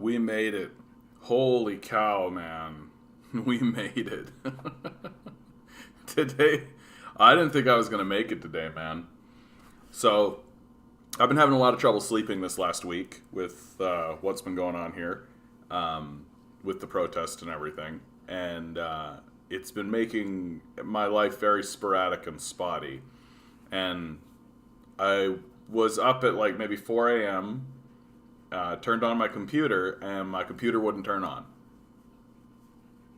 We made it. Holy cow, man. We made it. Today, I didn't think I was going to make it today, man. So, I've been having a lot of trouble sleeping this last week with what's been going on here, with the protest and everything. And it's been making my life very sporadic and spotty. And I was up at like maybe 4 a.m., turned on my computer, and my computer wouldn't turn on.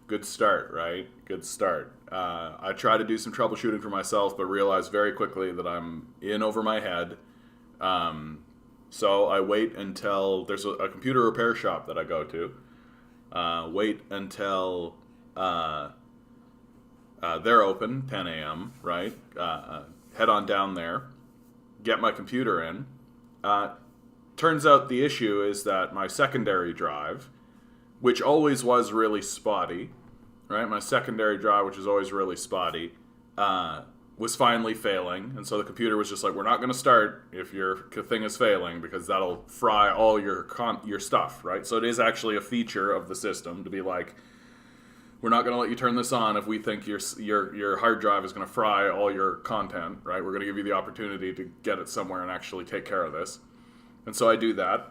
Good start, right? Good start. I tried to do some troubleshooting for myself, but realized very quickly that I'm in over my head. So I wait until there's a computer repair shop that I go to. Wait until they're open, 10 a.m., right? Head on down there, get my computer in. Turns out the issue is that my secondary drive, which always was really spotty, right? My secondary drive, which is always really spotty, was finally failing. And so the computer was just like, we're not going to start if your thing is failing because that'll fry all your stuff, right? So it is actually a feature of the system to be like, we're not going to let you turn this on if we think your hard drive is going to fry all your content, right? We're going to give you the opportunity to get it somewhere and actually take care of this. And so I do that.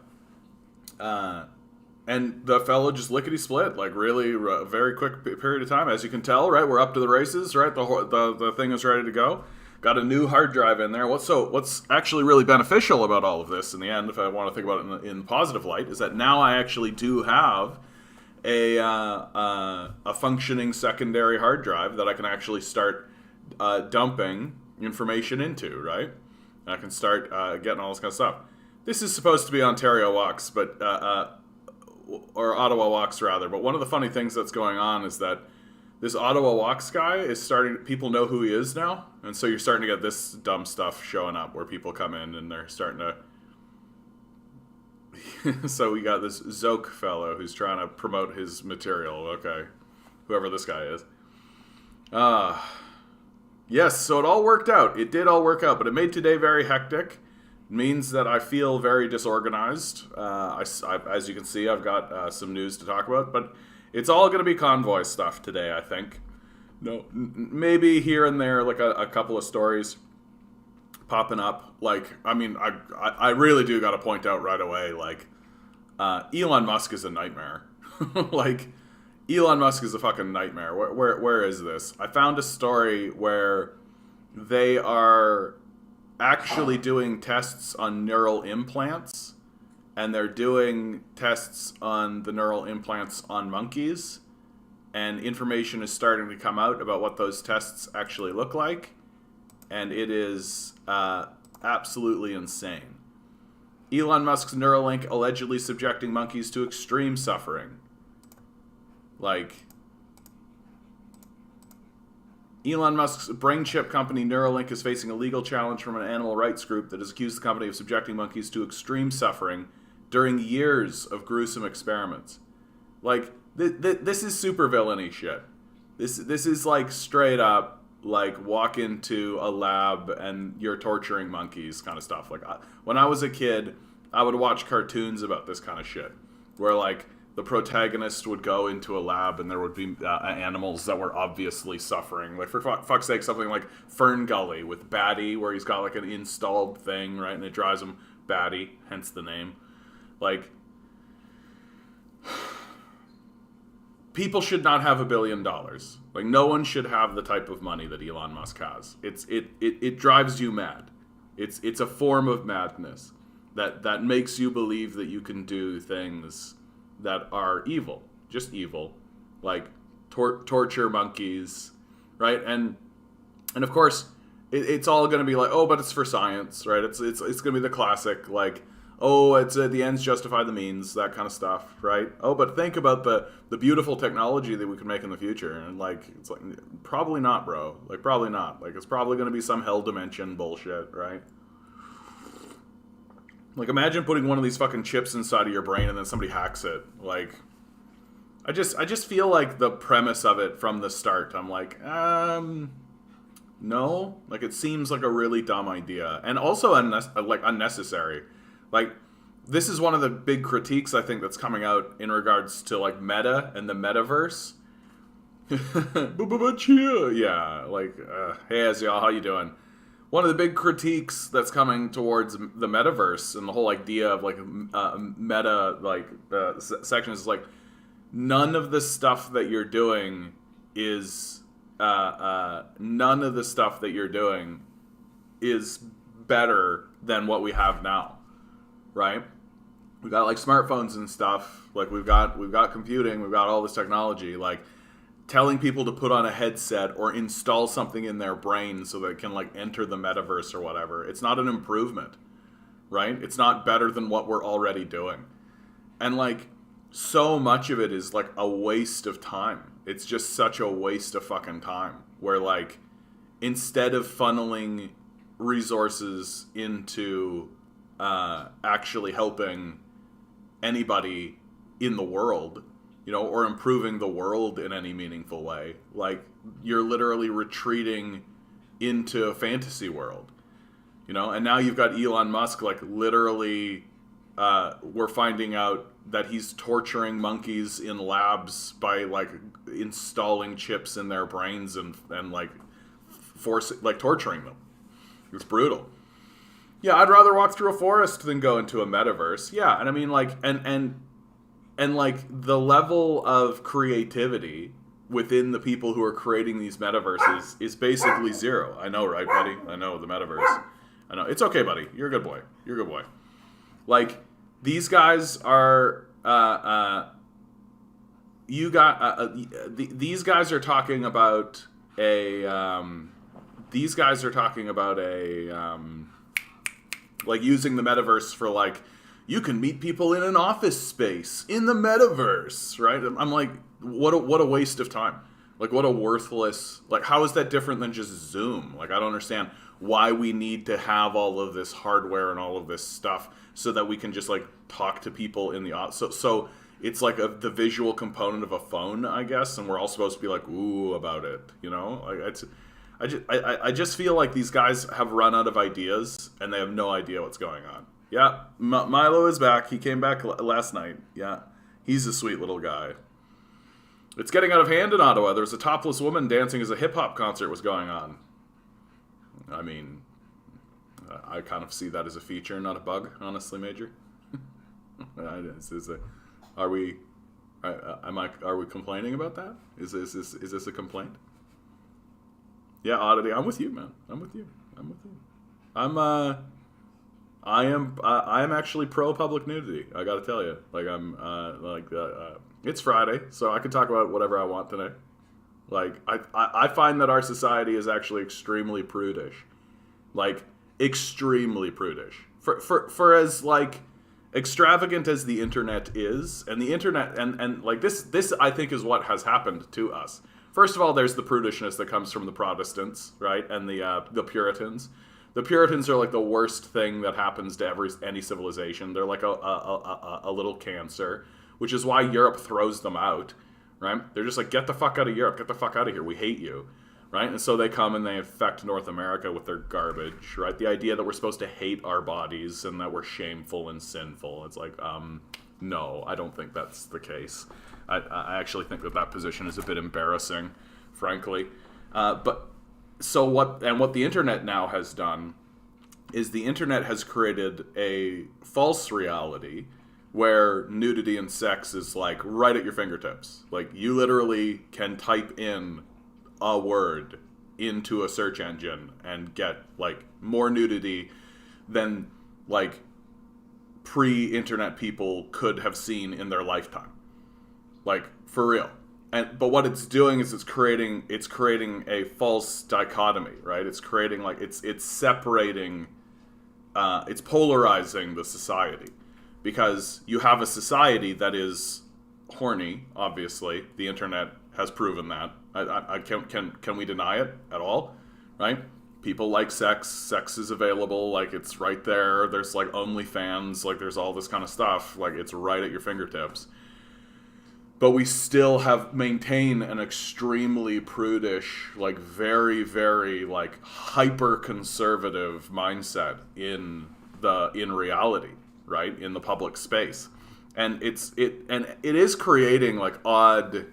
And the fellow just lickety-split, like really a very quick period of time. As you can tell, right, we're up to the races, right? The thing is ready to go. Got a new hard drive in there. What's actually really beneficial about all of this in the end, if I want to think about it in the positive light, is that now I actually do have a functioning secondary hard drive that I can actually start dumping information into, right? And I can start getting all this kind of stuff. This is supposed to be Ontario Walks, but or Ottawa Walks rather. But one of the funny things that's going on is that this Ottawa Walks guy is starting. People know who he is now, and so you're starting to get this dumb stuff showing up where people come in and they're starting to. So we got this Zoke fellow who's trying to promote his material. Okay, whoever this guy is. Yes, so it all worked out. It did all work out, but it made today very hectic. It means that I feel very disorganized. As you can see, I've got some news to talk about, but it's all going to be convoy stuff today, I think. No, maybe here and there, like a couple of stories popping up. Like, I mean, I really do got to point out right away, like, Elon Musk is a nightmare. Like, Elon Musk is a fucking nightmare. Where is this? I found a story where they are actually doing tests on neural implants, and they're doing tests on the neural implants on monkeys, and information is starting to come out about what those tests actually look like, and it is absolutely insane. Elon Musk's Neuralink allegedly subjecting monkeys to extreme suffering. Like, Elon Musk's brain chip company Neuralink is facing a legal challenge from an animal rights group that has accused the company of subjecting monkeys to extreme suffering during years of gruesome experiments. Like, this is super villainy shit. This is like straight up, like, walk into a lab and you're torturing monkeys kind of stuff. Like, when I was a kid, I would watch cartoons about this kind of shit, where, like, the protagonist would go into a lab and there would be animals that were obviously suffering. Like, for fuck's sake, something like Fern Gully with Batty, where he's got, like, an installed thing, right? And it drives him Batty, hence the name. Like, people should not have $1 billion. Like, no one should have the type of money that Elon Musk has. It drives you mad. It's a form of madness that makes you believe that you can do things that are evil, just evil, like torture monkeys, right? And of course, it's all going to be like, oh, but it's for science, right? It's going to be the classic, like, oh, it's the ends justify the means, that kind of stuff, right? Oh, but think about the beautiful technology that we can make in the future, and like, it's like, probably not, bro. Like, probably not. Like, it's probably going to be some hell dimension bullshit, right? Like, imagine putting one of these fucking chips inside of your brain and then somebody hacks it. Like, I just feel like the premise of it from the start, I'm like, no. Like, it seems like a really dumb idea. And also unnecessary. Like, this is one of the big critiques I think that's coming out in regards to like meta and the metaverse. Yeah, like, hey Aziel, how you doing? One of the big critiques that's coming towards the metaverse and the whole idea of like meta like sections is like, none of the stuff that you're doing is none of the stuff that you're doing is better than what we have now, right? We got like smartphones and stuff, like we've got computing, we've got all this technology, like telling people to put on a headset or install something in their brain so they can like enter the metaverse or whatever. It's not an improvement, right? It's not better than what we're already doing. And like so much of it is like a waste of time. It's just such a waste of fucking time where like instead of funneling resources into actually helping anybody in the world, you know, or improving the world in any meaningful way, like you're literally retreating into a fantasy world, you know. And now you've got Elon Musk, like literally we're finding out that he's torturing monkeys in labs by like installing chips in their brains and like torturing them. It's brutal. Yeah, I'd rather walk through a forest than go into a metaverse. Yeah, and I mean like and like the level of creativity within the people who are creating these metaverses is basically zero. I know, right, buddy? I know, the metaverse. I know. It's okay, buddy. You're a good boy. You're a good boy. Like, these guys are... these guys are talking about a... these guys are talking about a... like, using the metaverse for, like... You can meet people in an office space in the metaverse, right? I'm like, what a waste of time. Like, what a worthless... Like, how is that different than just Zoom? Like, I don't understand why we need to have all of this hardware and all of this stuff so that we can just, like, talk to people in the office. So it's like the visual component of a phone, I guess, and we're all supposed to be like, ooh, about it, you know? Like, I just feel like these guys have run out of ideas, and they have no idea what's going on. Yeah, Milo is back. He came back last night. Yeah, he's a sweet little guy. It's getting out of hand in Ottawa. There's a topless woman dancing as a hip-hop concert was going on. I mean, I kind of see that as a feature, not a bug, honestly, Major. Are we complaining about that? Is this a complaint? Yeah, Oddity, I'm with you, man. I'm with you. I am actually pro public nudity. I gotta tell you, like it's Friday, so I can talk about whatever I want today. Like I find that our society is actually extremely prudish, like extremely prudish. For as like extravagant as the internet is, and the internet and like this I think is what has happened to us. First of all, there's the prudishness that comes from the Protestants, right, and the Puritans. The Puritans are like the worst thing that happens to any civilization. They're like a little cancer, which is why Europe throws them out, right? They're just like, get the fuck out of Europe, get the fuck out of here, we hate you, right? And so they come and they infect North America with their garbage, right? The idea that we're supposed to hate our bodies and that we're shameful and sinful. It's like, no, I don't think that's the case. I actually think that position is a bit embarrassing, frankly. So what the internet now has done is the internet has created a false reality where nudity and sex is like right at your fingertips. Like you literally can type in a word into a search engine and get like more nudity than like pre-internet people could have seen in their lifetime. Like for real. But what it's doing is it's creating a false dichotomy, right? It's creating like it's separating, it's polarizing the society, because you have a society that is horny. Obviously, the internet has proven that. Can we deny it at all? Right? People like sex. Sex is available. Like it's right there. There's like OnlyFans. Like there's all this kind of stuff. Like it's right at your fingertips. But we still have maintained an extremely prudish, like very, very like hyper conservative mindset in reality, right, in the public space. And it is creating like odd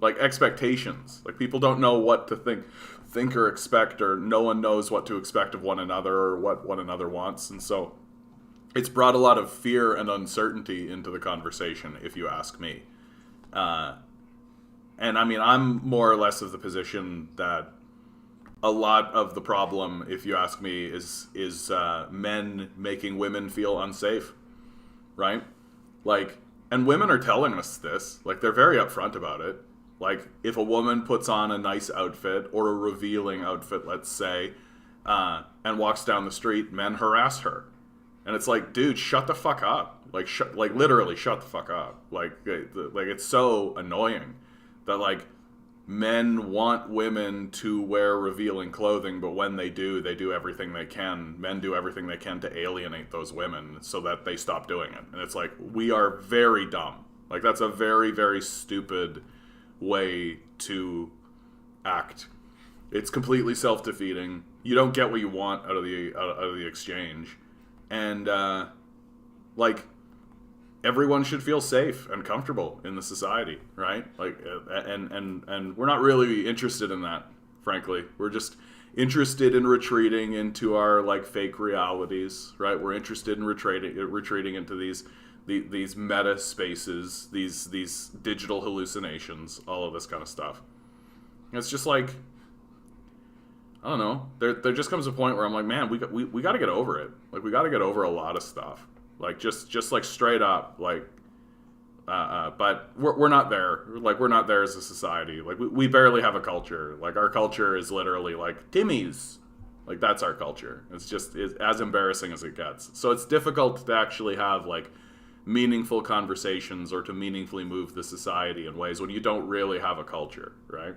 like expectations. Like people don't know what to think or expect, or no one knows what to expect of one another or what one another wants. And so it's brought a lot of fear and uncertainty into the conversation, if you ask me. And I mean, I'm more or less of the position that a lot of the problem, if you ask me, is men making women feel unsafe, right? Like, and women are telling us this. Like, they're very upfront about it. Like, if a woman puts on a nice outfit, or a revealing outfit, let's say, and walks down the street, men harass her. And it's like, dude, shut the fuck up. Like, literally, shut the fuck up. Like, it's so annoying that, like, men want women to wear revealing clothing, but when they do everything they can. Men do everything they can to alienate those women so that they stop doing it. And it's like, we are very dumb. Like, that's a very, very stupid way to act. It's completely self-defeating. You don't get what you want out of the exchange. And, like, everyone should feel safe and comfortable in the society, right? Like, and we're not really interested in that, frankly. We're just interested in retreating into our, like, fake realities, right? We're interested in retreating into these meta spaces, these digital hallucinations, all of this kind of stuff. And it's just like, I don't know. There just comes a point where I'm like, man, we got to get over it. Like, we got to get over a lot of stuff. Like, just like straight up, like, but we're not there. Like, we're not there as a society. Like, we barely have a culture. Like, our culture is literally like Timmy's. Like, that's our culture. It's as embarrassing as it gets. So it's difficult to actually have, like, meaningful conversations or to meaningfully move the society in ways when you don't really have a culture, right?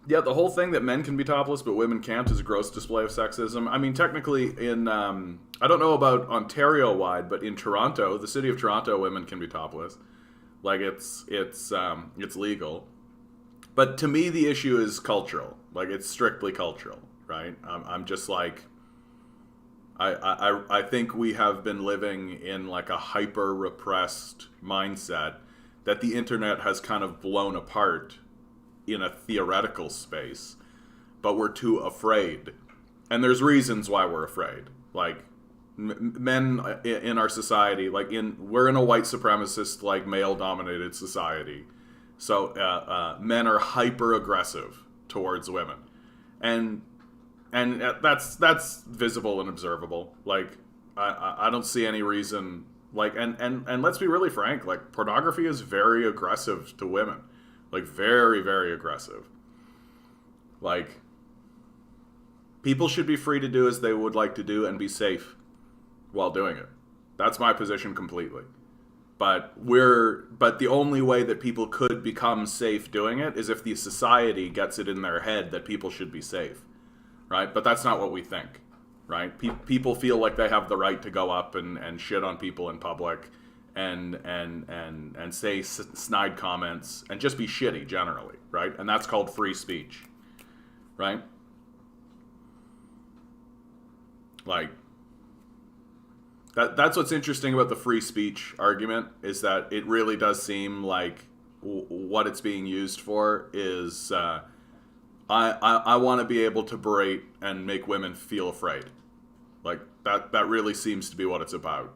Yeah, the whole thing that men can be topless but women can't is a gross display of sexism. I mean, technically in, I don't know about Ontario-wide, but in Toronto, the city of Toronto, women can be topless. Like, it's legal. But to me, the issue is cultural. Like, it's strictly cultural, right? I'm just like, I think we have been living in, like, a hyper-repressed mindset that the internet has kind of blown apart in a theoretical space, but we're too afraid. And there's reasons why we're afraid. Like, men in our society, like, we're in a white supremacist, like, male-dominated society. So men are hyper-aggressive towards women. And that's visible and observable. Like, I don't see any reason, like, and let's be really frank, like, pornography is very aggressive to women. Like, very, very aggressive. Like, people should be free to do as they would like to do and be safe while doing it. That's my position completely. But the only way that people could become safe doing it is if the society gets it in their head that people should be safe, right? But that's not what we think, right? People feel like they have the right to go up and shit on people in public and say snide comments and just be shitty generally, right? And that's called free speech, right? Like, that's what's interesting about the free speech argument, is that it really does seem like what it's being used for is I want to be able to berate and make women feel afraid. Like, that really seems to be what it's about.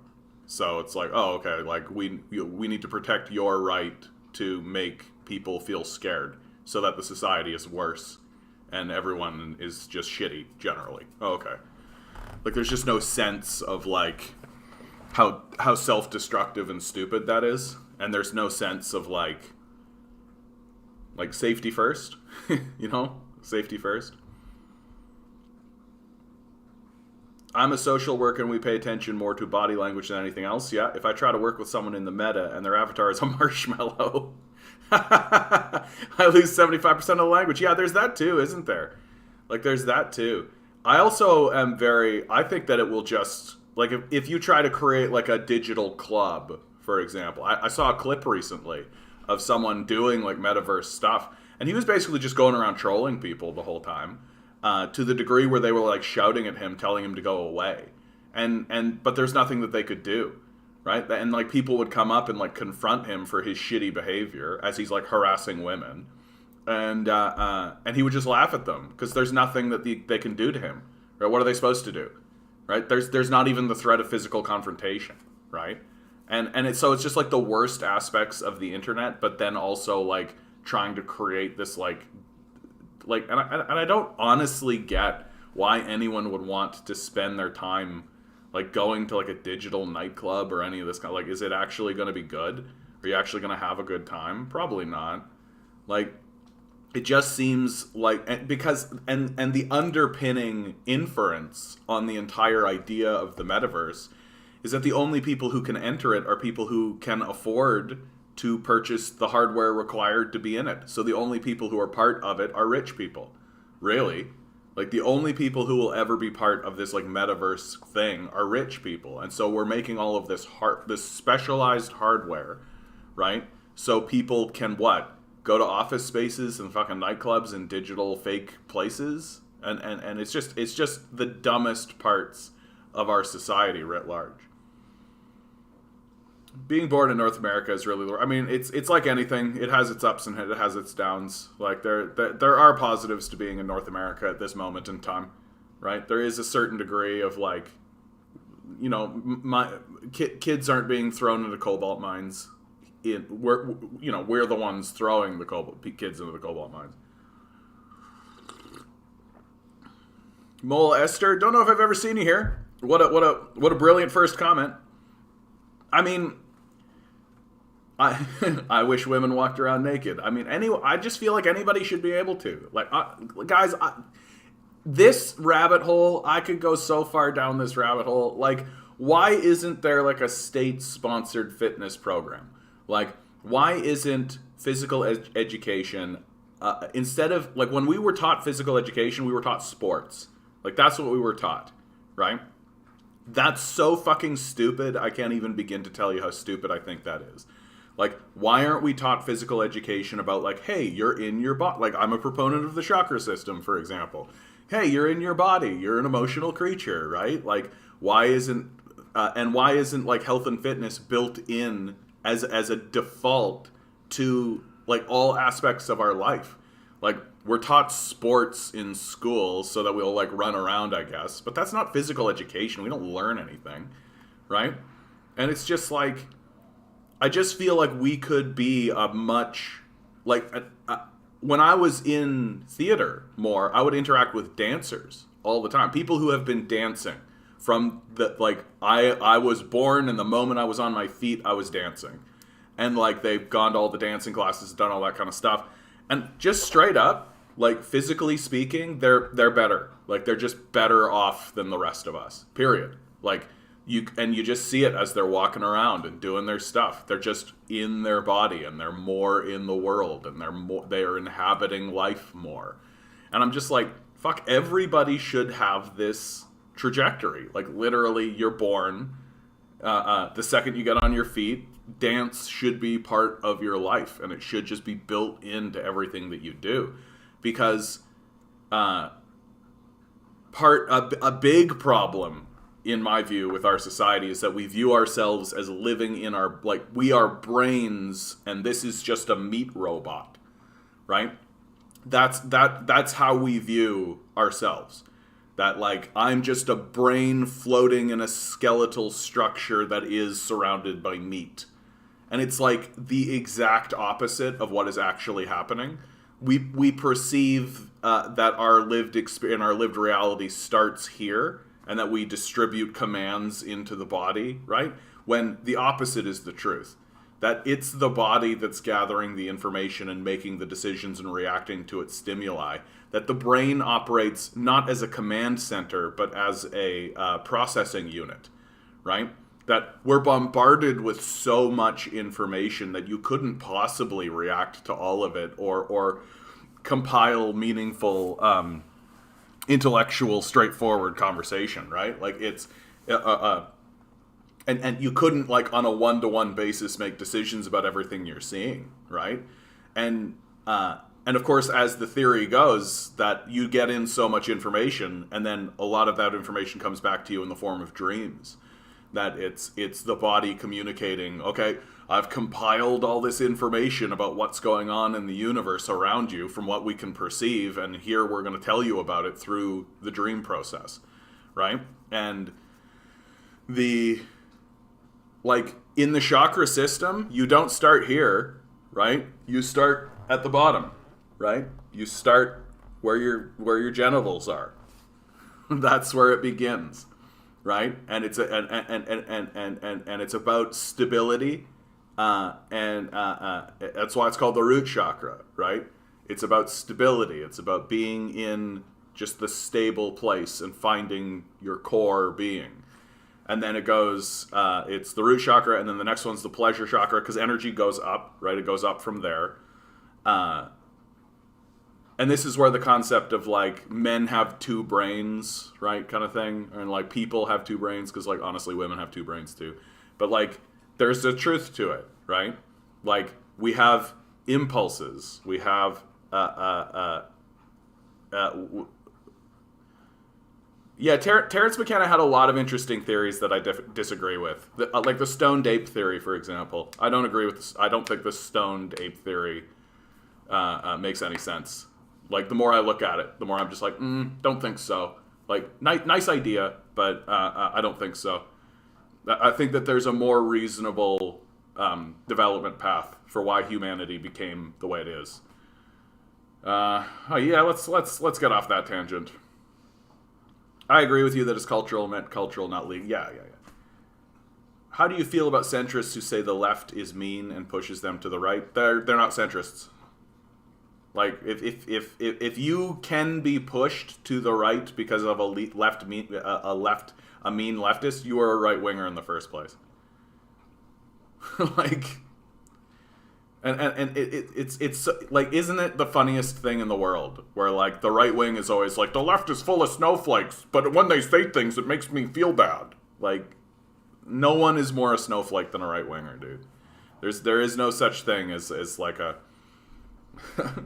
So it's like, oh, okay, like, we need to protect your right to make people feel scared so that the society is worse and everyone is just shitty generally. Oh, okay. Like, there's just no sense of, like, how self-destructive and stupid that is. And there's no sense of, like safety first, you know? Safety first. I'm a social worker and we pay attention more to body language than anything else. Yeah, if I try to work with someone in the meta and their avatar is a marshmallow, I lose 75% of the language. Yeah, there's that too, isn't there? Like, there's that too. I also am I think that it will just, like, if you try to create, like, a digital club, for example. I saw a clip recently of someone doing, like, metaverse stuff, and he was basically just going around trolling people the whole time. to the degree where they were like shouting at him, telling him to go away, but there's nothing that they could do, right? And like people would come up and like confront him for his shitty behavior as he's like harassing women, and he would just laugh at them because there's nothing that they can do to him, right? What are they supposed to do, right? There's not even the threat of physical confrontation, right? And it's just like the worst aspects of the internet, but then also like trying to create this like and I don't honestly get why anyone would want to spend their time like going to like a digital nightclub or any of this kind. Like, is it actually going to be good? Are you actually going to have a good time? Probably not. Like, it just seems like because the underpinning inference on the entire idea of the metaverse is that the only people who can enter it are people who can afford to purchase the hardware required to be in it. So the only people who are part of it are rich people. Really. Like, the only people who will ever be part of this like metaverse thing are rich people. And so we're making all of this specialized hardware, right? So people can what? Go to office spaces and fucking nightclubs and digital fake places. And it's just the dumbest parts of our society writ large. Being born in North America is really, I mean, it's like anything. It has its ups and it has its downs. Like there are positives to being in North America at this moment in time, right? There is a certain degree of like, you know, kids aren't being thrown into cobalt mines. We're the ones throwing the kids into the cobalt mines. Mole Esther, don't know if I've ever seen you here. What a brilliant first comment. I mean, I wish women walked around naked. I mean, I just feel like anybody should be able to. Like, guys, this rabbit hole, I could go so far down this rabbit hole. Like, why isn't there like a state-sponsored fitness program? Like, why isn't physical education, instead of, like, when we were taught physical education, we were taught sports. Like, that's what we were taught, right? That's so fucking stupid. I can't even begin to tell you how stupid I think that is. Like, why aren't we taught physical education about, like, hey, you're in your body. Like, I'm a proponent of the Chakra system, for example. Hey, you're in your body. You're an emotional creature, right? Like, why isn't like health and fitness built in as a default to like all aspects of our life? Like, we're taught sports in school so that we'll like run around, I guess, but that's not physical education. We don't learn anything, right? And it's just like, I just feel like we could be a much like when I was in theater more, I would interact with dancers all the time. People who have been dancing from the like I was born, and the moment I was on my feet, I was dancing, and like they've gone to all the dancing classes, done all that kind of stuff, and just straight up, like physically speaking, they're better. Like they're just better off than the rest of us. Period. Like you just see it as they're walking around and doing their stuff. They're just in their body, and they're more in the world, and they are inhabiting life more. And I'm just like, fuck, everybody should have this trajectory. Like literally, you're born. The second you get on your feet, dance should be part of your life, and it should just be built into everything that you do. Because a big problem, in my view, with our society is that we view ourselves as living in our, like, we are brains, and this is just a meat robot, right? That's how we view ourselves. That, like, I'm just a brain floating in a skeletal structure that is surrounded by meat. And it's like the exact opposite of what is actually happening. We perceive that our lived reality starts here, and that we distribute commands into the body, right? When the opposite is the truth. That it's the body that's gathering the information and making the decisions and reacting to its stimuli. That the brain operates not as a command center, but as a processing unit, right? That we're bombarded with so much information that you couldn't possibly react to all of it or compile meaningful intellectual, straightforward conversation, right? Like it's and you couldn't, like, on a one-to-one basis make decisions about everything you're seeing, right? And And of course, as the theory goes, that you get in so much information, and then a lot of that information comes back to you in the form of dreams. That it's the body communicating, okay, I've compiled all this information about what's going on in the universe around you from what we can perceive, and here we're going to tell you about it through the dream process, right? And in the chakra system, you don't start here, right? You start at the bottom, right? You start where your genitals are. That's where it begins, right? And it's and it's about stability, and that's why it's called the root chakra, right? It's about stability. It's about being in just the stable place and finding your core being. And then it goes, it's the root chakra, and then the next one's the pleasure chakra, because energy goes up, right? It goes up from there. And this is where the concept of, like, men have two brains, right, kind of thing. And, like, people have two brains, because, like, honestly, women have two brains, too. But, like, there's a truth to it, right? Like, we have impulses. We have, Terence McKenna had a lot of interesting theories that I disagree with. Like the stoned ape theory, for example. I don't agree with this. I don't think the stoned ape theory makes any sense. Like, the more I look at it, the more I'm just like, don't think so. Like, nice idea, but I don't think so. I think that there's a more reasonable development path for why humanity became the way it is. Let's get off that tangent. I agree with you that it's cultural, meant cultural, not legal. Yeah. How do you feel about centrists who say the left is mean and pushes them to the right? They're not centrists. Like, if you can be pushed to the right because of a mean leftist, you are a right winger in the first place. Like, and it's like, isn't it the funniest thing in the world where, like, the right wing is always like, the left is full of snowflakes, but when they say things, it makes me feel bad. Like, no one is more a snowflake than a right winger, dude. There is no such thing as like a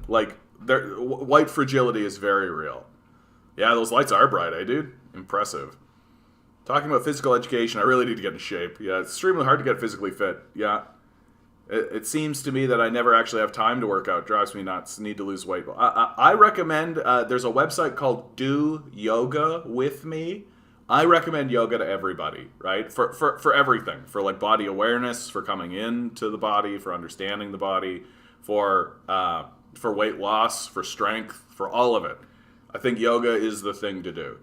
like, white fragility is very real. Yeah, those lights are bright, eh, dude? Impressive. Talking about physical education, I really need to get in shape. Yeah, it's extremely hard to get physically fit. Yeah. It seems to me that I never actually have time to work out. Drives me nuts. Need to lose weight. I recommend, there's a website called Do Yoga With Me. I recommend yoga to everybody, right? For everything. For, like, body awareness, for coming into the body, for understanding the body, for weight loss, for strength, for all of it. I think yoga is the thing to do.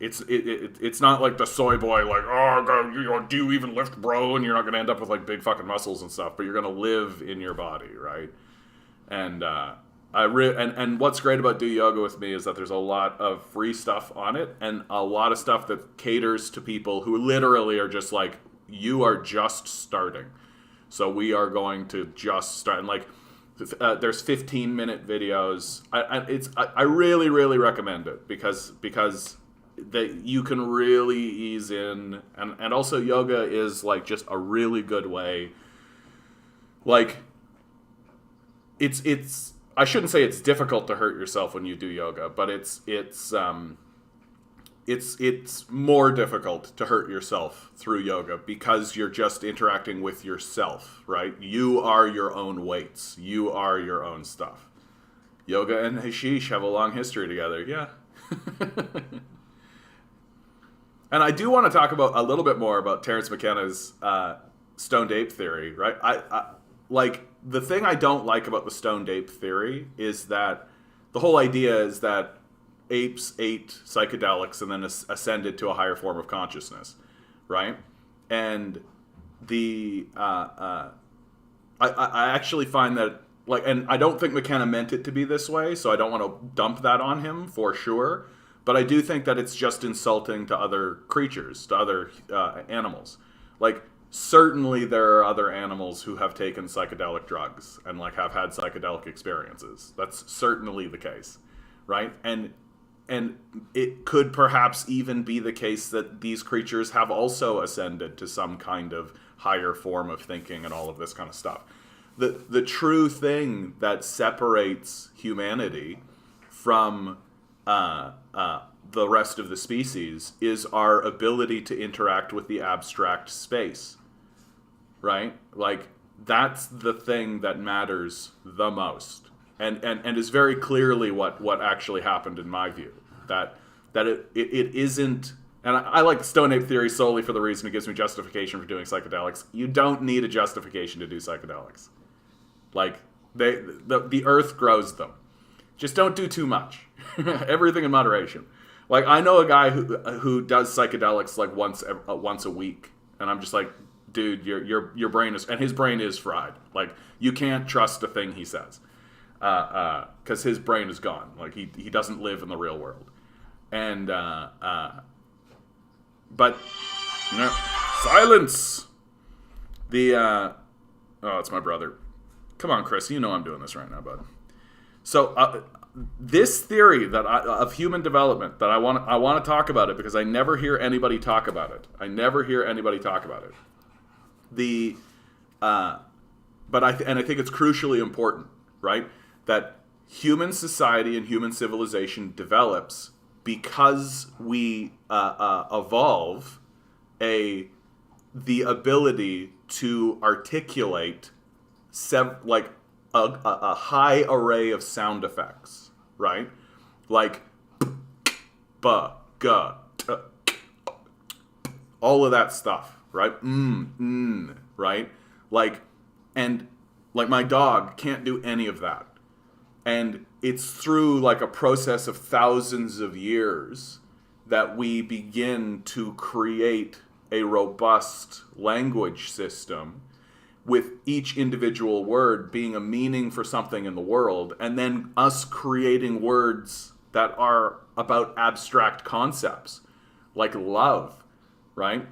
It's not like the soy boy, like, oh, do you even lift, bro? And you're not going to end up with, like, big fucking muscles and stuff, but you're going to live in your body, right? And and what's great about Do Yoga With Me is that there's a lot of free stuff on it, and a lot of stuff that caters to people who literally are just like, you are just starting. So we are going to just start, and, like, there's 15-minute videos. I really, really recommend it because that you can really ease in, and also yoga is, like, just a really good way. Like, it's I shouldn't say it's difficult to hurt yourself when you do yoga, but it's more difficult to hurt yourself through yoga because you're just interacting with yourself, right? You are your own weights. You are your own stuff. Yoga and hashish have a long history together, yeah. And I do want to talk about a little bit more about Terence McKenna's stoned ape theory, right? I like, the thing I don't like about the stoned ape theory is that the whole idea is that apes ate psychedelics and then ascended to a higher form of consciousness, right? And I actually find that, like, and I don't think McKenna meant it to be this way, so I don't want to dump that on him for sure, but I do think that it's just insulting to other creatures, to other animals. Like, certainly there are other animals who have taken psychedelic drugs and, like, have had psychedelic experiences. That's certainly the case, right? And it could perhaps even be the case that these creatures have also ascended to some kind of higher form of thinking and all of this kind of stuff. the true thing that separates humanity from the rest of the species is our ability to interact with the abstract space, right? Like, that's the thing that matters the most, and is very clearly what actually happened in my view. That it isn't. And I like the Stone Ape theory solely for the reason it gives me justification for doing psychedelics. You don't need a justification to do psychedelics. Like, the earth grows them. Just don't do too much. Everything in moderation. Like, I know a guy who does psychedelics like once a week, and I'm just like, dude, your brain is, and his brain is fried. Like, you can't trust a thing he says, because his brain is gone. Like, he doesn't live in the real world, and but silence. Oh, it's my brother. Come on, Chris. You know I'm doing this right now, bud. So this theory of human development that I want to talk about it because I never hear anybody talk about it. But I think it's crucially important, right? That human society and human civilization develops because we evolve the ability to articulate a high array of sound effects, right? Like ba, ga, t, all of that stuff, right? Right? Like my dog can't do any of that. And it's through like a process of thousands of years that we begin to create a robust language system with each individual word being a meaning for something in the world, and then us creating words that are about abstract concepts like love, right?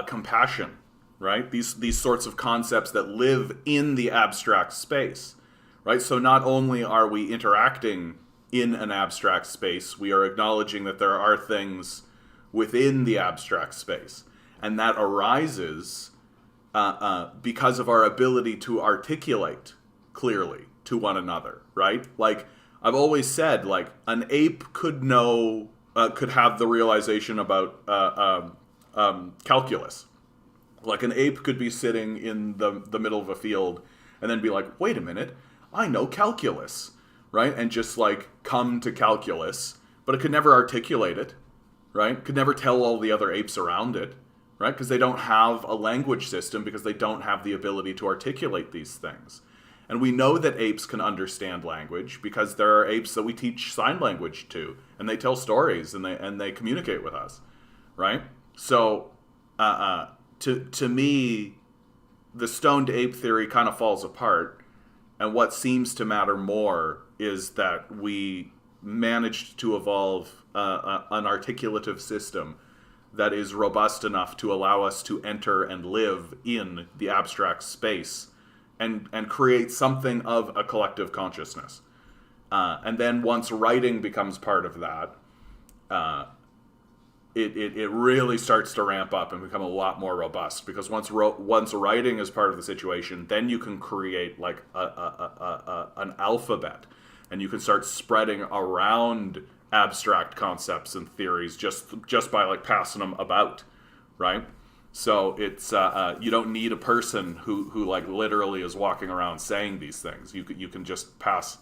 Compassion, right? These sorts of concepts that live in the abstract space, right? So not only are we interacting in an abstract space, we are acknowledging that there are things within the abstract space, and that arises because of our ability to articulate clearly to one another, right? Like, I've always said, like, an ape could have the realization about calculus. Like, an ape could be sitting in the middle of a field and then be like, wait a minute, I know calculus, right? And just, like, come to calculus, but it could never articulate it, right? Could never tell all the other apes around it, right? Because they don't have a language system, because they don't have the ability to articulate these things. And we know that apes can understand language because there are apes that we teach sign language to, and they tell stories, and they communicate with us, right? So, to me, the stoned ape theory kind of falls apart, and what seems to matter more is that we managed to evolve an articulative system that is robust enough to allow us to enter and live in the abstract space and create something of a collective consciousness. And then once writing becomes part of that, it really starts to ramp up and become a lot more robust, because once writing is part of the situation, then you can create like an alphabet, and you can start spreading around abstract concepts and theories just by like passing them about, right? So it's you don't need a person who like literally is walking around saying these things. You can just pass.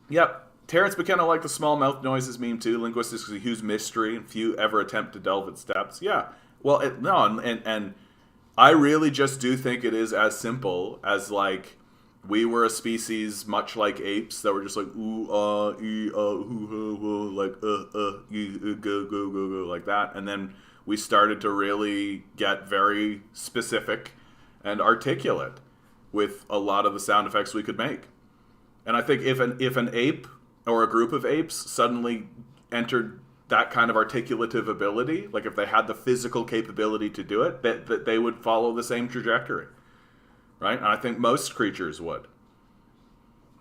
Yep. Terrence McKenna liked the small mouth noises meme too. Linguistics is a huge mystery, and few ever attempt to delve its depths. Yeah. Well, and I really just do think it is as simple as like, we were a species much like apes that were just like ooh ee hoo hoo like go like that, and then we started to really get very specific and articulate with a lot of the sound effects we could make. And I think if an ape or a group of apes suddenly entered that kind of articulative ability, like if they had the physical capability to do it, that they would follow the same trajectory. Right? And I think most creatures would.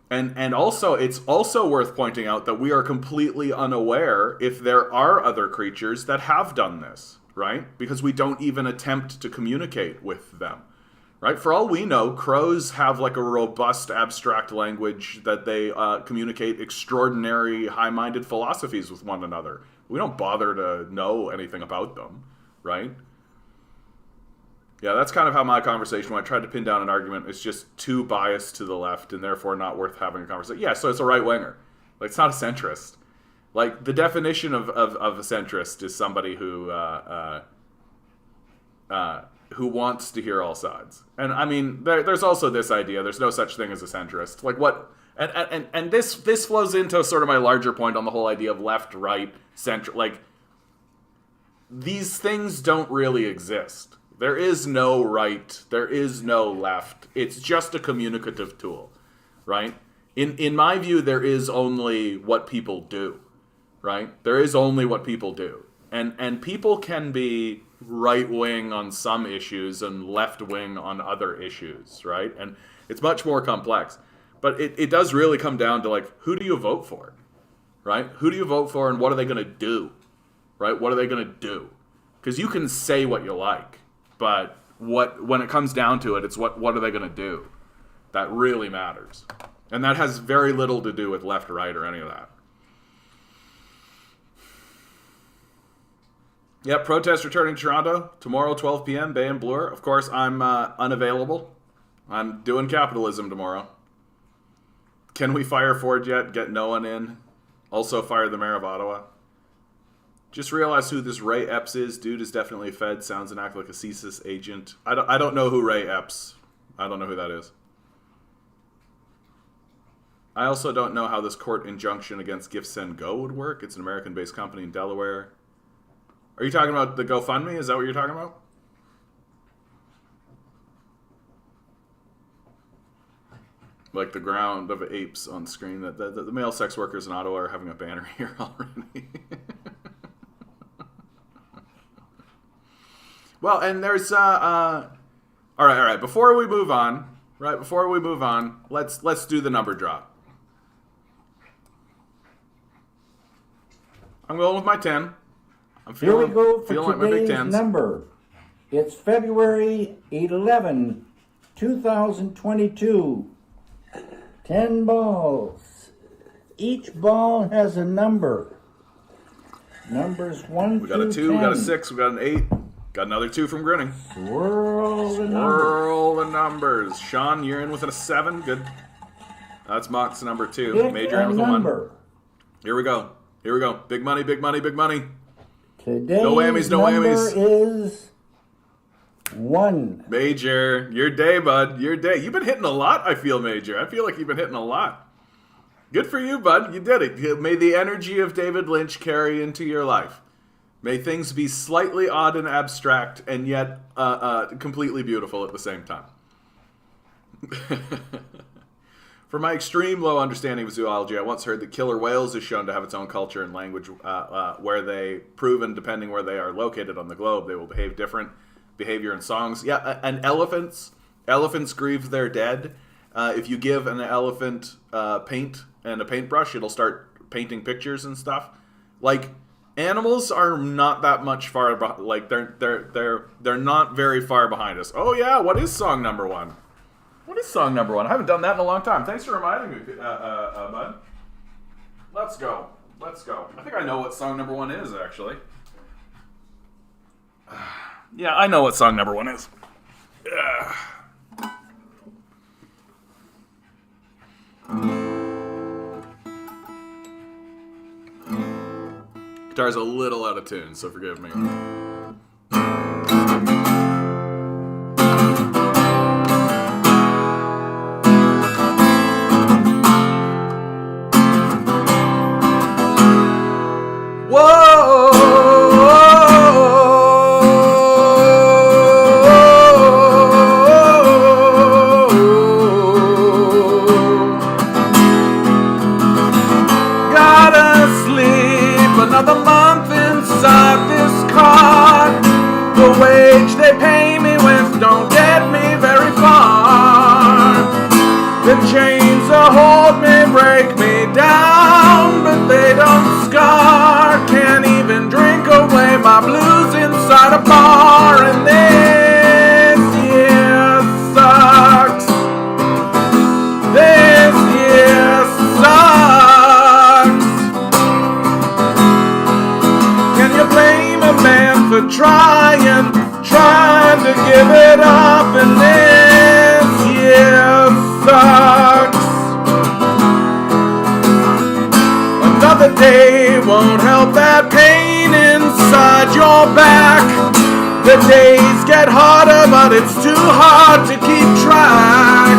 And also, it's also worth pointing out that we are completely unaware if there are other creatures that have done this, right? Because we don't even attempt to communicate with them, right? For all we know, crows have like a robust abstract language that they communicate extraordinary high-minded philosophies with one another. We don't bother to know anything about them, right? Yeah, that's kind of how my conversation went. I tried to pin down an argument. It's just too biased to the left and therefore not worth having a conversation. Yeah, so it's a right-winger. Like, it's not a centrist. Like, the definition of a centrist is somebody who wants to hear all sides. And, I mean, there's also this idea. There's no such thing as a centrist. Like, what... And this flows into sort of my larger point on the whole idea of left, right, center. Like, these things don't really exist. There is no right. There is no left. It's just a communicative tool, right? In my view, there is only what people do, right? There is only what people do. And people can be right-wing on some issues and left-wing on other issues, right? And it's much more complex. But it does really come down to, like, who do you vote for, right? Who do you vote for and what are they going to do, right? What are they going to do? Because you can say what you like, but when it comes down to it, it's what are they going to do? That really matters. And that has very little to do with left, right, or any of that. Yeah, protest returning to Toronto. Tomorrow, 12 p.m., Bay and Bloor. Of course, I'm unavailable. I'm doing Capitalism tomorrow. Can we fire Ford yet? Get no one in. Also fire the mayor of Ottawa. Just realized who this Ray Epps is. Dude is definitely a Fed. Sounds and act like a CSIS agent. I don't know who Ray Epps. I don't know who that is. I also don't know how this court injunction against GiftSendGo would work. It's an American-based company in Delaware. Are you talking about the GoFundMe? Is that what you're talking about? Like the ground of apes on screen. That the male sex workers in Ottawa are having a banner here already. Well, and there's all right. Before we move on, let's do the number drop. I'm going with my 10. Here we go for feeling like my big today's 10s. number. It's February 11, 2022. 10 balls. Each ball has a number. Numbers 1 We got a 2, 10. we got a 6, we got an 8. Got another 2 from Grinning. Swirl the numbers. Swirl the numbers. Sean, you're in with a 7. Good. That's Mock's number 2. Pick Major in a with a 1. number. Here we go. Big money, big money, big money. Today's No whammies, no number whammies. is 1. Major, your day, bud. Your day. You've been hitting a lot, I feel, Major. I feel like you've been hitting a lot. Good for you, bud. You did it. May the energy of David Lynch carry into your life. May things be slightly odd and abstract and yet completely beautiful at the same time. For my extreme low understanding of zoology, I once heard that killer whales is shown to have its own culture and language where they, proven depending where they are located on the globe, they will behave different behavior and songs. Yeah, and elephants grieve their dead. If you give an elephant paint and a paintbrush, it'll start painting pictures and stuff. Like, animals are not that much far behind. Like, they're not very far behind us. Oh yeah, what is song number 1? What is song number 1? I haven't done that in a long time. Thanks for reminding me, bud. Let's go. I think I know what song number 1 is, actually. Yeah, I know what song number 1 is. Guitar's a little out of tune, so forgive me. Another month inside this car. The wage they pay me with don't get me very far. The chains that hold me break me down, but they don't scar. Can't even drink away my blues inside a bar. And this year's for trying to give it up, and this year sucks. Another day won't help that pain inside your back. The days get harder, but it's too hard to keep track.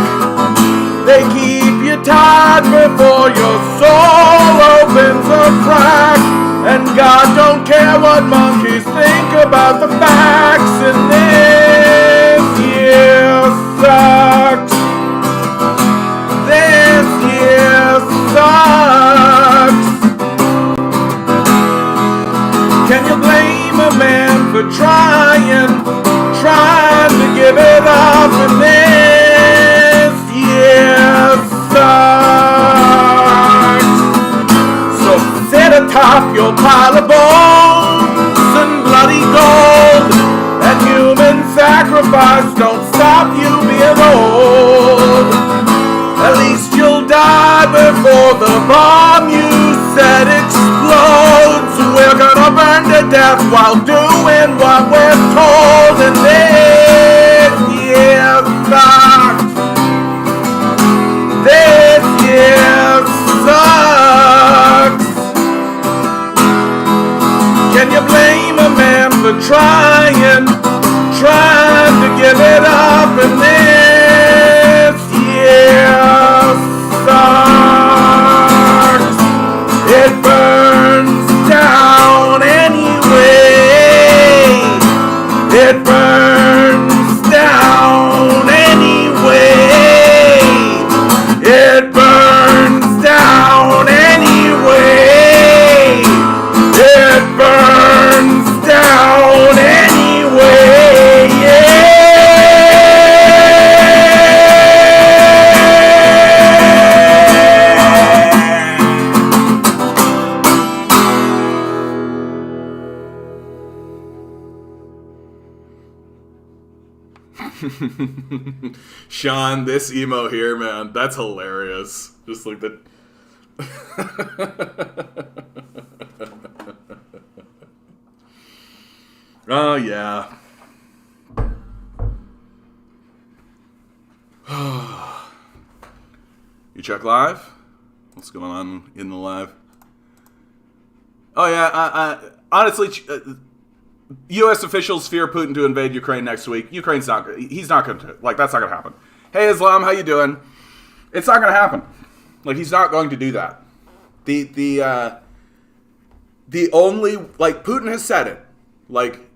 They keep you tied before your soul opens a crack. And God don't care what monkeys think about the facts. And this year sucks. This year sucks. Can you blame a man for trying to give it up? And this year sucks. So sit atop your pile of bones and bloody gold, and human sacrifice don't stop you being old. At least you'll die before the bomb you said explodes. We're gonna burn to death while doing what we're told, and this year sucks. This year sucks. Can you blame a man for trying to give it up? And this year sucks. It burns down anyway. It burns down anyway. It burns down anyway. It burns down anyway. Yeah. Sean, this emo here, man, that's hilarious. Just like the... Oh, yeah. You check live? What's going on in the live? Oh, yeah, honestly... U.S. officials fear Putin to invade Ukraine next week. He's not going to, that's not going to happen. Hey, Islam, how you doing? It's not going to happen. He's not going to do that. The only, Putin has said it.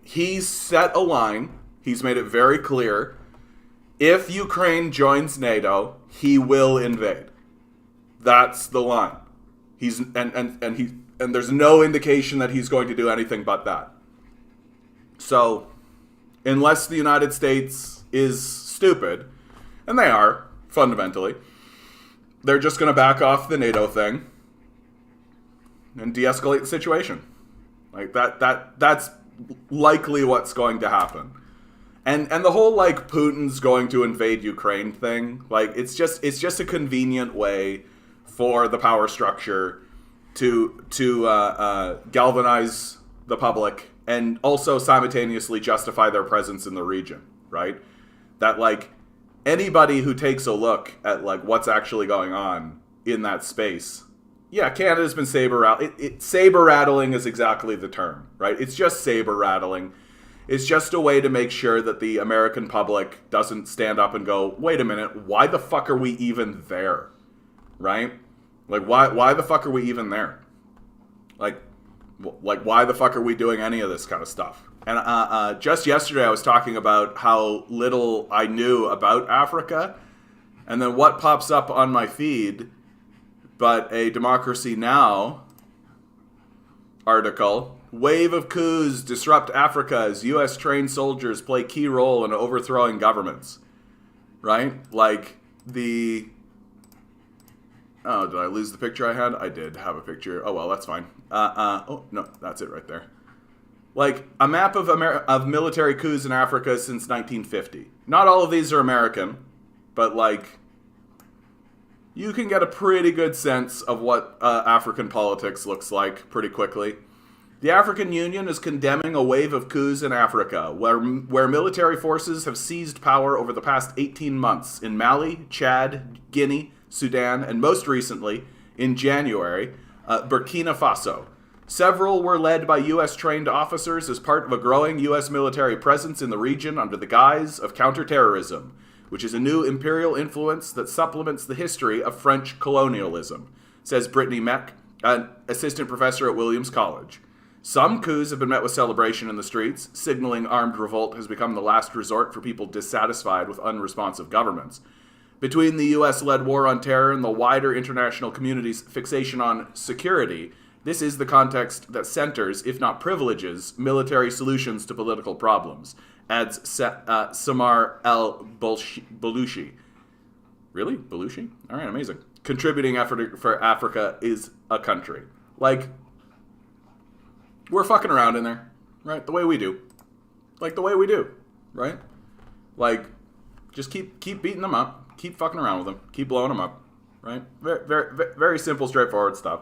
He's set a line. He's made it very clear. If Ukraine joins NATO, he will invade. That's the line. And there's no indication that he's going to do anything but that. So, unless the United States is stupid, and they are, fundamentally, they're just going to back off the NATO thing and de-escalate the situation. That's likely what's going to happen. And the whole, Putin's going to invade Ukraine thing, it's just a convenient way for the power structure to galvanize the public and also simultaneously justify their presence in the region, right? That, anybody who takes a look at, what's actually going on in that space, yeah, Canada's been saber-rattling is exactly the term, right? It's just saber-rattling. It's just a way to make sure that the American public doesn't stand up and go, wait a minute, why the fuck are we even there, right? Why the fuck are we even there? Why the fuck are we doing any of this kind of stuff? And just yesterday I was talking about how little I knew about Africa, and then what pops up on my feed but a Democracy Now! Article. Wave of coups disrupt Africa as U.S. trained soldiers play key role in overthrowing governments. Right? Oh, did I lose the picture I had? I did have a picture. Oh, well, that's fine. Oh, no, that's it right there. A map of military coups in Africa since 1950. Not all of these are American, but, you can get a pretty good sense of what African politics looks like pretty quickly. The African Union is condemning a wave of coups in Africa, where military forces have seized power over the past 18 months in Mali, Chad, Guinea, Sudan, and most recently, in January, Burkina Faso. Several were led by U.S.-trained officers as part of a growing U.S. military presence in the region under the guise of counterterrorism, which is a new imperial influence that supplements the history of French colonialism, says Brittany Meck, an assistant professor at Williams College. Some coups have been met with celebration in the streets, signaling armed revolt has become the last resort for people dissatisfied with unresponsive governments. Between the U.S.-led war on terror and the wider international community's fixation on security, this is the context that centers, if not privileges, military solutions to political problems, adds Samar El-Balushi. Really? Balushi? All right, amazing. Contributing effort for Africa is a country. Like, we're fucking around in there, right? The way we do. Like, the way we do, right? Like, just keep beating them up. Keep fucking around with them. Keep blowing them up, right? Very, very, very simple, straightforward stuff.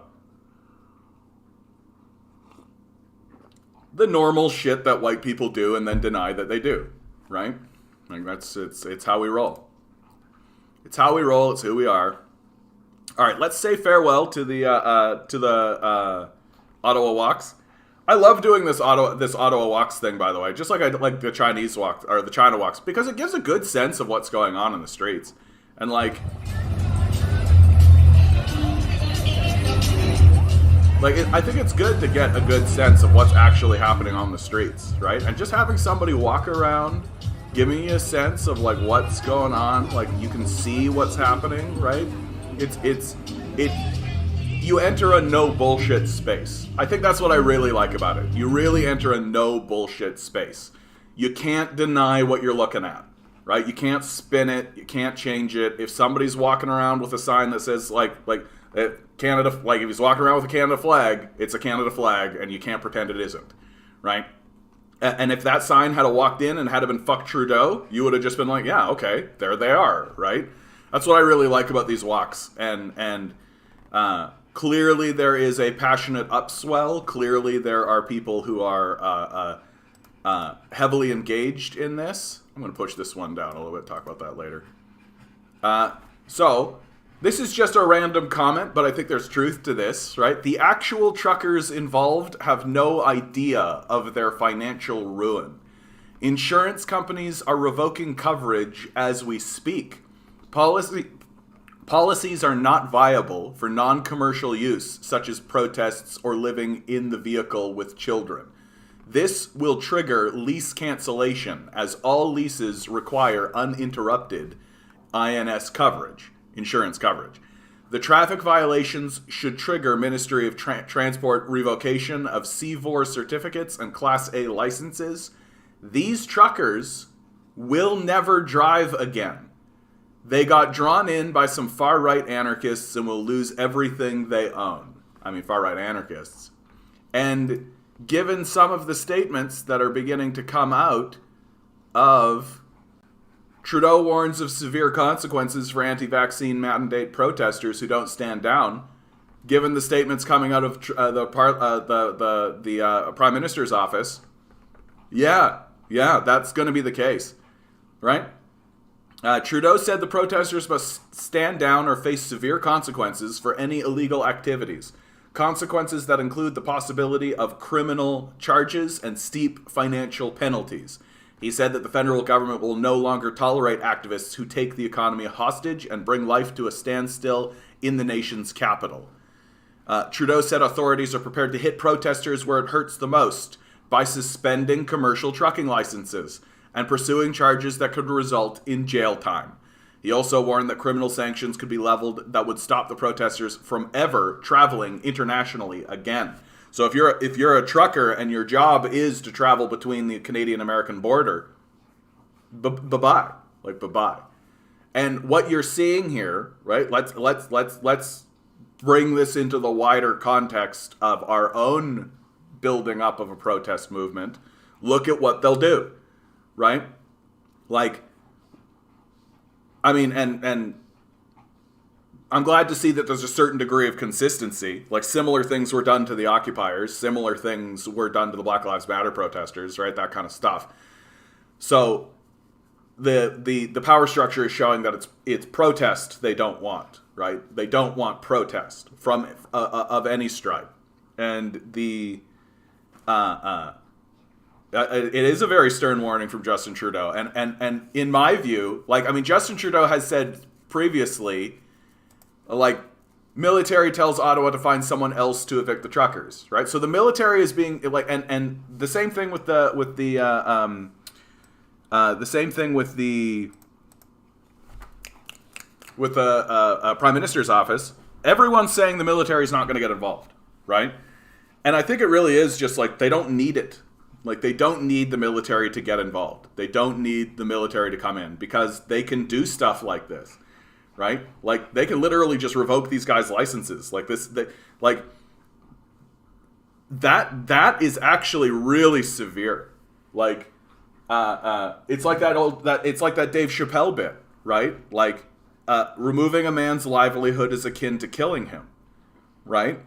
The normal shit that white people do and then deny that they do, right? Like, it's how we roll. It's how we roll. It's who we are. All right, let's say farewell to the Ottawa walks. I love doing this Ottawa walks thing, by the way, just like I like the Chinese walk or the China walks, because it gives a good sense of what's going on in the streets, and I think it's good to get a good sense of what's actually happening on the streets, right? And just having somebody walk around, giving you a sense of like what's going on, like you can see what's happening, right? You enter a no bullshit space. I think that's what I really like about it. You really enter a no bullshit space. You can't deny what you're looking at, right? You can't spin it. You can't change it. If somebody's walking around with a sign that says Canada, like if he's walking around with a Canada flag, it's a Canada flag, and you can't pretend it isn't, right? And if that sign had walked in and had been "fuck Trudeau," you would have just been like, yeah, okay, there they are, right? That's what I really like about these walks, and clearly there is a passionate upswell. Clearly there are people who are heavily engaged in this. I'm going to push this one down a little bit, talk about that later. So, this is just a random comment, but I think there's truth to this, right? The actual truckers involved have no idea of their financial ruin. Insurance companies are revoking coverage as we speak. Policies are not viable for non-commercial use, such as protests or living in the vehicle with children. This will trigger lease cancellation, as all leases require uninterrupted INS coverage, insurance coverage. The traffic violations should trigger Ministry of Transport revocation of CVOR certificates and Class A licenses. These truckers will never drive again. They got drawn in by some far-right anarchists and will lose everything they own. I mean, far-right anarchists. And given some of the statements that are beginning to come out of Trudeau warns of severe consequences for anti-vaccine mandate protesters who don't stand down, given the statements coming out of the Prime Minister's office, yeah, that's going to be the case, right? Trudeau said the protesters must stand down or face severe consequences for any illegal activities, consequences that include the possibility of criminal charges and steep financial penalties. He said that the federal government will no longer tolerate activists who take the economy hostage and bring life to a standstill in the nation's capital. Trudeau said authorities are prepared to hit protesters where it hurts the most by suspending commercial trucking licenses and pursuing charges that could result in jail time. He also warned that criminal sanctions could be leveled that would stop the protesters from ever traveling internationally again. So if you're a trucker and your job is to travel between the Canadian-American border, bye-bye. Like, bye-bye. And what you're seeing here, right? Let's bring this into the wider context of our own building up of a protest movement. Look at what they'll do, right? Like, I mean, and I'm glad to see that there's a certain degree of consistency. Like, similar things were done to the occupiers, similar things were done to the Black Lives Matter protesters, right? That kind of stuff. So the power structure is showing that it's protest they don't want, right? They don't want protest from of any stripe, and it is a very stern warning from Justin Trudeau. And in my view, like, I mean, Justin Trudeau has said previously, like, military tells Ottawa to find someone else to evict the truckers, right? So the military is being like, and the same thing with the Prime Minister's office. Everyone's saying the military is not going to get involved, right? And I think it really is just like they don't need it. Like, they don't need the military to get involved. They don't need the military to come in because they can do stuff like this, right? Like, they can literally just revoke these guys' licenses. Like this, that is actually really severe. Like, it's like that Dave Chappelle bit, right? Like, removing a man's livelihood is akin to killing him, right?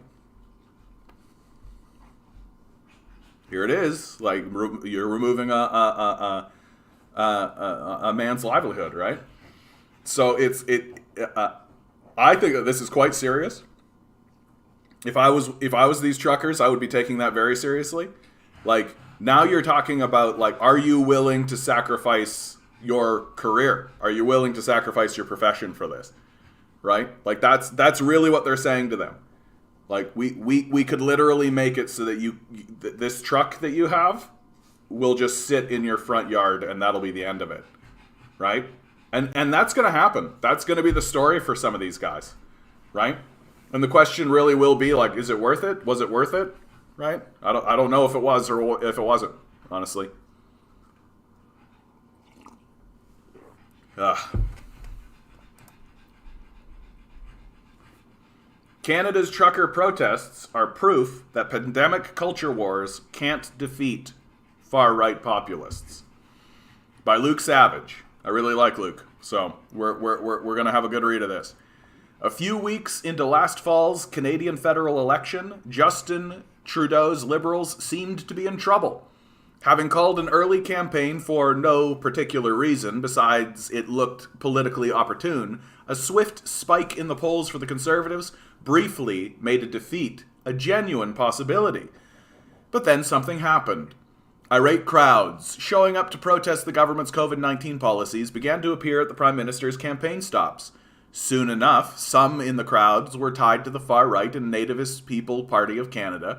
Here it is. Like, you're removing a man's livelihood, right? So I think that this is quite serious. If I was these truckers, I would be taking that very seriously. Like, now you're talking about, like, are you willing to sacrifice your career? Are you willing to sacrifice your profession for this? Right? Like, that's really what they're saying to them. Like, we could literally make it so that this truck that you have will just sit in your front yard, and that'll be the end of it, right? And that's going to happen. That's going to be the story for some of these guys, right? And the question really will be, like, is it worth it? Was it worth it? Right? I don't know if it was or if it wasn't, honestly. Canada's trucker protests are proof that pandemic culture wars can't defeat far-right populists. By Luke Savage. I really like Luke, so we're going to have a good read of this. A few weeks into last fall's Canadian federal election, Justin Trudeau's Liberals seemed to be in trouble. Having called an early campaign for no particular reason besides it looked politically opportune, a swift spike in the polls for the Conservatives briefly made a defeat a genuine possibility. But then something happened. Irate crowds, showing up to protest the government's COVID-19 policies, began to appear at the Prime Minister's campaign stops. Soon enough, some in the crowds were tied to the far-right and Nativist People Party of Canada,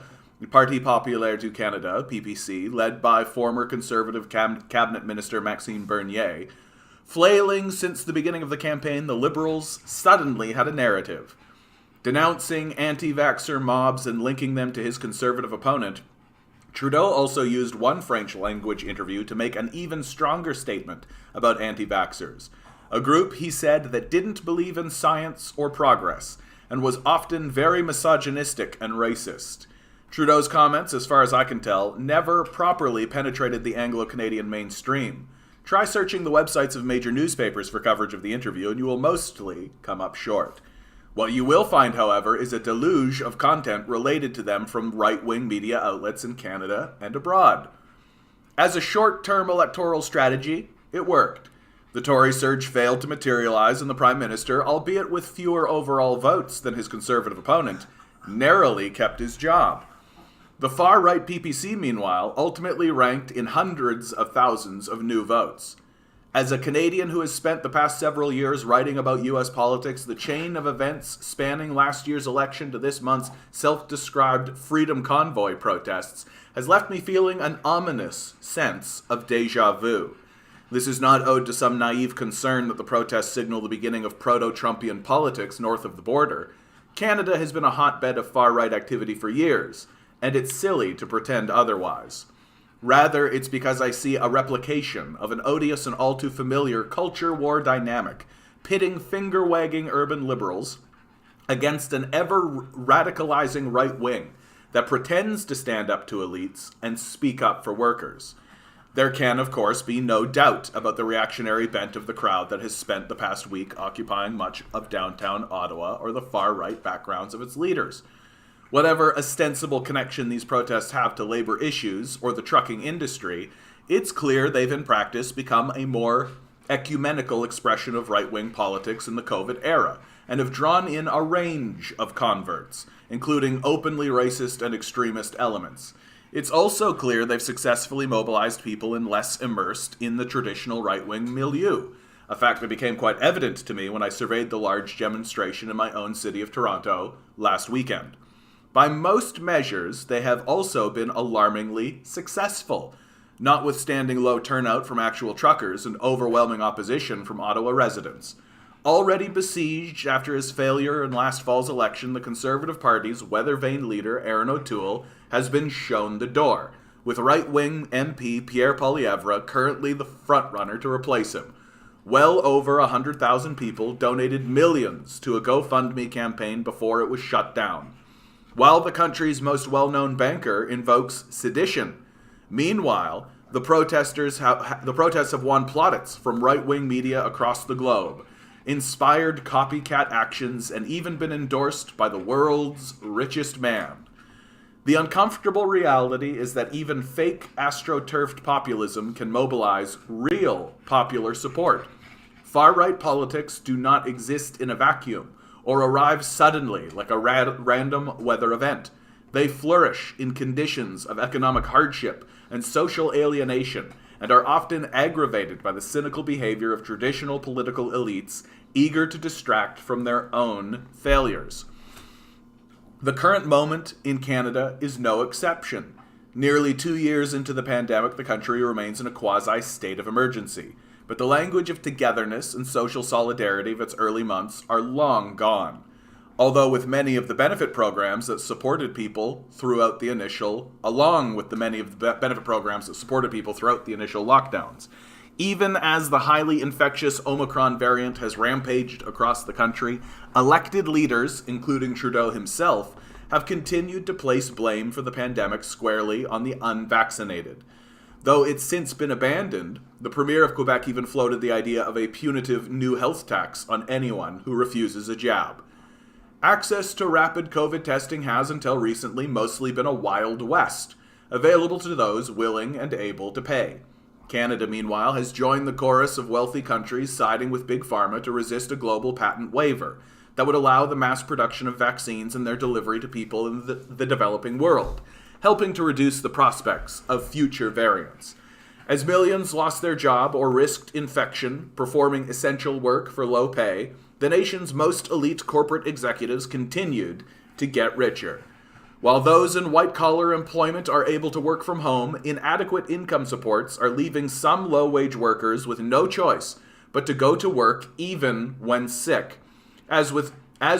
Parti Populaire du Canada, PPC, led by former Conservative Cabinet Minister Maxime Bernier. Flailing since the beginning of the campaign, the Liberals suddenly had a narrative. Denouncing anti-vaxxer mobs and linking them to his Conservative opponent, Trudeau also used one French-language interview to make an even stronger statement about anti-vaxxers. A group, he said, that didn't believe in science or progress, and was often very misogynistic and racist. Trudeau's comments, as far as I can tell, never properly penetrated the Anglo-Canadian mainstream. Try searching the websites of major newspapers for coverage of the interview, and you will mostly come up short. What you will find, however, is a deluge of content related to them from right-wing media outlets in Canada and abroad. As a short-term electoral strategy, it worked. The Tory surge failed to materialize, and the Prime Minister, albeit with fewer overall votes than his Conservative opponent, narrowly kept his job. The far-right PPC, meanwhile, ultimately ranked in hundreds of thousands of new votes. As a Canadian who has spent the past several years writing about U.S. politics, the chain of events spanning last year's election to this month's self-described Freedom Convoy protests has left me feeling an ominous sense of déjà vu. This is not owed to some naive concern that the protests signal the beginning of proto-Trumpian politics north of the border. Canada has been a hotbed of far-right activity for years, and it's silly to pretend otherwise. Rather, it's because I see a replication of an odious and all too familiar culture war dynamic, pitting finger-wagging urban liberals against an ever-radicalizing right wing that pretends to stand up to elites and speak up for workers. There can, of course, be no doubt about the reactionary bent of the crowd that has spent the past week occupying much of downtown Ottawa or the far-right backgrounds of its leaders. Whatever ostensible connection these protests have to labor issues or the trucking industry, it's clear they've in practice become a more ecumenical expression of right-wing politics in the COVID era, and have drawn in a range of converts, including openly racist and extremist elements. It's also clear they've successfully mobilized people less immersed in the traditional right-wing milieu, a fact that became quite evident to me when I surveyed the large demonstration in my own city of Toronto last weekend. By most measures, they have also been alarmingly successful, notwithstanding low turnout from actual truckers and overwhelming opposition from Ottawa residents. Already besieged after his failure in last fall's election, the Conservative Party's weather-vane leader, Aaron O'Toole, has been shown the door, with right-wing MP Pierre Poilievre currently the frontrunner to replace him. Well over 100,000 people donated millions to a GoFundMe campaign before it was shut down, while the country's most well-known banker invokes sedition. Meanwhile, the protests have won plaudits from right-wing media across the globe, inspired copycat actions, and even been endorsed by the world's richest man. The uncomfortable reality is that even fake astroturfed populism can mobilize real popular support. Far-right politics do not exist in a vacuum or arrive suddenly like a random weather event. They flourish in conditions of economic hardship and social alienation, and are often aggravated by the cynical behavior of traditional political elites eager to distract from their own failures. The current moment in Canada is no exception. Nearly 2 years into the pandemic, the country remains in a quasi-state of emergency, but the language of togetherness and social solidarity of its early months are long gone. Although with many of the benefit programs that supported people throughout the initial lockdowns. Even as the highly infectious Omicron variant has rampaged across the country, elected leaders, including Trudeau himself, have continued to place blame for the pandemic squarely on the unvaccinated. Though it's since been abandoned, the Premier of Quebec even floated the idea of a punitive new health tax on anyone who refuses a jab. Access to rapid COVID testing has, until recently, mostly been a Wild West, available to those willing and able to pay. Canada, meanwhile, has joined the chorus of wealthy countries siding with Big Pharma to resist a global patent waiver that would allow the mass production of vaccines and their delivery to people in the developing world, helping to reduce the prospects of future variants. As millions lost their job or risked infection performing essential work for low pay, the nation's most elite corporate executives continued to get richer. While those in white-collar employment are able to work from home, inadequate income supports are leaving some low-wage workers with no choice but to go to work even when sick. As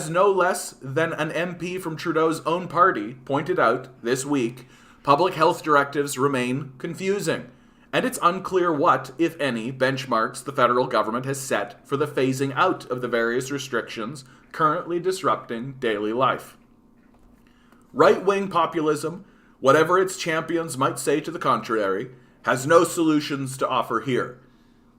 no less than an MP from Trudeau's own party pointed out this week, public health directives remain confusing, and it's unclear what, if any, benchmarks the federal government has set for the phasing out of the various restrictions currently disrupting daily life. Right-wing populism, whatever its champions might say to the contrary, has no solutions to offer here.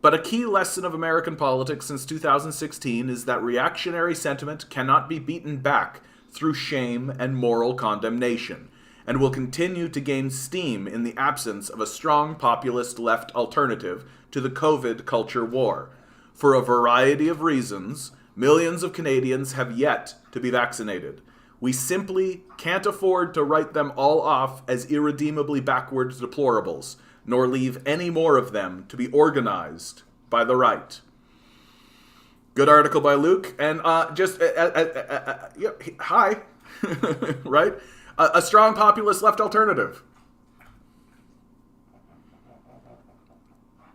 But a key lesson of American politics since 2016 is that reactionary sentiment cannot be beaten back through shame and moral condemnation, and will continue to gain steam in the absence of a strong populist left alternative to the COVID culture war. For a variety of reasons, millions of Canadians have yet to be vaccinated. We simply can't afford to write them all off as irredeemably backwards deplorables, nor leave any more of them to be organized by the right. Good article by Luke, and hi, right? A strong populist left alternative.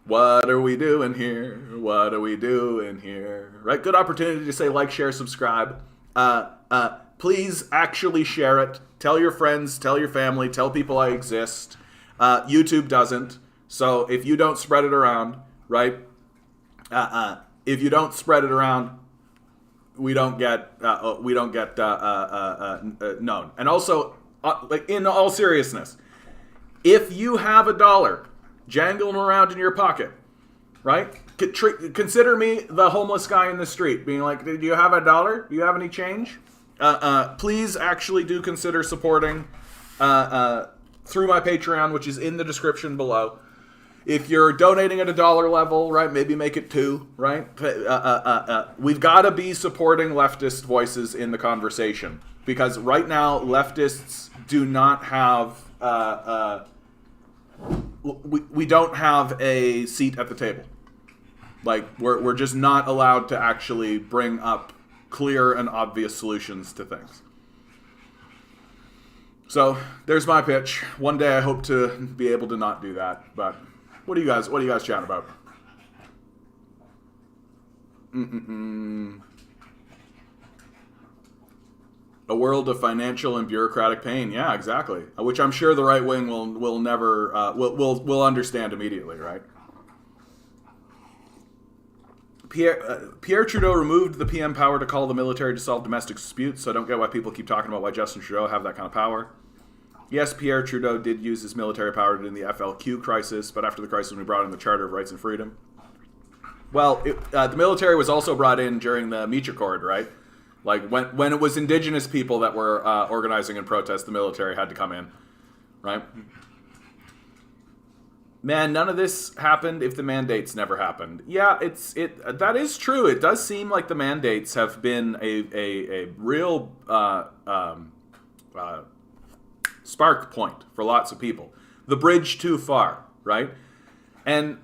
What are we doing here? What are we doing here? Right? Good opportunity to say like, share, subscribe. Please actually share it. Tell your friends, tell your family, tell people I exist. YouTube doesn't. So if you don't spread it around, right? If you don't spread it around, we don't get known. And also, like in all seriousness, if you have $1 jangling around in your pocket, right? Consider me the homeless guy in the street, being like, do you have $1? Do you have any change? Please actually do consider supporting through my Patreon, which is in the description below. If you're donating at $1 level, right, maybe make it $2, right? We've got to be supporting leftist voices in the conversation, because right now leftists do not have we don't have a seat at the table. Like, we're just not allowed to actually bring up clear and obvious solutions to things. So there's my pitch. One day I hope to be able to not do that. But what are you guys chatting about? A world of financial and bureaucratic pain. Yeah, exactly. Which I'm sure the right wing will never will understand immediately, right? Pierre Trudeau removed the PM power to call the military to solve domestic disputes, so I don't get why people keep talking about why Justin Trudeau have that kind of power. Yes, Pierre Trudeau did use his military power in the FLQ crisis, but after the crisis we brought in the Charter of Rights and Freedom. Well, the military was also brought in during the Meech Accord, right? Like, when it was Indigenous people that were organizing in protest, the military had to come in, right? Man, none of this happened if the mandates never happened. Yeah, that is true. It does seem like the mandates have been a real spark point for lots of people. The bridge too far, right? And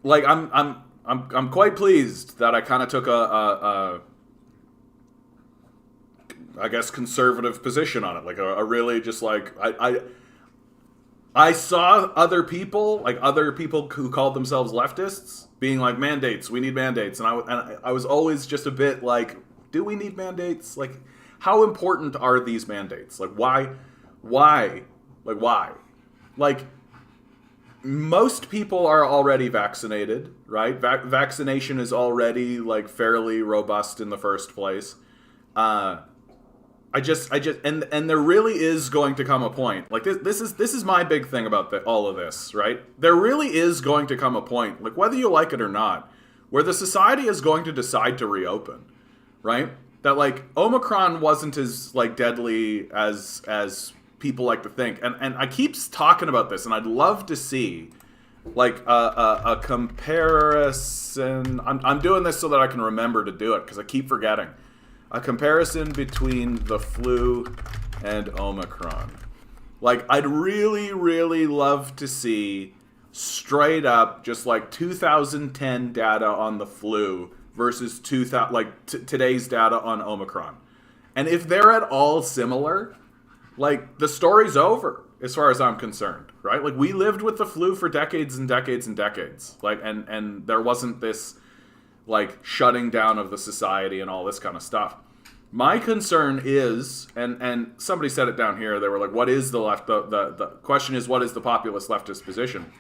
like I'm quite pleased that I kind of took a I guess conservative position on it, like a really just like I saw other people who called themselves leftists being like, mandates, we need mandates. And I was always just a bit like, do we need mandates? Like, how important are these mandates? Like, why? Like, why? Like, most people are already vaccinated, right? Vaccination is already, like, fairly robust in the first place. And there really is going to come a point. Like, this is my big thing about all of this, right? There really is going to come a point, like, whether you like it or not, where the society is going to decide to reopen, right? That, like, Omicron wasn't as, like, deadly as people like to think. And I keep talking about this, and I'd love to see, like, a comparison. I'm doing this so that I can remember to do it, because I keep forgetting. A comparison between the flu and Omicron. Like, I'd really, really love to see straight up just like 2010 data on the flu versus today's data on Omicron. And if they're at all similar, like, the story's over as far as I'm concerned, right? Like, we lived with the flu for decades and decades and decades. Like, and there wasn't this, like, shutting down of the society and all this kind of stuff. My concern is, and somebody said it down here, they were like, what is the left, the question is, what is the populist leftist position?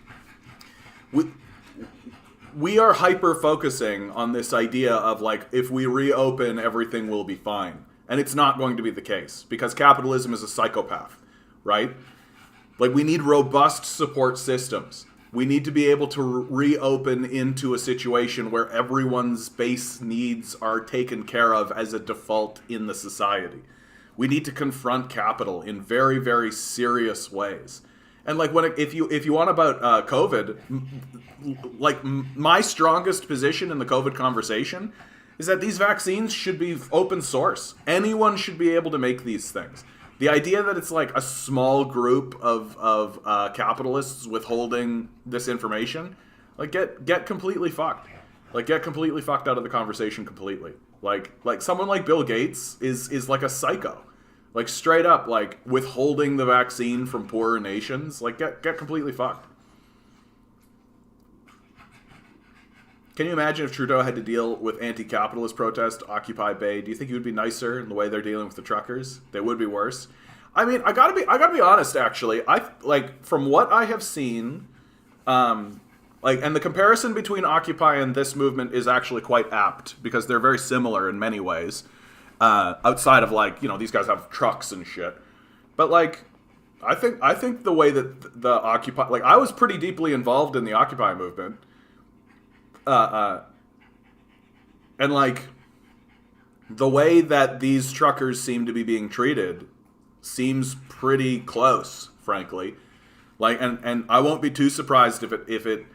We are hyper-focusing on this idea of, like, if we reopen, everything will be fine. And it's not going to be the case, because capitalism is a psychopath, right? Like, we need robust support systems. We need to be able to reopen into a situation where everyone's base needs are taken care of as a default in the society. We need to confront capital in very, very serious ways. And, like, if you want about COVID, like, my strongest position in the COVID conversation is that these vaccines should be open source. Anyone should be able to make these things. The idea that it's like a small group of capitalists withholding this information, like, get completely fucked. Like, get completely fucked out of the conversation completely. Like someone like Bill Gates is like a psycho. Like, straight up, like, withholding the vaccine from poorer nations. Like, get completely fucked. Can you imagine if Trudeau had to deal with anti-capitalist protests, Occupy Bay? Do you think he would be nicer in the way they're dealing with the truckers? They would be worse. I mean, I gotta be honest. Actually, from what I have seen, and the comparison between Occupy and this movement is actually quite apt, because they're very similar in many ways. Outside of, like, you know, these guys have trucks and shit, but, like, I think the way that the Occupy, like I was pretty deeply involved in the Occupy movement, and like the way that these truckers seem to be being treated seems pretty close, frankly. Like, and I won't be too surprised if it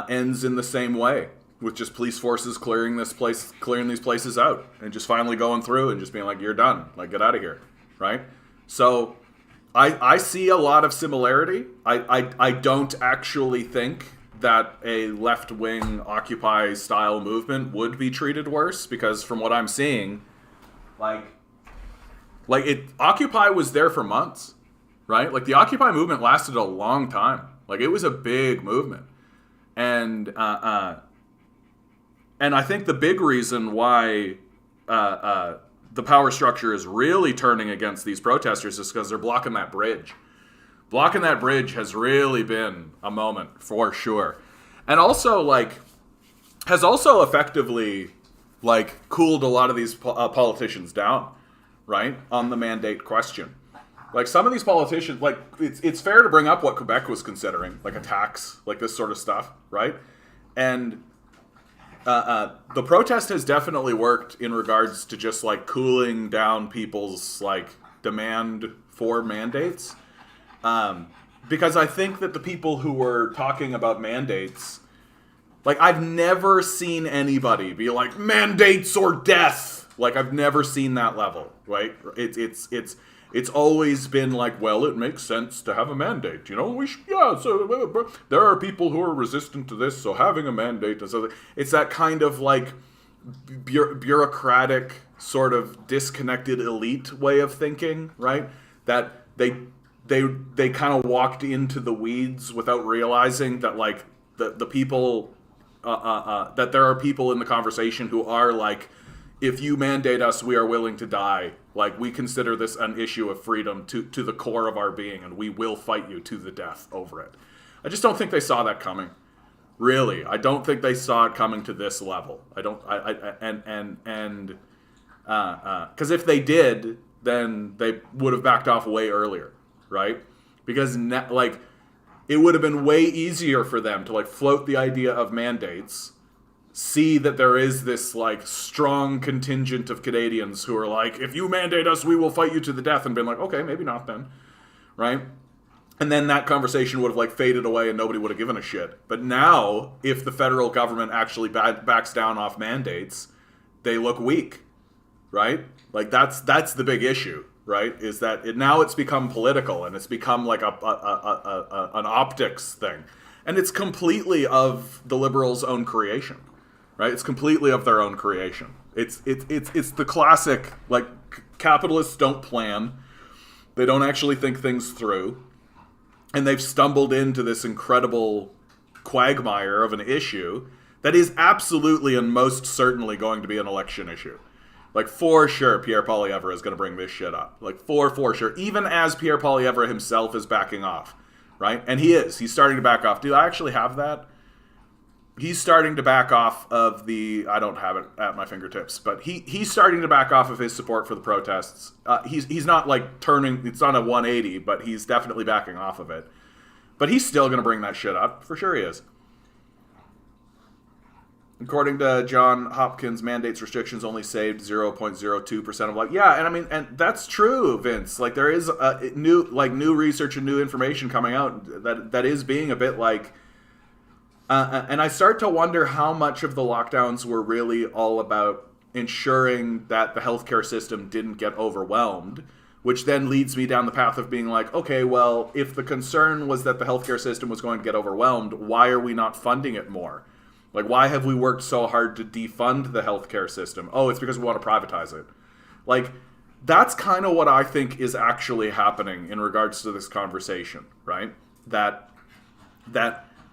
ends in the same way, with just police forces clearing these places out, and just finally going through and just being like, "You're done. Like, get out of here," right? So, I see a lot of similarity. I don't actually think that a left-wing Occupy style movement would be treated worse, because from what I'm seeing, like Occupy was there for months, right? Like the Occupy movement lasted a long time. Like it was a big movement, and I think the big reason why the power structure is really turning against these protesters is because they're blocking that bridge. Blocking that bridge has really been a moment for sure, and also has also effectively cooled a lot of these politicians down, right, on the mandate question. Like some of these politicians, like it's fair to bring up what Quebec was considering, like a tax, like this sort of stuff, right? And the protest has definitely worked in regards to just cooling down people's demand for mandates. Because I think that the people who were talking about mandates, I've never seen anybody be like, mandates or death. I've never seen that level, right? It's always been well, it makes sense to have a mandate, so there are people who are resistant to this, so having a mandate, and so it's that kind of bureaucratic sort of disconnected elite way of thinking, right? That they kind of walked into the weeds without realizing that the people that there are people in the conversation who are if you mandate us, we are willing to die. We consider this an issue of freedom to the core of our being, and we will fight you to the death over it. I just don't think they saw that coming. Really, I don't think they saw it coming to this level. Because if they did, then they would have backed off way earlier, right? Because it would have been way easier for them to float the idea of mandates, see that there is this strong contingent of Canadians who are if you mandate us, we will fight you to the death, and been okay, maybe not then, right? And then that conversation would have faded away and nobody would have given a shit. But now, if the federal government actually backs down off mandates, they look weak, right? That's the big issue, right? Is that now it's become political, and it's become an optics thing, and it's completely of the liberals' own creation. Right, it's completely of their own creation. It's the classic capitalists don't plan, they don't actually think things through, and they've stumbled into this incredible quagmire of an issue that is absolutely and most certainly going to be an election issue. For sure, Pierre Poilievre is going to bring this shit up. For sure, even as Pierre Poilievre himself is backing off, right? And he's starting to back off. Do I actually have that? He's starting to back off of I don't have it at my fingertips, but he's starting to back off of his support for the protests. He's not turning, it's not a 180, but he's definitely backing off of it. But he's still going to bring that shit up. For sure he is. According to John Hopkins, mandates restrictions only saved 0.02% of yeah, and I mean, and that's true, Vince. There is new research and new information coming out that is being a bit and I start to wonder how much of the lockdowns were really all about ensuring that the healthcare system didn't get overwhelmed, which then leads me down the path of being okay, well, if the concern was that the healthcare system was going to get overwhelmed, why are we not funding it more? Why have we worked so hard to defund the healthcare system? Oh, it's because we want to privatize it. That's kind of what I think is actually happening in regards to this conversation, right? That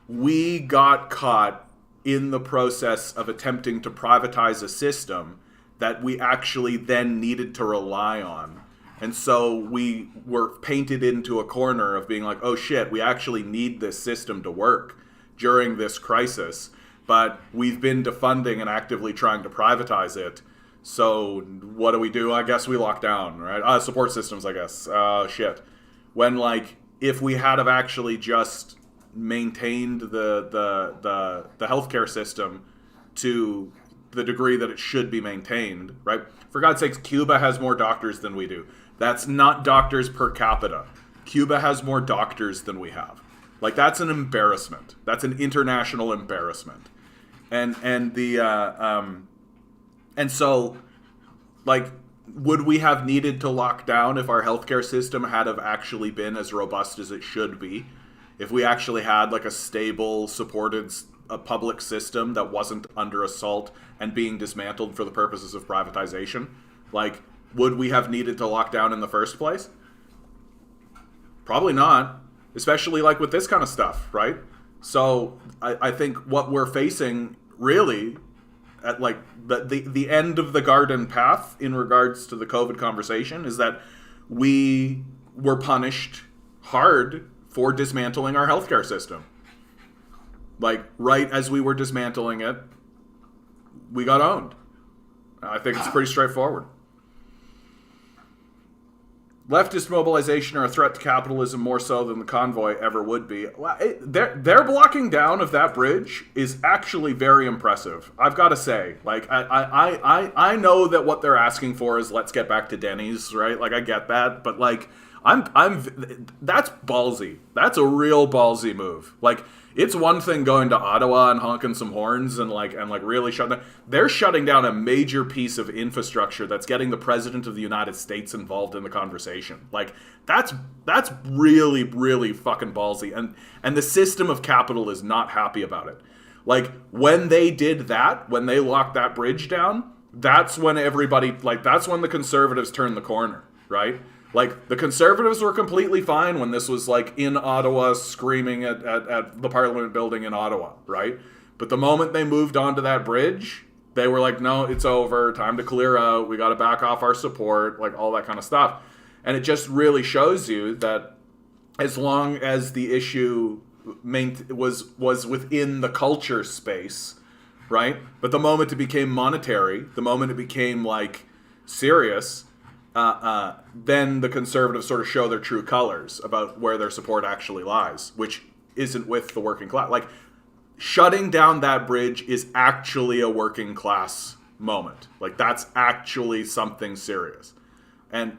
we got caught in the process of attempting to privatize a system that we actually then needed to rely on. And so we were painted into a corner of being oh shit, we actually need this system to work during this crisis, but we've been defunding and actively trying to privatize it. So what do? I guess we lock down, right? Support systems, I guess. Shit. when like if we had have actually just maintained the healthcare system to the degree that it should be maintained, right? For God's sakes, Cuba has more doctors than we do. That's not doctors per capita. Cuba has more doctors than we have. Like, that's an embarrassment. That's an international embarrassment. And so, like, would we have needed to lock down if our healthcare system had have actually been as robust as it should be? If we actually had like a stable, supported a public system that wasn't under assault and being dismantled for the purposes of privatization, like, would we have needed to lock down in the first place? Probably not, especially like with this kind of stuff, right? So I think what we're facing really at like the end of the garden path in regards to the COVID conversation is that we were punished hard for dismantling our healthcare system. Like, right as we were dismantling it, we got owned. I think it's pretty straightforward. Leftist mobilization are a threat to capitalism more so than the convoy ever would be. Their blocking down of that bridge is actually very impressive. I've got to say, like, I know that what they're asking for is let's get back to Denny's, right? Like, I get that, but like, that's ballsy. That's a real ballsy move. Like, it's one thing going to Ottawa and honking some horns and really shutting down. They're shutting down a major piece of infrastructure that's getting the president of the United States involved in the conversation. Like, that's really, really fucking ballsy. And the system of capital is not happy about it. Like, when they did that, when they locked that bridge down, that's when that's when the conservatives turned the corner, right? Like, the conservatives were completely fine when this was, like, in Ottawa screaming at the Parliament building in Ottawa, right? But the moment they moved onto that bridge, they were like, no, it's over, time to clear out, we got to back off our support, like, all that kind of stuff. And it just really shows you that as long as the issue was within the culture space, right? But the moment it became monetary, the moment it became, like, serious, then the conservatives sort of show their true colors about where their support actually lies, which isn't with the working class. Like, shutting down that bridge is actually a working class moment. Like, that's actually something serious and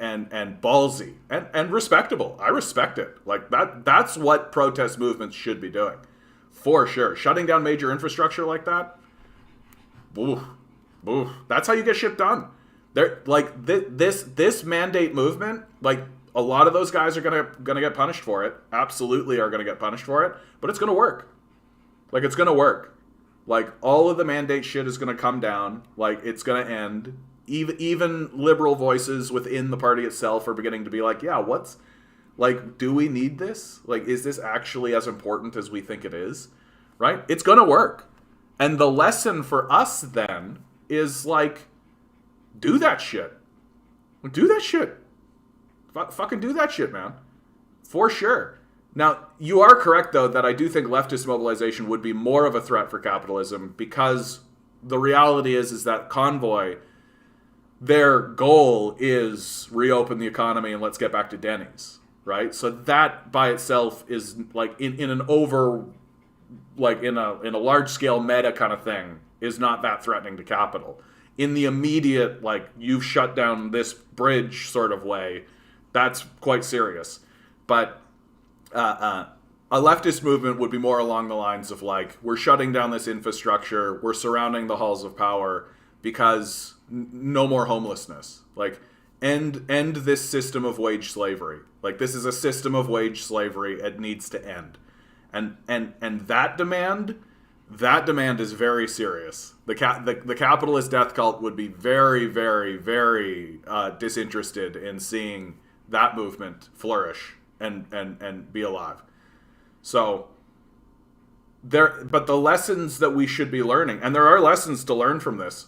ballsy and respectable. I respect it. Like, that's what protest movements should be doing, for sure. Shutting down major infrastructure like that, oof, that's how you get shit done. They're like this mandate movement, like, a lot of those guys are gonna get punished for it. Absolutely are gonna get punished for it, but it's gonna work. Like, it's gonna work. Like, all of the mandate shit is gonna come down. Like, it's gonna end. Even liberal voices within the party itself are beginning to be like, yeah, do we need this? Like, is this actually as important as we think it is? Right? It's gonna work. And the lesson for us then is, like, do that shit. Do that shit. Fucking do that shit, man. For sure. Now, you are correct, though, that I do think leftist mobilization would be more of a threat for capitalism, because the reality is that Convoy, their goal is reopen the economy and let's get back to Denny's, right? So that by itself is, like, in an over, like, in a large scale meta kind of thing, is not that threatening to capital. In the immediate, like, you've shut down this bridge sort of way, that's quite serious. But a leftist movement would be more along the lines of, like, we're shutting down this infrastructure, we're surrounding the halls of power because no more homelessness. Like, end this system of wage slavery. Like, this is a system of wage slavery. It needs to end. And that demand is very serious. The capitalist death cult would be very, very, very disinterested in seeing that movement flourish and be alive. So but the lessons that we should be learning, and there are lessons to learn from this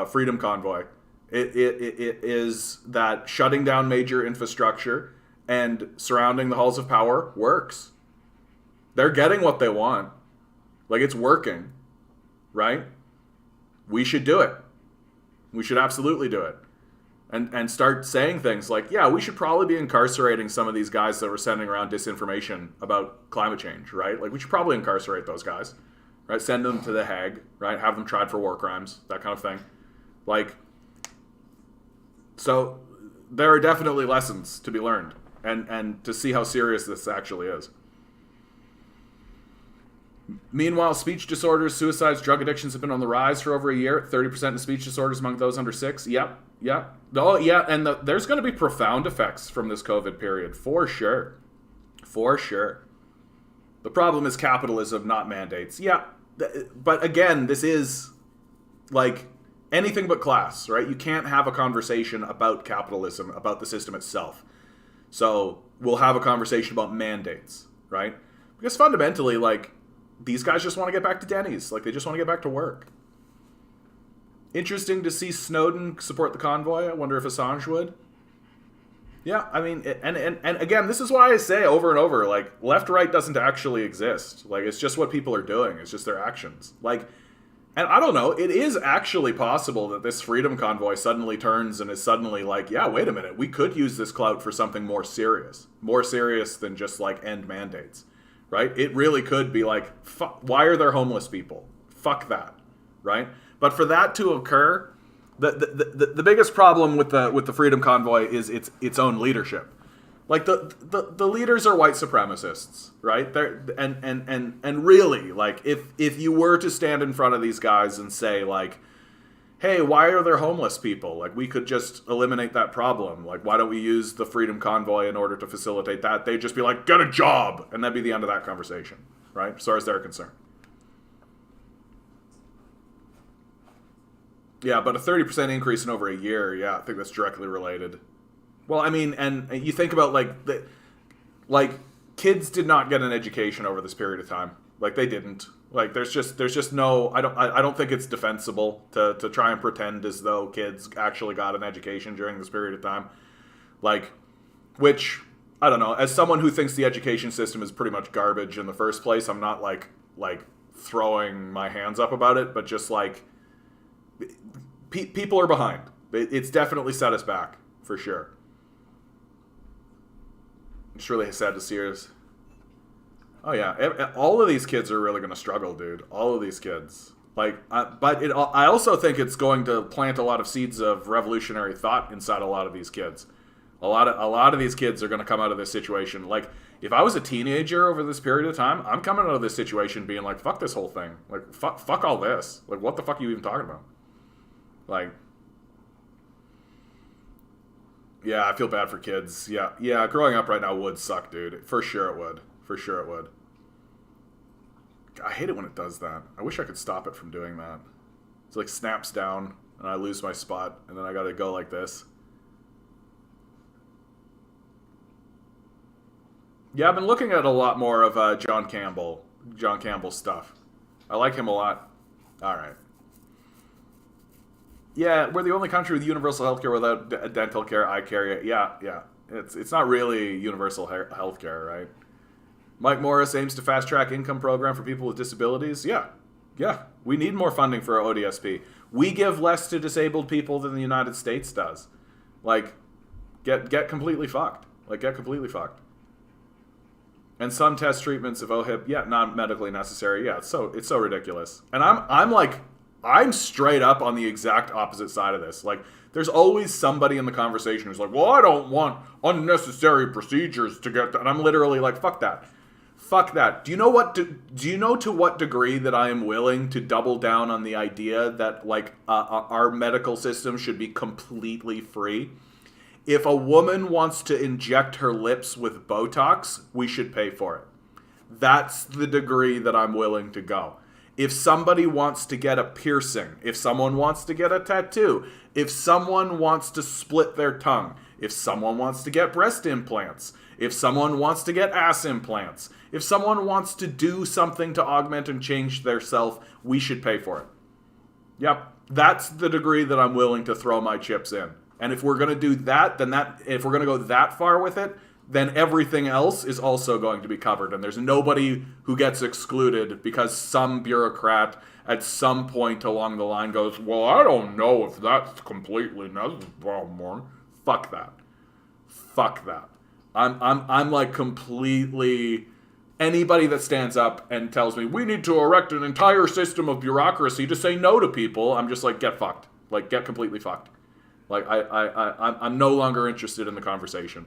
freedom convoy, it is that shutting down major infrastructure and surrounding the halls of power works. They're getting what they want. Like, it's working, right? We should do it. We should absolutely do it. and start saying things like, yeah, we should probably be incarcerating some of these guys that were sending around disinformation about climate change, right? Like, we should probably incarcerate those guys, right? Send them to The Hague, right? Have them tried for war crimes, that kind of thing. Like, so there are definitely lessons to be learned, and to see how serious this actually is. Meanwhile, speech disorders, suicides, drug addictions have been on the rise for over a year. 30% of speech disorders among those under 6. Yep. Oh, yeah, and there's going to be profound effects from this COVID period, for sure. For sure. The problem is capitalism, not mandates. Yeah, but again, this is like anything but class, right? You can't have a conversation about capitalism, about the system itself. So we'll have a conversation about mandates, right? Because fundamentally, like, these guys just want to get back to Denny's. Like, they just want to get back to work. Interesting to see Snowden support the convoy. I wonder if Assange would. Yeah, I mean, and again, this is why I say over and over, like, left-right doesn't actually exist. Like, it's just what people are doing. It's just their actions. Like, and I don't know, it is actually possible that this freedom convoy suddenly turns and is suddenly like, yeah, wait a minute, we could use this clout for something more serious than just, like, end mandates. Right? It really could be like, why are there homeless people? Fuck that, right? But for that to occur, the biggest problem with the Freedom Convoy is its own leadership. Like, the leaders are white supremacists, right? They're and really, like, if you were to stand in front of these guys and say, like, hey, why are there homeless people? Like, we could just eliminate that problem. Like, why don't we use the Freedom Convoy in order to facilitate that? They'd just be like, get a job! And that'd be the end of that conversation, right? As far as they're concerned. Yeah, but a 30% increase in over a year, yeah, I think that's directly related. Well, I mean, and you think about, like, kids did not get an education over this period of time. Like, they didn't. Like, there's just no, I don't think it's defensible to try and pretend as though kids actually got an education during this period of time. Like, which, I don't know, as someone who thinks the education system is pretty much garbage in the first place, I'm not like throwing my hands up about it, but just like, people are behind. It's definitely set us back, for sure. It's really sad to see us. Oh yeah, all of these kids are really going to struggle, dude. All of these kids. Like, but I also think it's going to plant a lot of seeds of revolutionary thought inside a lot of these kids. A lot of these kids are going to come out of this situation. Like, if I was a teenager over this period of time, I'm coming out of this situation being like, fuck this whole thing. Like, fuck all this. Like, what the fuck are you even talking about? Like, yeah, I feel bad for kids. Yeah, growing up right now would suck, dude. For sure it would. For sure it would. I hate it when it does that. I wish I could stop it from doing that. It's like snaps down, and I lose my spot, and then I gotta go like this. Yeah, I've been looking at a lot more of John Campbell's stuff. I like him a lot. Alright. Yeah, we're the only country with universal healthcare without dental care, eye care. Yeah. It's not really universal healthcare, right? Mike Morris aims to fast-track income program for people with disabilities. Yeah. We need more funding for our ODSP. We give less to disabled people than the United States does. Like, get completely fucked. Like, get completely fucked. And some test treatments of OHIP, yeah, not medically necessary. Yeah, it's so ridiculous. And I'm straight up on the exact opposite side of this. Like, there's always somebody in the conversation who's like, well, I don't want unnecessary procedures to get... And I'm literally like, fuck that. Fuck that. Do you know to what degree that I am willing to double down on the idea that, like, our medical system should be completely free? If a woman wants to inject her lips with Botox, we should pay for it. That's the degree that I'm willing to go. If somebody wants to get a piercing, if someone wants to get a tattoo, if someone wants to split their tongue, if someone wants to get breast implants, if someone wants to get ass implants, if someone wants to do something to augment and change their self, we should pay for it. Yep, that's the degree that I'm willing to throw my chips in. And if we're going to do that, if we're going to go that far with it, then everything else is also going to be covered. And there's nobody who gets excluded because some bureaucrat at some point along the line goes, well, I don't know if that's completely necessary. Fuck that. Fuck that. I'm like completely... Anybody that stands up and tells me, we need to erect an entire system of bureaucracy to say no to people, I'm just like, get fucked. Like, get completely fucked. Like, I'm no longer interested in the conversation.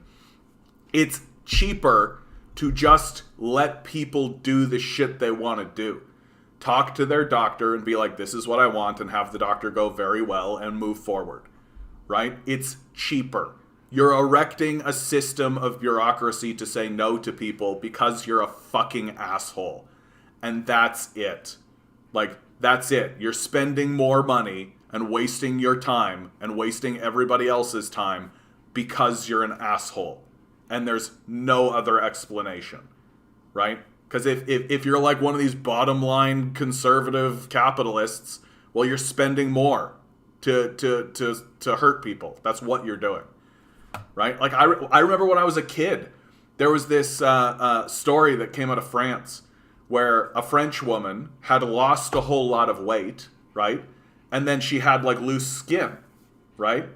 It's cheaper to just let people do the shit they want to do. Talk to their doctor and be like, this is what I want, and have the doctor go very well and move forward. Right? It's cheaper. You're erecting a system of bureaucracy to say no to people because you're a fucking asshole. And that's it. Like, that's it. You're spending more money and wasting your time and wasting everybody else's time because you're an asshole. And there's no other explanation, right? Because if you're like one of these bottom line conservative capitalists, well, you're spending more to hurt people. That's what you're doing, right? Like I remember when I was a kid, there was this story that came out of France where a French woman had lost a whole lot of weight, right? And then she had like loose skin, right?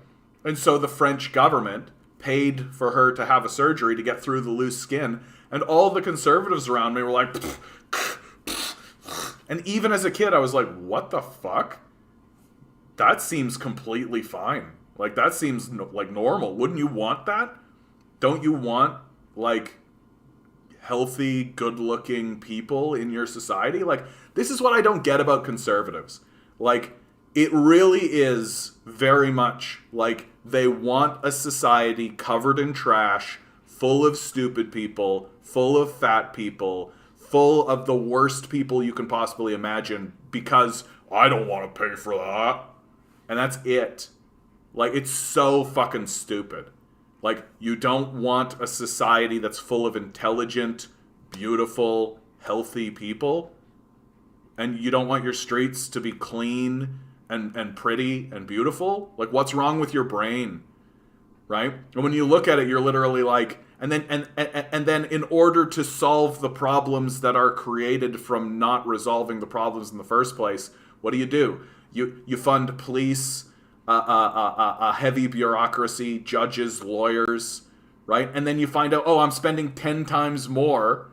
And so the French government paid for her to have a surgery to get through the loose skin. And all the conservatives around me were like, and even as a kid, I was like, what the fuck? That seems completely fine. Like, that seems like normal. Wouldn't you want that? Don't you want, like, healthy, good-looking people in your society? Like, this is what I don't get about conservatives. Like, it really is very much like they want a society covered in trash, full of stupid people, full of fat people, full of the worst people you can possibly imagine, because I don't want to pay for that. And that's it. Like, it's so fucking stupid. Like, you don't want a society that's full of intelligent, beautiful, healthy people. And you don't want your streets to be clean and pretty and beautiful. Like, what's wrong with your brain? Right? And when you look at it, you're literally like, and then in order to solve the problems that are created from not resolving the problems in the first place, what do? You fund police, a heavy bureaucracy, judges, lawyers, right? And then you find out, oh, I'm spending 10 times more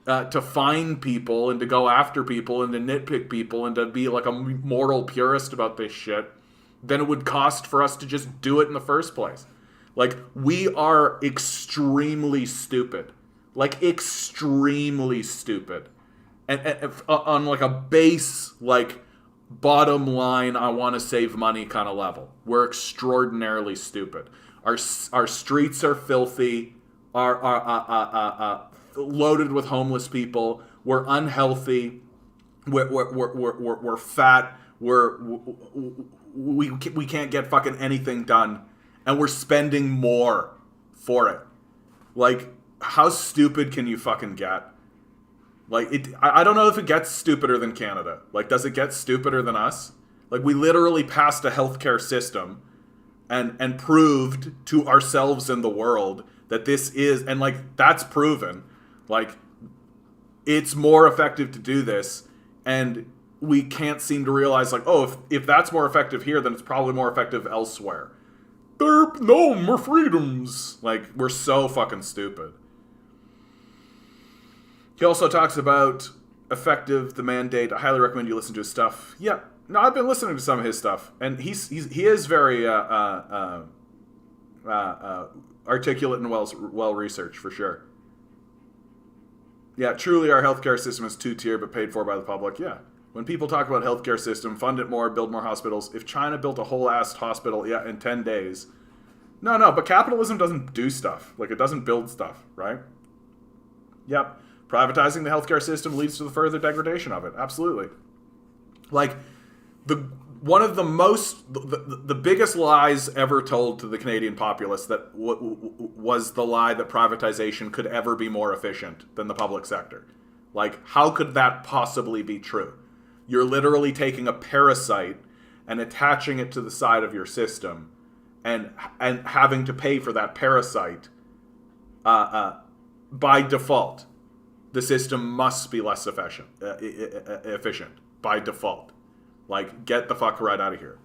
to fine people and to go after people and to nitpick people and to be like a moral purist about this shit than it would cost for us to just do it in the first place. Like, we are extremely stupid. Like, extremely stupid. And on like a base, like, bottom line, I want to save money kind of level. We're extraordinarily stupid. Our streets are filthy. Are loaded with homeless people. We're unhealthy. We're fat. We can't get fucking anything done, and we're spending more for it. Like, how stupid can you fucking get? Like, I don't know if it gets stupider than Canada. Like, does it get stupider than us? Like, we literally passed a healthcare system and proved to ourselves and the world that this is, and like, that's proven. Like, it's more effective to do this, and we can't seem to realize, like, oh, if that's more effective here, then it's probably more effective elsewhere. Derp, no more freedoms. Like, we're so fucking stupid. He also talks about Effective, the Mandate. I highly recommend you listen to his stuff. Yeah, no, I've been listening to some of his stuff, and he is very articulate and well researched, for sure. Yeah, truly our healthcare system is two-tier but paid for by the public. Yeah. When people talk about healthcare system, fund it more, build more hospitals. If China built a whole-ass hospital, yeah, in 10 days. No, but capitalism doesn't do stuff. Like, it doesn't build stuff, right? Yep. Privatizing the healthcare system leads to the further degradation of it. Absolutely. Like, one of the biggest lies ever told to the Canadian populace that was the lie that privatization could ever be more efficient than the public sector. Like, how could that possibly be true? You're literally taking a parasite and attaching it to the side of your system and having to pay for that parasite by default, the system must be less efficient by default. Like, get the fuck right out of here.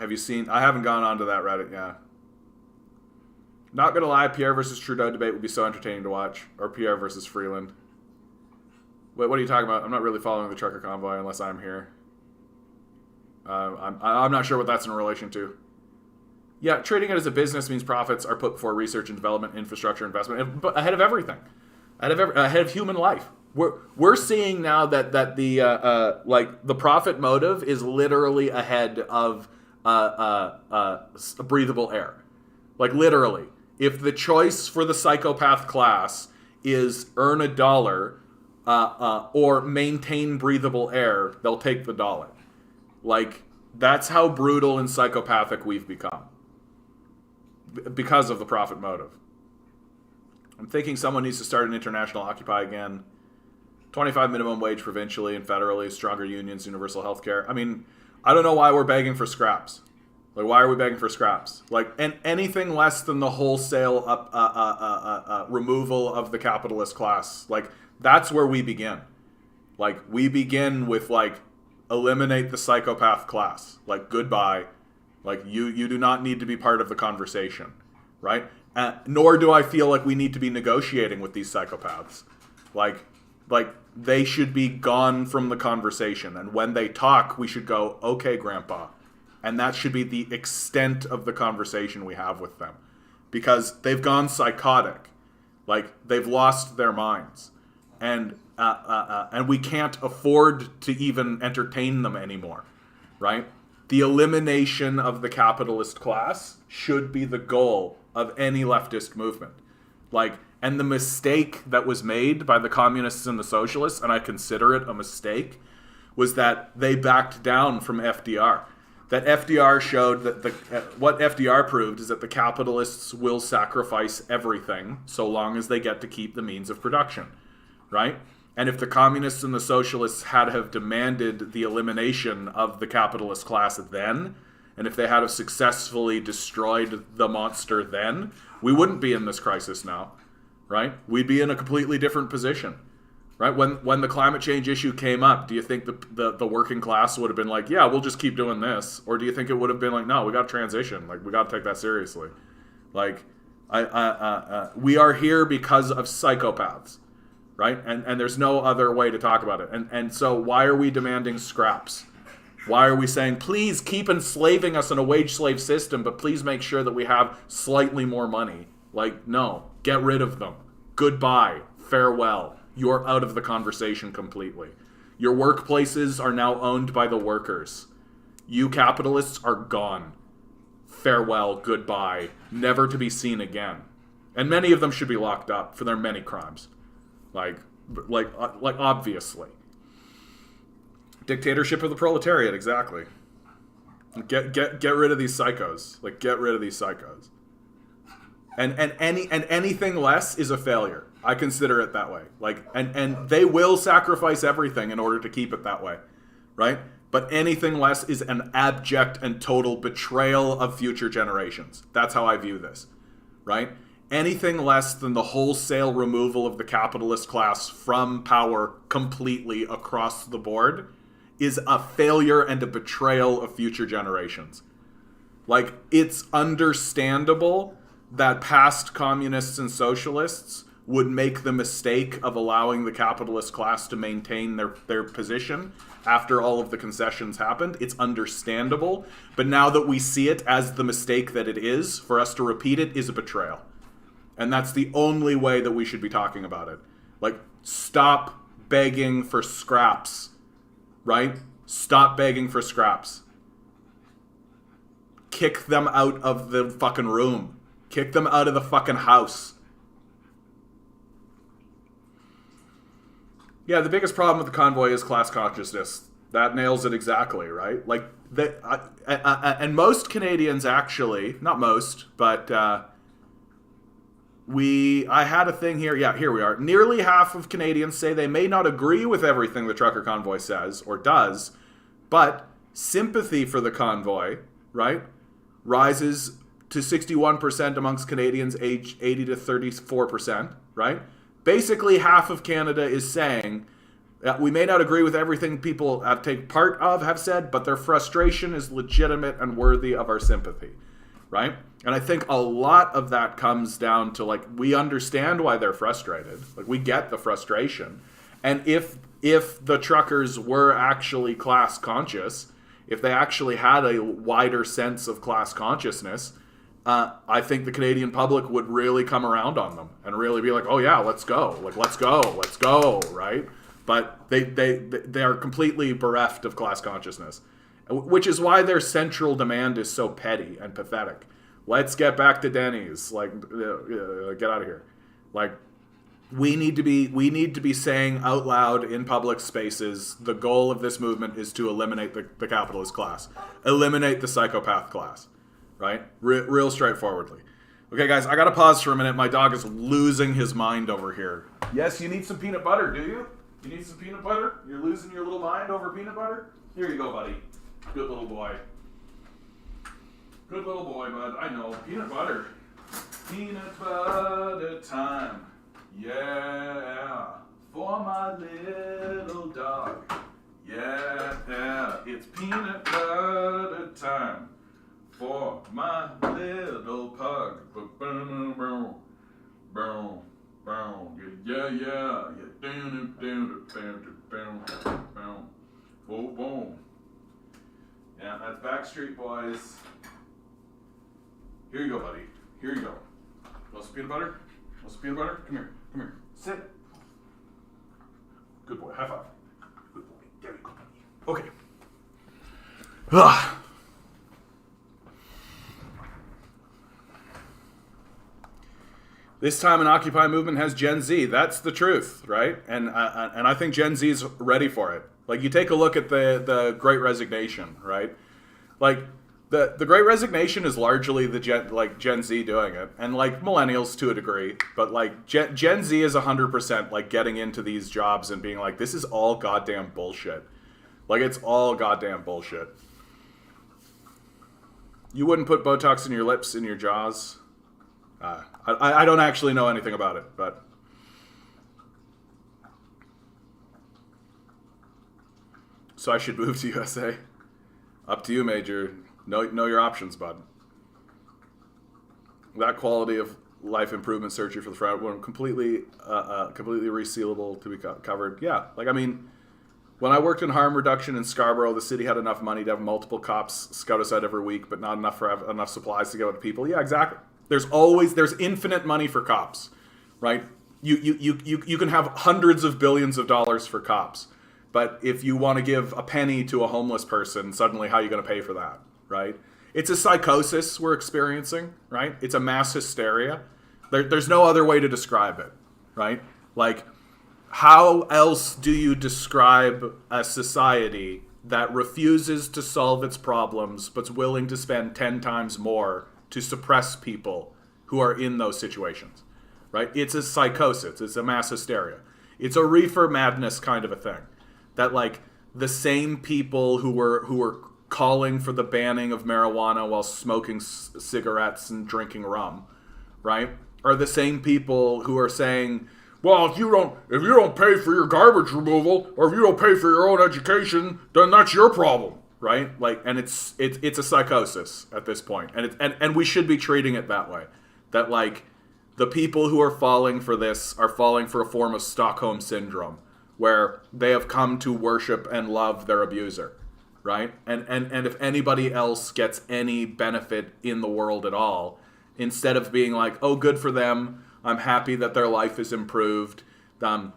Have you seen? I haven't gone onto that Reddit. Yeah. Not gonna lie, Pierre versus Trudeau debate would be so entertaining to watch. Or Pierre versus Freeland. Wait, what are you talking about? I'm not really following the trucker convoy unless I'm here. I'm not sure what that's in relation to. Yeah, treating it as a business means profits are put before research and development, infrastructure, investment, but ahead of everything, ahead of human life. We're seeing now that the like the profit motive is literally ahead of breathable air. Like, literally, if the choice for the psychopath class is earn $1 or maintain breathable air, they'll take the $1. Like, that's how brutal and psychopathic we've become because of the profit motive. I'm thinking someone needs to start an international Occupy again. 25 minimum wage provincially and federally, stronger unions, universal health care. I mean, I don't know why we're begging for scraps. Like, why are we begging for scraps? Like, and anything less than the wholesale removal of the capitalist class. Like, that's where we begin. Like, we begin with, like, eliminate the psychopath class. Like, goodbye. Like, you do not need to be part of the conversation, right? Nor do I feel like we need to be negotiating with these psychopaths. Like they should be gone from the conversation. And when they talk, we should go, okay, Grandpa. And that should be the extent of the conversation we have with them. Because they've gone psychotic. Like, they've lost their minds. And we can't afford to even entertain them anymore, right? The elimination of the capitalist class should be the goal of any leftist movement. Like, and the mistake that was made by the communists and the socialists, and I consider it a mistake, was that they backed down from FDR. That FDR showed that what FDR proved is that the capitalists will sacrifice everything so long as they get to keep the means of production, right? And if the communists and the socialists had have demanded the elimination of the capitalist class then, and if they had have successfully destroyed the monster then, we wouldn't be in this crisis now, right? We'd be in a completely different position, right? When the climate change issue came up, do you think the working class would have been like, yeah, we'll just keep doing this? Or do you think it would have been like, no, we got to transition. Like, we got to take that seriously. Like, we are here because of psychopaths. Right? And there's no other way to talk about it. And so why are we demanding scraps? Why are we saying, please keep enslaving us in a wage slave system, but please make sure that we have slightly more money? Like, no. Get rid of them. Goodbye. Farewell. You're out of the conversation completely. Your workplaces are now owned by the workers. You capitalists are gone. Farewell. Goodbye. Never to be seen again. And many of them should be locked up for their many crimes. Like obviously. Dictatorship of the proletariat, exactly. Get rid of these psychos. Like, get rid of these psychos. And anything less is a failure. I consider it that way. Like, and they will sacrifice everything in order to keep it that way, right? But anything less is an abject and total betrayal of future generations. That's how I view this, right? Anything less than the wholesale removal of the capitalist class from power completely across the board is a failure and a betrayal of future generations. Like, it's understandable that past communists and socialists would make the mistake of allowing the capitalist class to maintain their position after all of the concessions happened. It's understandable. But now that we see it as the mistake that it is, for us to repeat it is a betrayal. And that's the only way that we should be talking about it. Like, stop begging for scraps, right? Stop begging for scraps. Kick them out of the fucking room. Kick them out of the fucking house. Yeah, the biggest problem with the convoy is class consciousness. That nails it exactly, right? Like, and most Canadians actually, not most, but I had a thing here. Yeah, here we are. Nearly half of Canadians say they may not agree with everything the trucker convoy says or does, but sympathy for the convoy, right, rises to 61% amongst Canadians aged 80 to 34%, right? Basically, half of Canada is saying, we may not agree with everything people take part of have said, but their frustration is legitimate and worthy of our sympathy, right? And I think a lot of that comes down to, like, we understand why they're frustrated. Like, we get the frustration. And if the truckers were actually class conscious, if they actually had a wider sense of class consciousness, I think the Canadian public would really come around on them and really be like, oh yeah, let's go. Like, let's go, right? But they are completely bereft of class consciousness, which is why their central demand is so petty and pathetic. Let's get back to Denny's. Like, get out of here. Like, we need to be saying out loud in public spaces, the goal of this movement is to eliminate the capitalist class, eliminate the psychopath class, right? Real straightforwardly. Okay, guys, I gotta pause for a minute. My dog is losing his mind over here. Yes, you need some peanut butter, do you? You need some peanut butter? You're losing your little mind over peanut butter? Here you go, buddy. Good little boy. Good little boy, bud. I know. Peanut butter. Peanut butter time. Yeah. For my little dog. Yeah. It's peanut butter time. For my little pug. Boom. Yeah. Boom. Yeah, that's Backstreet Boys. Here you go, buddy. Here you go. Want some peanut butter? Want some peanut butter? Come here. Sit. Good boy. High five. Good boy. There you go, buddy. Okay. This time an Occupy movement has Gen Z. That's the truth, right? And I think Gen Z is ready for it. Like, you take a look at the Great Resignation, right? Like, the Great Resignation is largely the Gen Z doing it, and like millennials to a degree, but like Gen Z is 100% like getting into these jobs and being like, this is all goddamn bullshit. Like, it's all goddamn bullshit. You wouldn't put Botox in your lips, in your jaws. I don't actually know anything about it, but so I should move to USA. Up to you, Major. Know your options, bud. That quality of life improvement surgery for the front one completely resealable to be covered. Yeah, like, I mean, when I worked in harm reduction in Scarborough, the city had enough money to have multiple cops scout us out every week, but not enough for enough supplies to go to people. Yeah, exactly. There's infinite money for cops, right? You can have hundreds of billions of dollars for cops, but if you want to give a penny to a homeless person, suddenly how are you going to pay for that? Right? It's a psychosis we're experiencing, right? It's a mass hysteria. There's no other way to describe it, right? Like, how else do you describe a society that refuses to solve its problems but's willing to spend 10 times more to suppress people who are in those situations, right? It's a psychosis. It's a mass hysteria. It's a reefer madness kind of a thing. That, like, the same people who were calling for the banning of marijuana while smoking cigarettes and drinking rum, right, are the same people who are saying, well, if you don't pay for your garbage removal, or if you don't pay for your own education, then that's your problem, right? Like, and it's a psychosis at this point, and we should be treating it that way. That, like, the people who are falling for this are falling for a form of Stockholm syndrome, where they have come to worship and love their abuser. Right? And if anybody else gets any benefit in the world at all, instead of being like, oh, good for them, I'm happy that their life is improved, and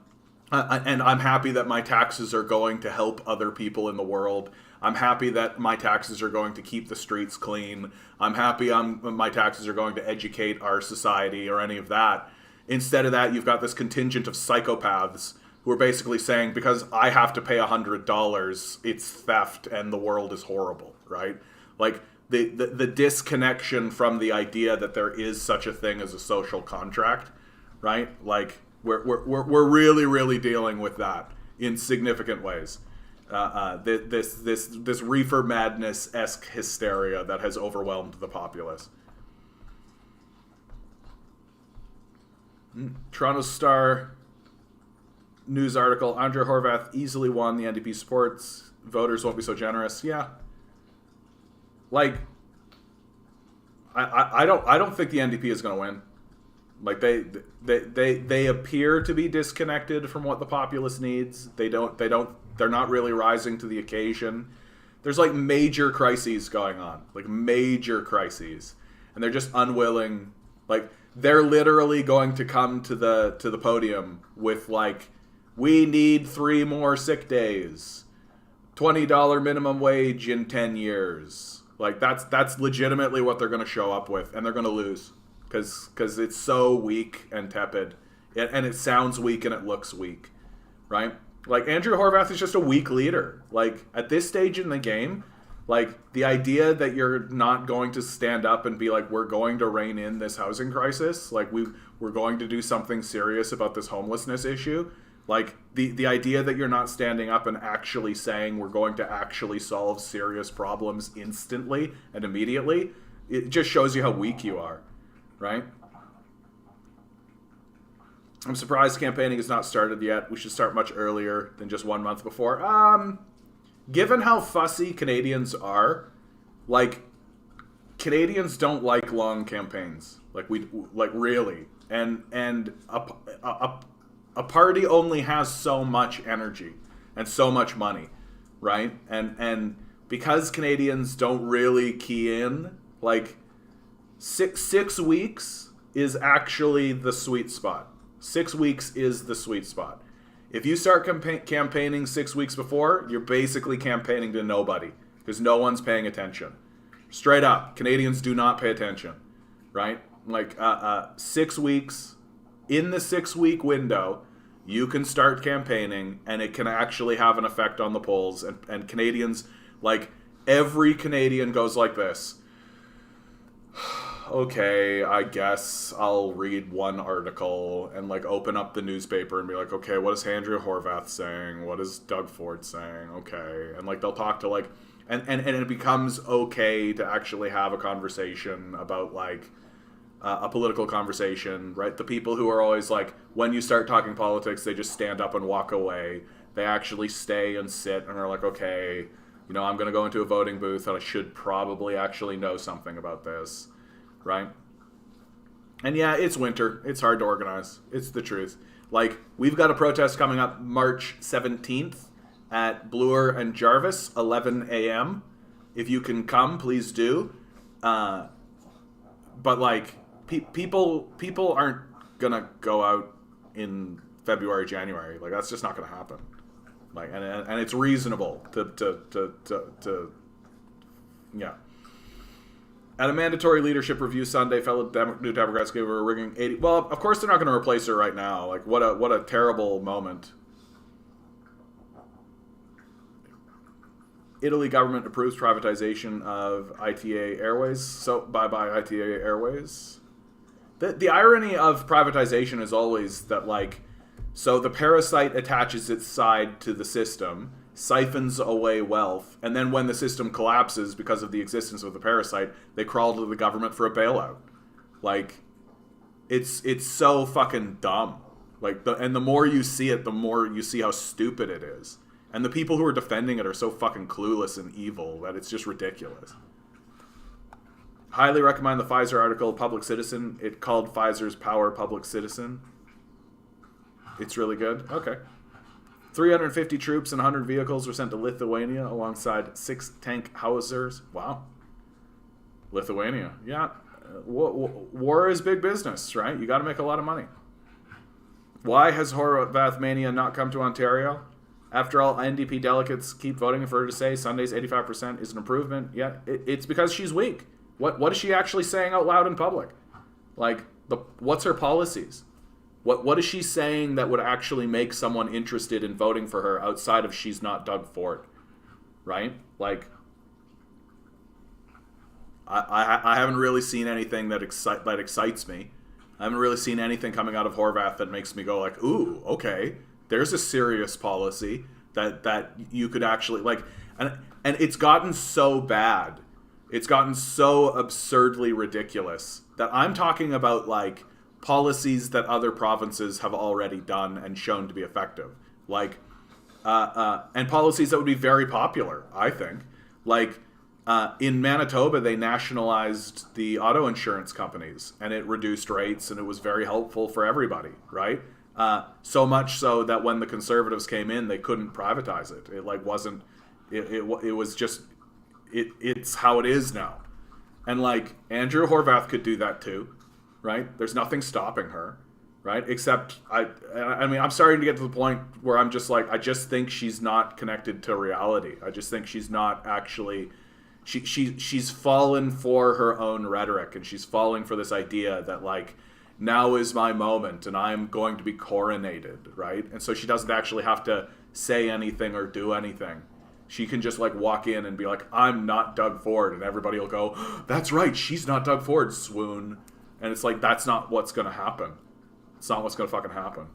I'm happy that my taxes are going to help other people in the world, I'm happy that my taxes are going to keep the streets clean, I'm happy my taxes are going to educate our society, or any of that. Instead of that, you've got this contingent of psychopaths who are basically saying, because I have to pay $100, it's theft and the world is horrible, right? Like, the disconnection from the idea that there is such a thing as a social contract, right? Like, we're really, really dealing with that in significant ways. This reefer madness-esque hysteria that has overwhelmed the populace. Toronto Star news article: Andrea Horwath easily won the NDP supports. Voters won't be so generous. Yeah. Like, I don't think the NDP is going to win. Like they appear to be disconnected from what the populace needs. They're not really rising to the occasion. There's like major crises going on, like major crises, and they're just unwilling. Like, they're literally going to come to the podium with like, we need 3 more sick days, $20 minimum wage in 10 years. Like, that's legitimately what they're going to show up with, and they're going to lose because it's so weak and tepid, and it sounds weak and it looks weak, right? Like, Andrea Horwath is just a weak leader. Like, at this stage in the game, like, the idea that you're not going to stand up and be like, we're going to rein in this housing crisis, like, we're going to do something serious about this homelessness issue, like, the idea that you're not standing up and actually saying we're going to actually solve serious problems instantly and immediately, it just shows you how weak you are, right? I'm surprised campaigning has not started yet. We should start much earlier than just 1 month before. Given how fussy Canadians are, like, Canadians don't like long campaigns. Like, really. And a party only has so much energy and so much money, right? And because Canadians don't really key in, like, six weeks is actually the sweet spot. 6 weeks is the sweet spot. If you start campaigning 6 weeks before, you're basically campaigning to nobody because no one's paying attention. Straight up, Canadians do not pay attention, right? Like, 6 weeks, in the 6 week window, you can start campaigning and it can actually have an effect on the polls. And Canadians, like, every Canadian goes like this. Okay, I guess I'll read one article and, like, open up the newspaper and be like, okay, what is Andrea Horwath saying? What is Doug Ford saying? Okay. And, like, they'll talk to, like, and it becomes okay to actually have a conversation about, like, a political conversation, right? The people who are always like, when you start talking politics, they just stand up and walk away. They actually stay and sit and are like, okay, you know, I'm going to go into a voting booth and I should probably actually know something about this. Right? And yeah, it's winter. It's hard to organize. It's the truth. Like, we've got a protest coming up March 17th at Bloor and Jarvis, 11 a.m. If you can come, please do. But, like, people aren't going to go out in February, January. Like, that's just not going to happen. Like, and it's reasonable to yeah. At a mandatory leadership review Sunday, fellow New Democrats gave her a ringing 80. Well, of course they're not going to replace her right now. Like, what a terrible moment. Italy government approves privatization of ITA Airways. So, bye-bye ITA Airways. The irony of privatization is always that, like, so the parasite attaches its side to the system, siphons away wealth, and then when the system collapses because of the existence of the parasite, they crawl to the government for a bailout. Like, it's so fucking dumb. Like, and the more you see it, the more you see how stupid it is. And the people who are defending it are so fucking clueless and evil that it's just ridiculous. Highly recommend the Pfizer article, Public Citizen. It called Pfizer's Power Public Citizen. It's really good. Okay. 350 troops and 100 vehicles were sent to Lithuania alongside 6 tank howitzers. Wow. Lithuania. Yeah. War is big business, right? You got to make a lot of money. Why has Horwath Mania not come to Ontario? After all, NDP delegates keep voting for her to say Sunday's 85% is an improvement. Yeah, it's because she's weak. What is she actually saying out loud in public? Like, what's her policies? What is she saying that would actually make someone interested in voting for her outside of she's not Doug Ford, right? Like, I haven't really seen anything that excites me. I haven't really seen anything coming out of Horwath that makes me go like, ooh, okay, there's a serious policy that you could actually like, and it's gotten so bad, it's gotten so absurdly ridiculous that I'm talking about like policies that other provinces have already done and shown to be effective. Like, and policies that would be very popular, I think. Like, in Manitoba, they nationalized the auto insurance companies, and it reduced rates, and it was very helpful for everybody, right? So much so that when the Conservatives came in, they couldn't privatize it. It like wasn't. It was just. It's how it is now, and like Andrea Horwath could do that too, right? There's nothing stopping her, right? Except I mean, I'm starting to get to the point where I'm just like, I just think she's not connected to reality. I just think she's not actually. She's fallen for her own rhetoric, and she's falling for this idea that like, now is my moment and I'm going to be coronated, right? And so she doesn't actually have to say anything or do anything. She can just like walk in and be like, I'm not Doug Ford, and everybody will go, that's right, she's not Doug Ford, swoon. And it's like, that's not what's going to happen. It's not what's going to fucking happen.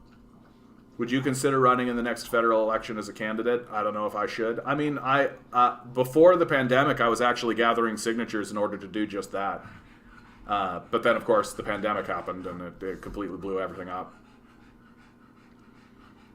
Would you consider running in the next federal election as a candidate? I don't know if I should. I mean, before the pandemic, I was actually gathering signatures in order to do just that. But then, of course, the pandemic happened, and it completely blew everything up.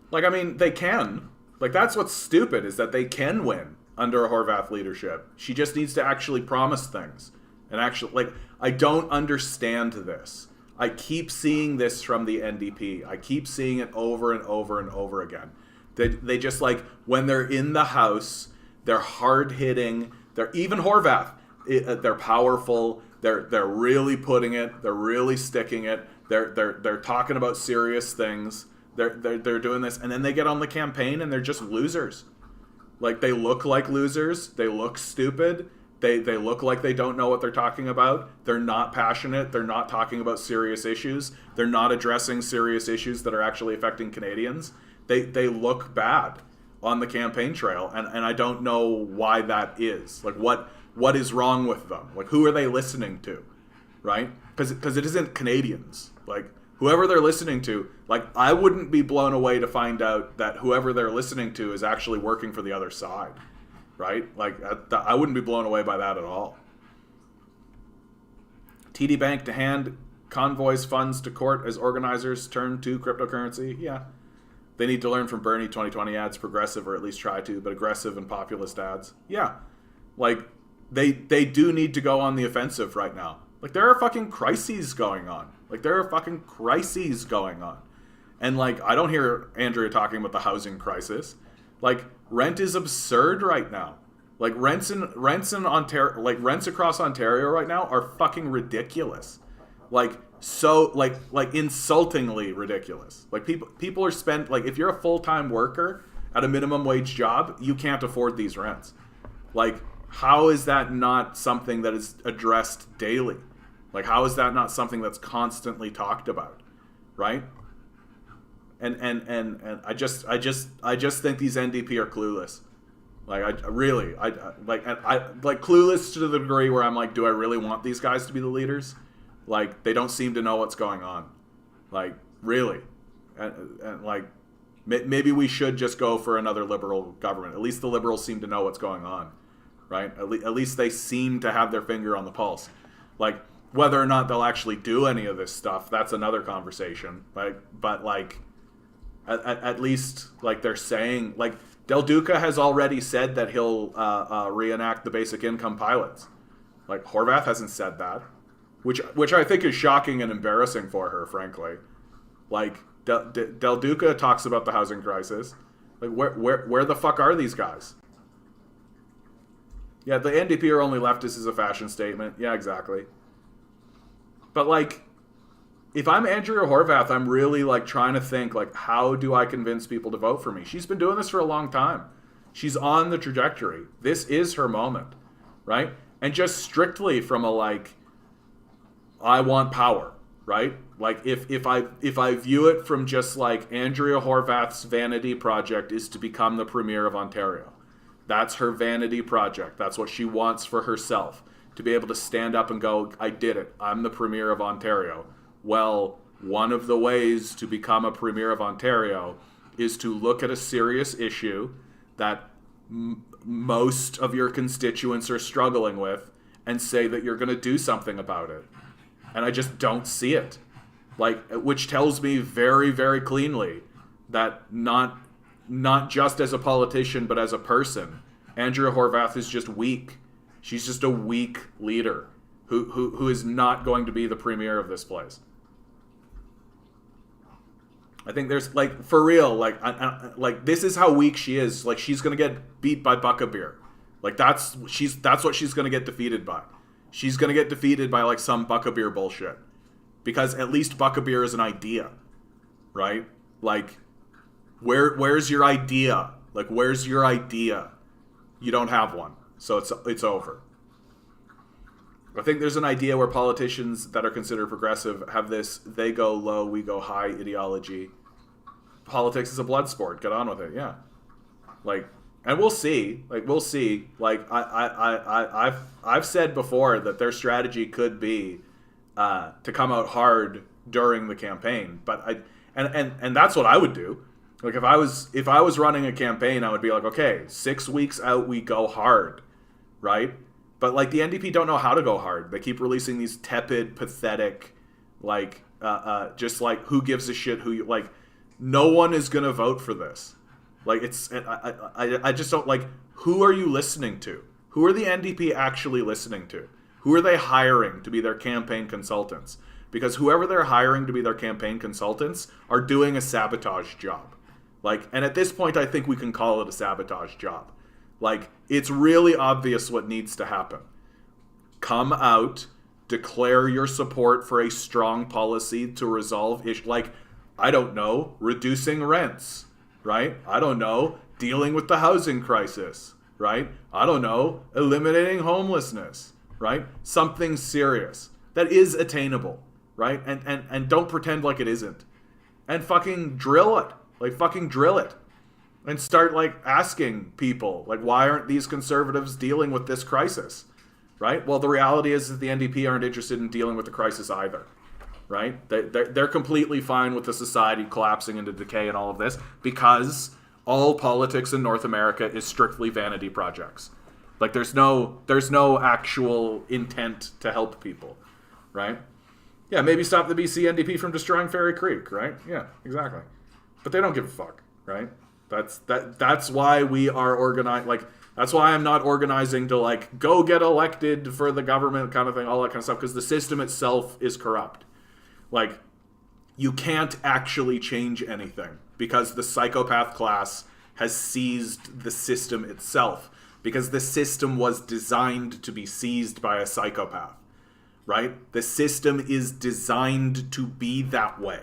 Like, I mean, they can. Like, that's what's stupid, is that they can win under a Horwath leadership. She just needs to actually promise things. And actually, like, I don't understand this. I keep seeing this from the NDP. I keep seeing it over and over and over again. They just, like, when they're in the House, they're hard-hitting. They're even Horwath. They're powerful. They're really putting it. They're really sticking it. They're talking about serious things. They're doing this, and then they get on the campaign and they're just losers. Like, they look like losers. They look stupid. They look like they don't know what they're talking about. They're not passionate. They're not talking about serious issues. They're not addressing serious issues that are actually affecting Canadians. They look bad on the campaign trail, and I don't know why that is. Like, what is wrong with them? Like, who are they listening to, right? Because it isn't Canadians. Like, whoever they're listening to, like, I wouldn't be blown away to find out that whoever they're listening to is actually working for the other side, right? Like, I wouldn't be blown away by that at all. TD Bank to hand convoys funds to court as organizers turn to cryptocurrency. Yeah. They need to learn from Bernie 2020 ads, progressive, or at least try to, but aggressive and populist ads. Yeah. Like, they do need to go on the offensive right now. Like, there are fucking crises going on. And, like, I don't hear Andrea talking about the housing crisis. Like, rent is absurd right now. Like, rents in Ontario, like, rents across Ontario right now are fucking ridiculous. Like, so, like insultingly ridiculous. Like, people are spent, like, if you're a full-time worker at a minimum wage job, you can't afford these rents. Like, how is that not something that is addressed daily? Like, how is that not something that's constantly talked about, right? And I just think these NDP are clueless. Like, I clueless to the degree where I'm like, do I really want these guys to be the leaders? Like, they don't seem to know what's going on. Like, really, and like, maybe we should just go for another liberal government. At least the liberals seem to know what's going on, right? At least they seem to have their finger on the pulse. Like, whether or not they'll actually do any of this stuff, that's another conversation. Like, but like, at least, like, they're saying, like, Del Duca has already said that he'll reenact the basic income pilots. Like, Horwath hasn't said that, which I think is shocking and embarrassing for her, frankly. Like, Del Duca talks about the housing crisis. Like, where the fuck are these guys? Yeah, the NDP are only leftists is a fashion statement. Yeah, exactly. But, like, if I'm Andrea Horwath, I'm really, like, trying to think, like, how do I convince people to vote for me? She's been doing this for a long time. She's on the trajectory. This is her moment, right? And just strictly from a, like, I want power, right? Like, if I view it from just, like, Andrea Horwath's vanity project is to become the Premier of Ontario. That's her vanity project. That's what she wants for herself. To be able to stand up and go, I did it. I'm the Premier of Ontario. Well, one of the ways to become a Premier of Ontario is to look at a serious issue that most of your constituents are struggling with and say that you're going to do something about it. And I just don't see it. like, which tells me very, very cleanly that not just as a politician, but as a person, Andrea Horwath is just weak. She's just a weak leader who is not going to be the premier of this place. I think there's, like, for real, like, like, this is how weak she is. Like, she's gonna get beat by Buckabeer. Like, that's what she's gonna get defeated by. She's gonna get defeated by, like, some Buckabeer bullshit, because at least Buckabeer is an idea, right? Like, where's your idea? Like, where's your idea? You don't have one, so it's over. I think there's an idea where politicians that are considered progressive have this they go low, we go high ideology. Politics is a blood sport. Get on with it, yeah. Like, and we'll see. Like, we'll see. Like, I've said before that their strategy could be to come out hard during the campaign, but and that's what I would do. Like, if I was running a campaign, I would be like, okay, 6 weeks out we go hard, right? But, like, the NDP don't know how to go hard. They keep releasing these tepid, pathetic, like, just like, who gives a shit who you, like, no one is going to vote for this. Like, it's, I just don't, like, who are you listening to? Who are the NDP actually listening to? Who are they hiring to be their campaign consultants? Because whoever they're hiring to be their campaign consultants are doing a sabotage job. Like, and at this point, I think we can call it a sabotage job. Like, it's really obvious what needs to happen. Come out, declare your support for a strong policy to resolve issues, like, I don't know, reducing rents, right? I don't know, dealing with the housing crisis, right? I don't know, eliminating homelessness, right? Something serious that is attainable, right? And don't pretend like it isn't. And fucking drill it. Like, fucking drill it. And start, like, asking people, like, why aren't these conservatives dealing with this crisis, right? Well, the reality is that the NDP aren't interested in dealing with the crisis either, right? They're completely fine with the society collapsing into decay and all of this, because all politics in North America is strictly vanity projects. Like, there's no actual intent to help people, right? Yeah, maybe stop the BC NDP from destroying Fairy Creek, right? Yeah, exactly. But they don't give a fuck, right? That's why we are organized. Like, that's why I'm not organizing to, like, go get elected for the government kind of thing, all that kind of stuff, because the system itself is corrupt. Like, you can't actually change anything because the psychopath class has seized the system itself, because the system was designed to be seized by a psychopath, right? The system is designed to be that way.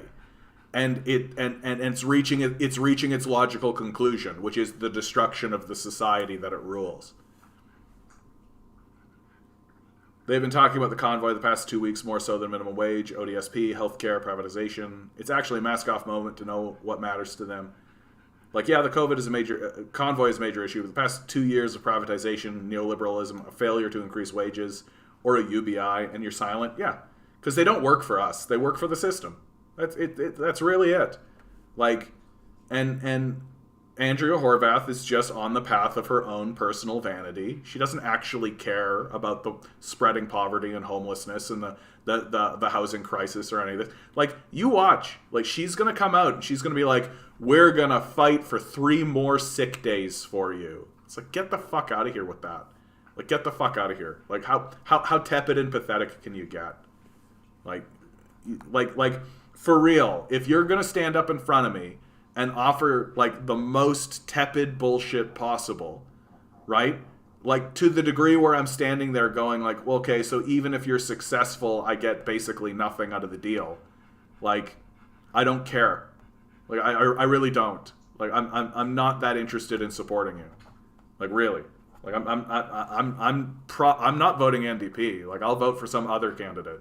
And it's reaching its logical conclusion, which is the destruction of the society that it rules. They've been talking about the convoy the past 2 weeks more so than minimum wage, ODSP, healthcare, privatization. It's actually a mask-off moment to know what matters to them. Like, yeah, the COVID is a major convoy is a major issue. The past 2 years of privatization, neoliberalism, a failure to increase wages, or a UBI, and you're silent. Yeah, because they don't work for us; they work for the system. That's it. That's really it. Like, and Andrea Horwath is just on the path of her own personal vanity. She doesn't actually care about the spreading poverty and homelessness and the housing crisis or any of this. Like, you watch. Like, she's gonna come out and she's gonna be like, "We're gonna fight for 3 more sick days for you." It's like, get the fuck out of here with that. Like, get the fuck out of here. Like, how tepid and pathetic can you get? Like. For real, if you're going to stand up in front of me and offer, like, the most tepid bullshit possible, right? Like, to the degree where I'm standing there going, like, well, okay, so even if you're successful, I get basically nothing out of the deal. Like, I don't care. Like, I really don't. Like, I'm not that interested in supporting you. Like, really. Like, I'm not voting NDP. Like, I'll vote for some other candidate.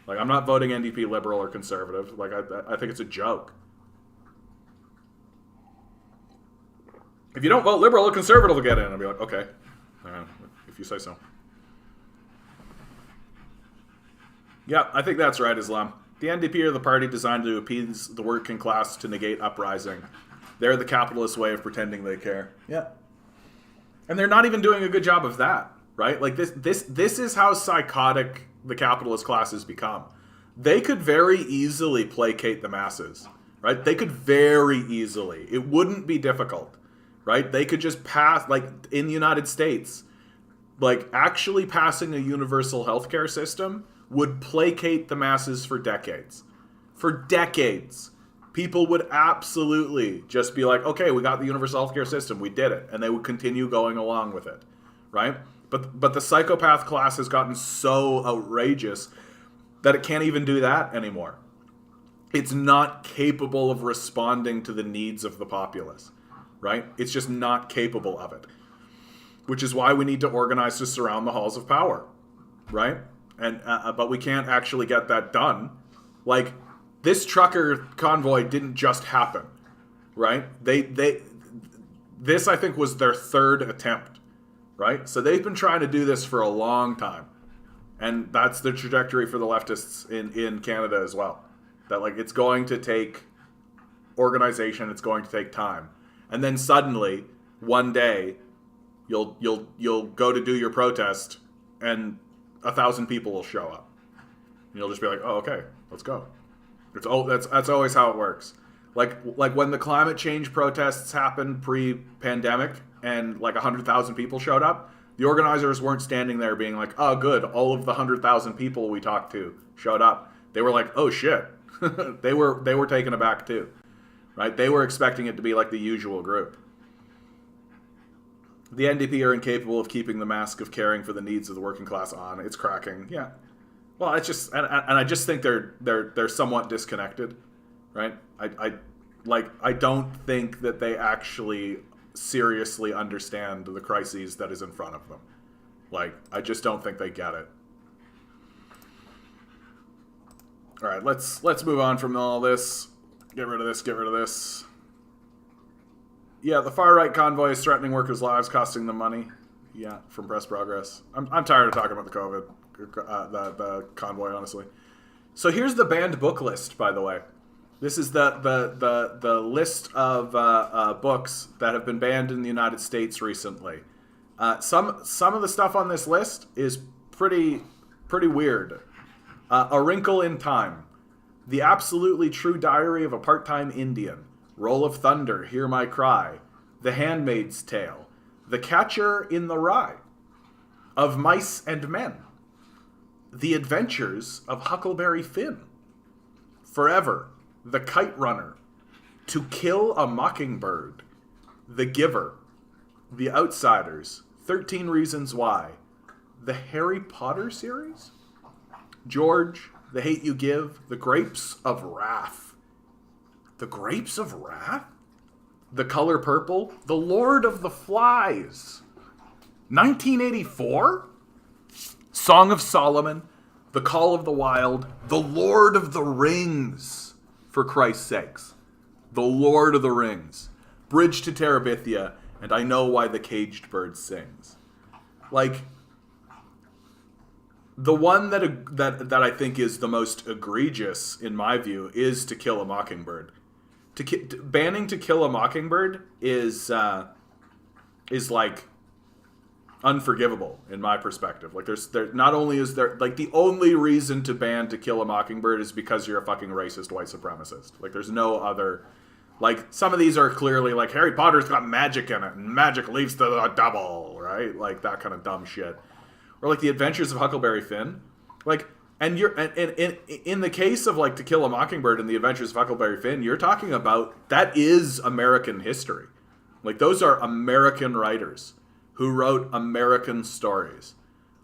Like, I'm not voting NDP, Liberal, or Conservative. Like, I think it's a joke. If you don't vote Liberal or Conservative, will get in. I'll be like, okay, if you say so. Yeah, I think that's right, Islam. The NDP are the party designed to appease the working class to negate uprising. They're the capitalist way of pretending they care. Yeah. And they're not even doing a good job of that, right? Like, this is how psychotic the capitalist class has become. they could very easily placate the masses, right? They could very easily. It wouldn't be difficult, right? They could just pass, like in the United States, like actually passing a universal healthcare system would placate the masses for decades. For decades. People would absolutely just be like, okay, we got the universal healthcare system, we did it. And they would continue going along with it, right? But the psychopath class has gotten so outrageous that it can't even do that anymore. It's not capable of responding to the needs of the populace, right? It's just not capable of it. Which is why we need to organize to surround the halls of power, right? And but we can't actually get that done. Like, this trucker convoy didn't just happen, right? This, I think, was their third attempt, right? So they've been trying to do this for a long time. And that's the trajectory for the leftists in Canada as well. That, like, it's going to take organization, it's going to take time. And then suddenly, one day, you'll go to do your protest, and 1,000 people will show up. And you'll just be like, oh, okay, let's go. That's always how it works. Like when the climate change protests happened pre-pandemic and like 100,000 people showed up, the organizers weren't standing there being like, oh, good, all of the 100,000 people we talked to showed up. They were like, oh, shit. they were taken aback too, right? They were expecting it to be like the usual group. The NDP are incapable of keeping the mask of caring for the needs of the working class on. It's cracking. Yeah. Well, it's just, and I just think they're somewhat disconnected, right? I don't think that they actually seriously understand the crises that is in front of them. Like, I just don't think they get it. All right, let's move on from all this. Get rid of this. Yeah, the far-right convoy is threatening workers' lives, costing them money. Yeah, from Press Progress. I'm tired of talking about the COVID, the convoy, honestly. So here's the banned book list, by the way. This is the list of books that have been banned in the United States recently. Some of the stuff on this list is pretty weird. A Wrinkle in Time, The Absolutely True Diary of a Part-Time Indian, Roll of Thunder, Hear My Cry, The Handmaid's Tale, The Catcher in the Rye, Of Mice and Men, The Adventures of Huckleberry Finn, Forever, The Kite Runner, To Kill a Mockingbird, The Giver, The Outsiders, 13 Reasons Why, The Harry Potter series, George, The Hate You Give, The Grapes of Wrath. The Grapes of Wrath? The Color Purple, The Lord of the Flies. 1984? Song of Solomon, The Call of the Wild, The Lord of the Rings, for Christ's sakes. The Lord of the Rings. Bridge to Terabithia, and I Know Why the Caged Bird Sings. Like, the one that I think is the most egregious, in my view, is To Kill a Mockingbird. Banning To Kill a Mockingbird is like unforgivable in my perspective. Like, there not only is there, like, the only reason to ban To Kill a Mockingbird is because you're a fucking racist white supremacist. Like, there's no other. Like, some of these are clearly like Harry Potter's got magic in it, and magic leads to the double, right? Like, that kind of dumb shit. Or like The Adventures of Huckleberry Finn, like, and you're in the case of like To Kill a Mockingbird and The Adventures of Huckleberry Finn, you're talking about, that is American history. Like, those are American writers who wrote American stories.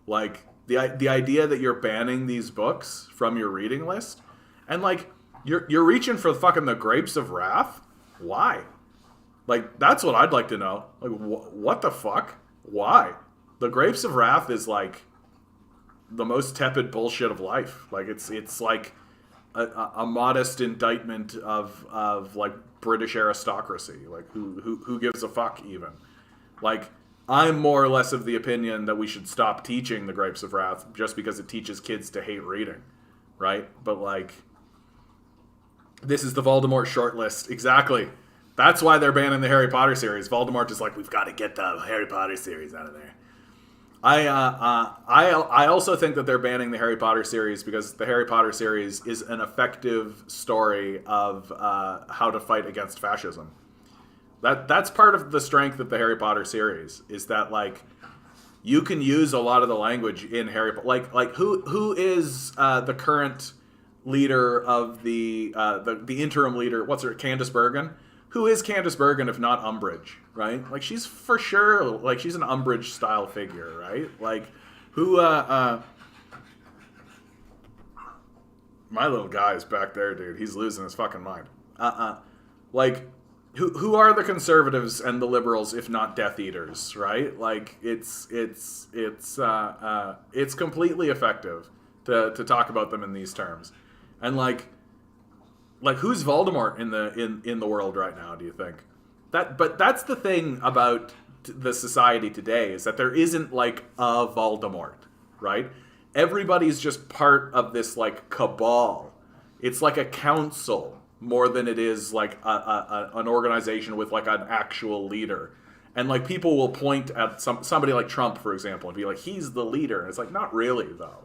Like, the idea that you're banning these books from your reading list, and like you're reaching for fucking The Grapes of Wrath. Why? Like, that's what I'd like to know. Like, what the fuck? Why? The Grapes of Wrath is like the most tepid bullshit of life. Like, it's like a modest indictment of like British aristocracy. Like, who gives a fuck even? Like, I'm more or less of the opinion that we should stop teaching The Grapes of Wrath just because it teaches kids to hate reading, right? But like, this is the Voldemort shortlist. Exactly. That's why they're banning the Harry Potter series. Voldemort is like, we've got to get the Harry Potter series out of there. I also think that they're banning the Harry Potter series because the Harry Potter series is an effective story of how to fight against fascism. That's part of the strength of the Harry Potter series is that like you can use a lot of the language in Harry Potter. Like who is the current leader of the interim leader? What's her? Candace Bergen. Who is Candace Bergen if not Umbridge, right? Like she's for sure like she's an Umbridge style figure, right? Like who my little guy's back there, dude. He's losing his fucking mind. Like who are the conservatives and the liberals if not Death Eaters, right? Like it's completely effective to talk about them in these terms. And like who's Voldemort in the world right now, do you think? But that's the thing about the society today is that there isn't like a Voldemort, right? Everybody's just part of this like cabal. It's like a council more than it is like an organization with like an actual leader. And like people will point at somebody like Trump, for example, and be like, he's the leader. And it's like, not really though,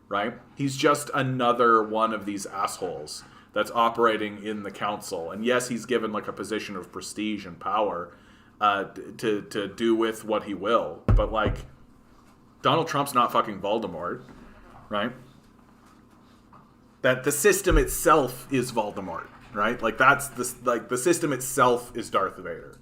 right? He's just another one of these assholes that's operating in the council. And yes, he's given like a position of prestige and power to do with what he will. But like, Donald Trump's not fucking Voldemort, right? That the system itself is Voldemort, right? Like that's the system itself is Darth Vader.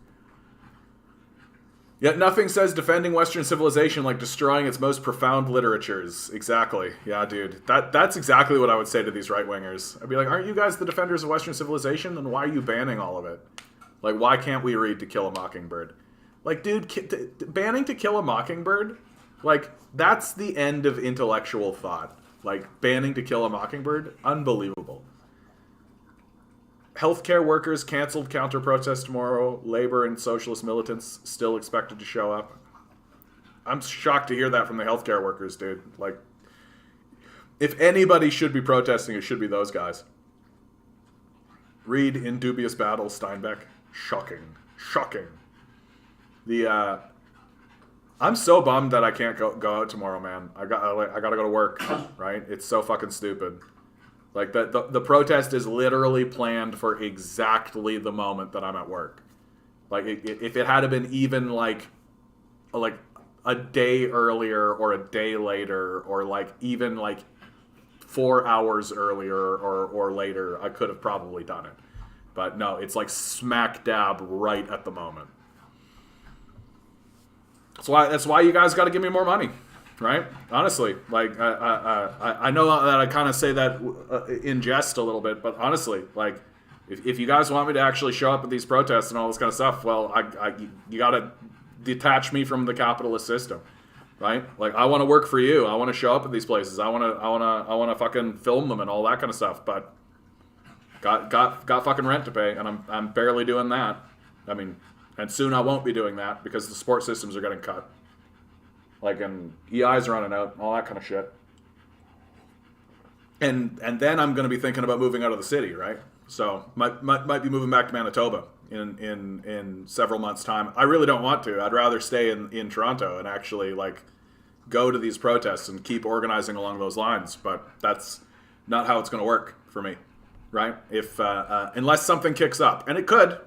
Yet nothing says defending Western civilization like destroying its most profound literatures. Exactly. Yeah, dude. That's exactly what I would say to these right-wingers. I'd be like, aren't you guys the defenders of Western civilization? Then why are you banning all of it? Like, why can't we read To Kill a Mockingbird? Like, dude, banning To Kill a Mockingbird? Like, that's the end of intellectual thought. Like, banning To Kill a Mockingbird? Unbelievable. Healthcare workers canceled counter-protest tomorrow. Labor and socialist militants still expected to show up. I'm shocked to hear that from the healthcare workers, dude. Like, if anybody should be protesting, it should be those guys. Read In Dubious Battle, Steinbeck. Shocking. Shocking. I'm so bummed that I can't go out tomorrow, man. I gotta go to work, right? It's so fucking stupid. Like, the protest is literally planned for exactly the moment that I'm at work. Like, if it had been even, like a day earlier or a day later or, like, even, like, 4 hours earlier or later, I could have probably done it. But no, it's, like, smack dab right at the moment. That's why you guys got to give me more money. Right? Honestly, like I know that I kind of say that in jest a little bit, but honestly, like if you guys want me to actually show up at these protests and all this kind of stuff, well, you got to detach me from the capitalist system, right? Like I want to work for you. I want to show up at these places. I want to fucking film them and all that kind of stuff. But got fucking rent to pay, and I'm barely doing that. I mean, and soon I won't be doing that because the support systems are getting cut. Like, and EI's running out, all that kind of shit. And then I'm going to be thinking about moving out of the city, right? So might be moving back to Manitoba in several months' time. I really don't want to. I'd rather stay in Toronto and actually like go to these protests and keep organizing along those lines. But that's not how it's going to work for me, right? If unless something kicks up, and it could.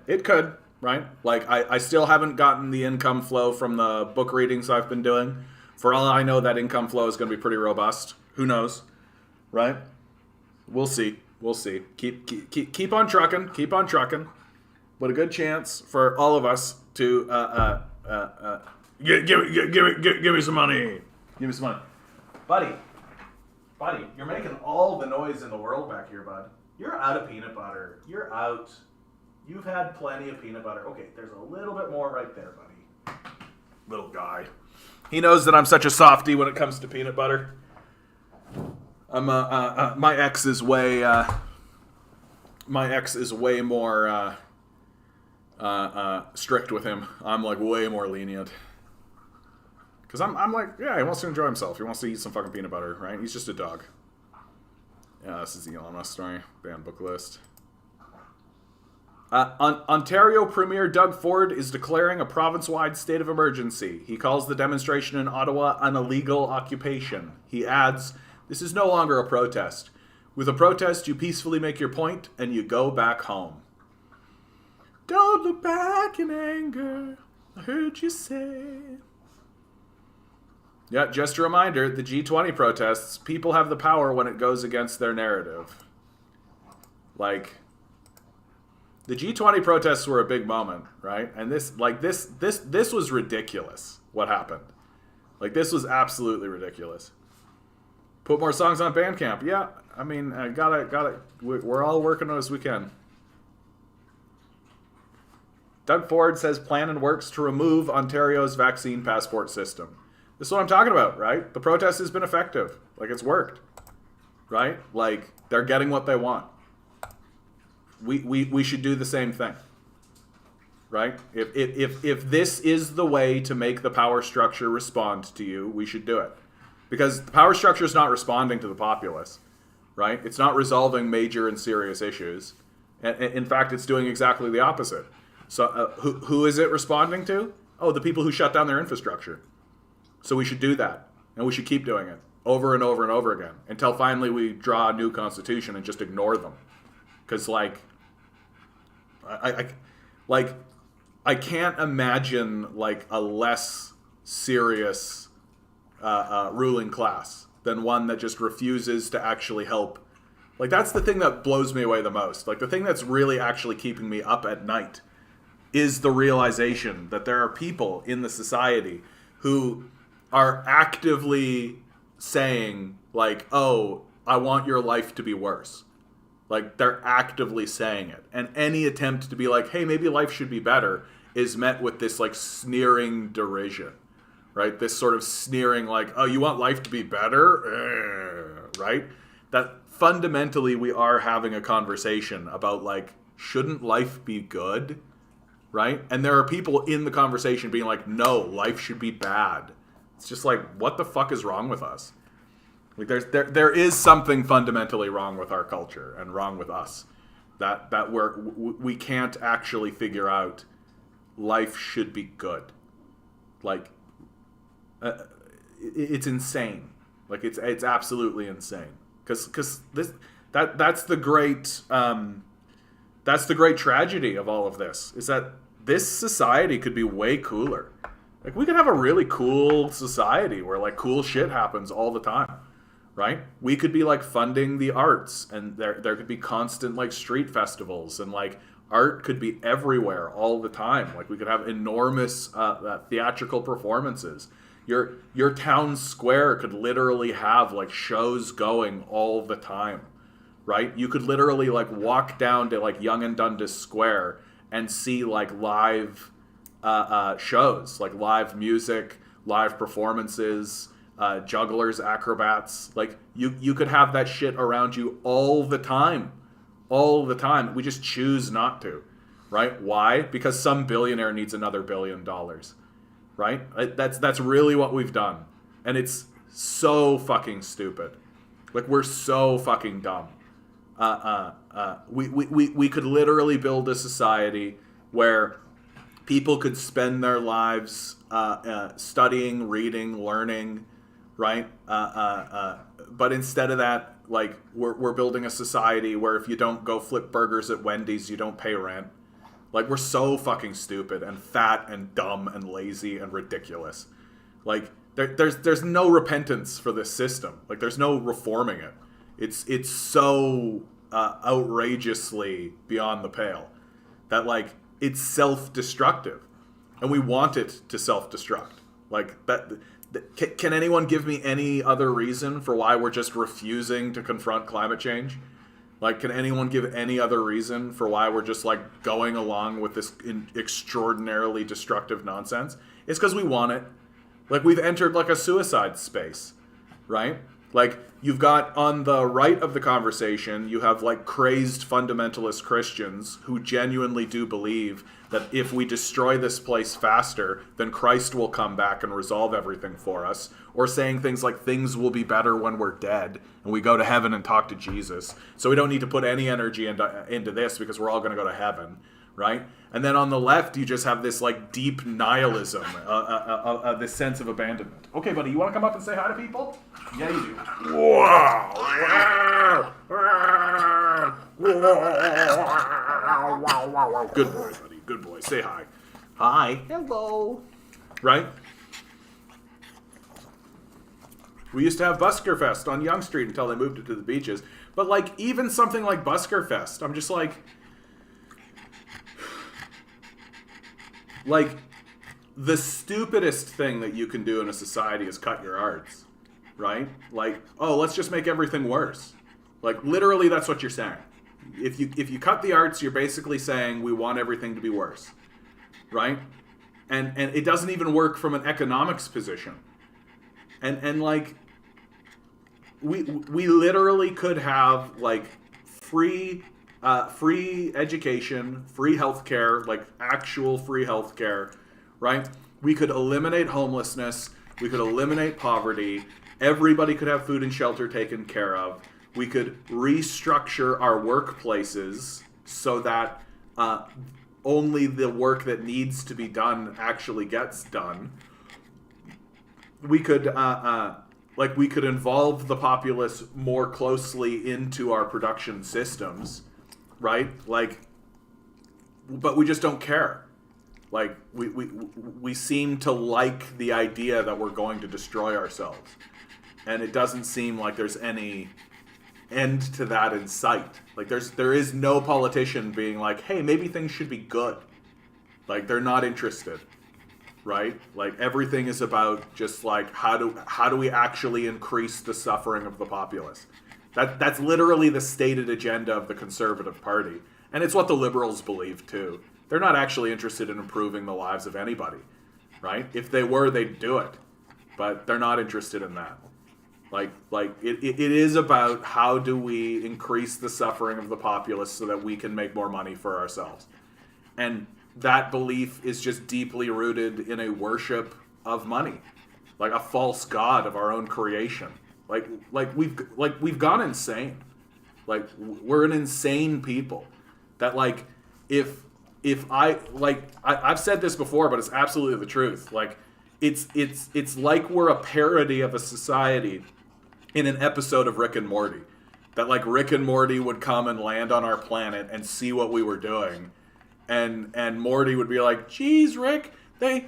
Right? Like, I still haven't gotten the income flow from the book readings I've been doing. For all I know, that income flow is going to be pretty robust. Who knows? Right? We'll see. Keep on trucking. Keep on trucking. What a good chance for all of us to give me some money. Give me some money. Buddy, you're making all the noise in the world back here, bud. You're out of peanut butter. You're out. You've had plenty of peanut butter. Okay, there's a little bit more right there, buddy. Little guy. He knows that I'm such a softie when it comes to peanut butter. I'm my ex is way more strict with him. I'm like way more lenient. Cause I'm like, yeah, he wants to enjoy himself. He wants to eat some fucking peanut butter, right? He's just a dog. Yeah, this is the Elon Musk story. Banned book list. Ontario Premier Doug Ford is declaring a province-wide state of emergency. He calls the demonstration in Ottawa an illegal occupation. He adds, "This is no longer a protest. With a protest, you peacefully make your point and you go back home." Don't look back in anger, I heard you say. Yeah, just a reminder, the G20 protests, people have the power when it goes against their narrative. Like, the G20 protests were a big moment, right? And this was ridiculous, what happened. Like, this was absolutely ridiculous. Put more songs on Bandcamp. Yeah, I mean, we're all working as we can. Doug Ford says plan and works to remove Ontario's vaccine passport system. This is what I'm talking about, right? The protest has been effective. Like, it's worked, right? Like, they're getting what they want. We should do the same thing, right? If this is the way to make the power structure respond to you, we should do it. Because the power structure is not responding to the populace, right? It's not resolving major and serious issues. In fact, it's doing exactly the opposite. So who is it responding to? Oh, the people who shut down their infrastructure. So we should do that. And we should keep doing it over and over and over again until finally we draw a new constitution and just ignore them. Because, I can't imagine, like, a less serious ruling class than one that just refuses to actually help. Like, that's the thing that blows me away the most. Like, the thing that's really actually keeping me up at night is the realization that there are people in the society who are actively saying, like, oh, I want your life to be worse. Like, they're actively saying it. And any attempt to be like, hey, maybe life should be better is met with this, like, sneering derision, right? This sort of sneering, like, oh, you want life to be better? Right? That fundamentally we are having a conversation about, like, shouldn't life be good? Right? And there are people in the conversation being like, no, life should be bad. It's just like, what the fuck is wrong with us? Like, there is something fundamentally wrong with our culture and wrong with us that we can't actually figure out life should be good. Like, it's insane. Like, it's absolutely insane. Because that's the great tragedy of all of this, is that this society could be way cooler. Like, we could have a really cool society where, like, cool shit happens all the time, right? We could be, like, funding the arts, and there could be constant, like, street festivals, and, like, art could be everywhere all the time. Like, we could have enormous theatrical performances. Your town square could literally have, like, shows going all the time, right? You could literally, like, walk down to, like, Yonge and Dundas Square and see, like, live shows, like live music, live performances, jugglers, acrobats. Like, you could have that shit around you all the time. All the time. We just choose not to, right? Why? Because some billionaire needs another $1 billion, right? That's really what we've done. And it's so fucking stupid. Like, we're so fucking dumb. We could literally build a society where people could spend their lives studying, reading, learning, right? But instead of that, like, we're building a society where if you don't go flip burgers at Wendy's, you don't pay rent. Like, we're so fucking stupid and fat and dumb and lazy and ridiculous. Like, there's no repentance for this system. Like, there's no reforming it. It's so outrageously beyond the pale that, like, it's self-destructive, and we want it to self-destruct. Like, that can anyone give me any other reason for why we're just refusing to confront climate change? Like, can anyone give any other reason for why we're just, like, going along with this extraordinarily destructive nonsense? It's because we want it. Like, we've entered, like, a suicide space, right? Like, you've got, on the right of the conversation, you have, like, crazed fundamentalist Christians who genuinely do believe that if we destroy this place faster, then Christ will come back and resolve everything for us. Or saying things like, things will be better when we're dead, and we go to heaven and talk to Jesus. So we don't need to put any energy into this because we're all going to go to heaven, right? And then on the left, you just have this like deep nihilism, this sense of abandonment. Okay, buddy, you want to come up and say hi to people? Yeah, you do. Good boy, buddy. Good boy. Say hi. Hi. Hello. Right? We used to have Busker Fest on Yonge Street until they moved it to the beaches. But like even something like Busker Fest, I'm just like the stupidest thing that you can do in a society is cut your arts, right? Like, oh, let's just make everything worse. Like literally that's what you're saying. If you cut the arts, you're basically saying we want everything to be worse. Right? And it doesn't even work from an economics position. And like we literally could have like free education, free healthcare, like actual free healthcare, right? We could eliminate homelessness, we could eliminate poverty, everybody could have food and shelter taken care of. We could restructure our workplaces so that only the work that needs to be done actually gets done. We could we could involve the populace more closely into our production systems, right? Like, but we just don't care. Like we seem to like the idea that we're going to destroy ourselves, and it doesn't seem like there's any end to that in sight. Like there is no politician being like, hey, maybe things should be good. Like they're not interested, right? Like everything is about just like how do we actually increase the suffering of the populace? That's literally the stated agenda of the Conservative Party, and it's what the Liberals believe too. They're not actually interested in improving the lives of anybody, right? If they were, they'd do it, but they're not interested in that. Like it is about how do we increase the suffering of the populace so that we can make more money for ourselves. And that belief is just deeply rooted in a worship of money, like a false god of our own creation. Like we've gone insane. Like we're an insane people. That like if I've said this before, but it's absolutely the truth. Like it's like we're a parody of a society in an episode of Rick and Morty. That like Rick and Morty would come and land on our planet and see what we were doing. And Morty would be like, geez, Rick, they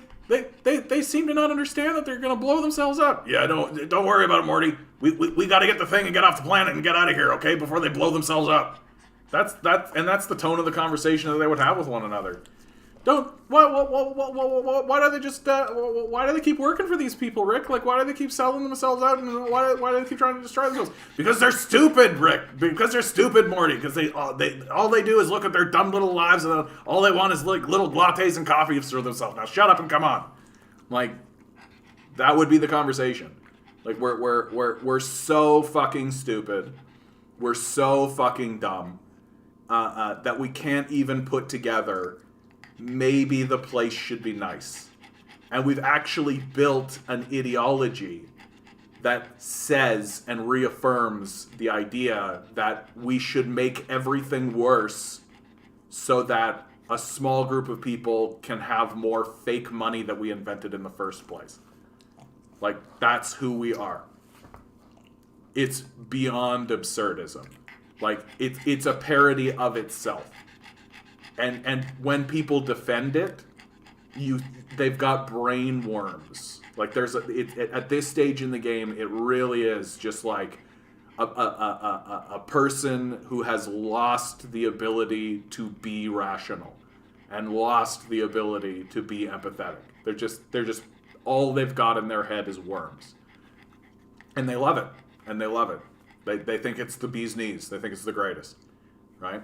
seem to not understand that they're gonna blow themselves up. Yeah, don't worry about it, Morty. We gotta get the thing and get off the planet and get out of here, okay, before they blow themselves up. That's the tone of the conversation that they would have with one another. Why do they just why do they keep working for these people, Rick? Like, why do they keep selling themselves out, and why do they keep trying to destroy themselves? Because they're stupid, Rick. Because they're stupid, Morty. Because all they do is look at their dumb little lives, and all they want is like little lattes and coffee for themselves. Now shut up and come on. Like, that would be the conversation. Like we're so fucking stupid. We're so fucking dumb that we can't even put together maybe the place should be nice. And we've actually built an ideology that says and reaffirms the idea that we should make everything worse so that a small group of people can have more fake money that we invented in the first place. Like, that's who we are. It's beyond absurdism. Like, it's a parody of itself. And when people defend it, they've got brain worms. Like at this stage in the game, it really is just like a person who has lost the ability to be rational and lost the ability to be empathetic. They're just all they've got in their head is worms, and they love it. And they love it. They think it's the bee's knees. They think it's the greatest, right?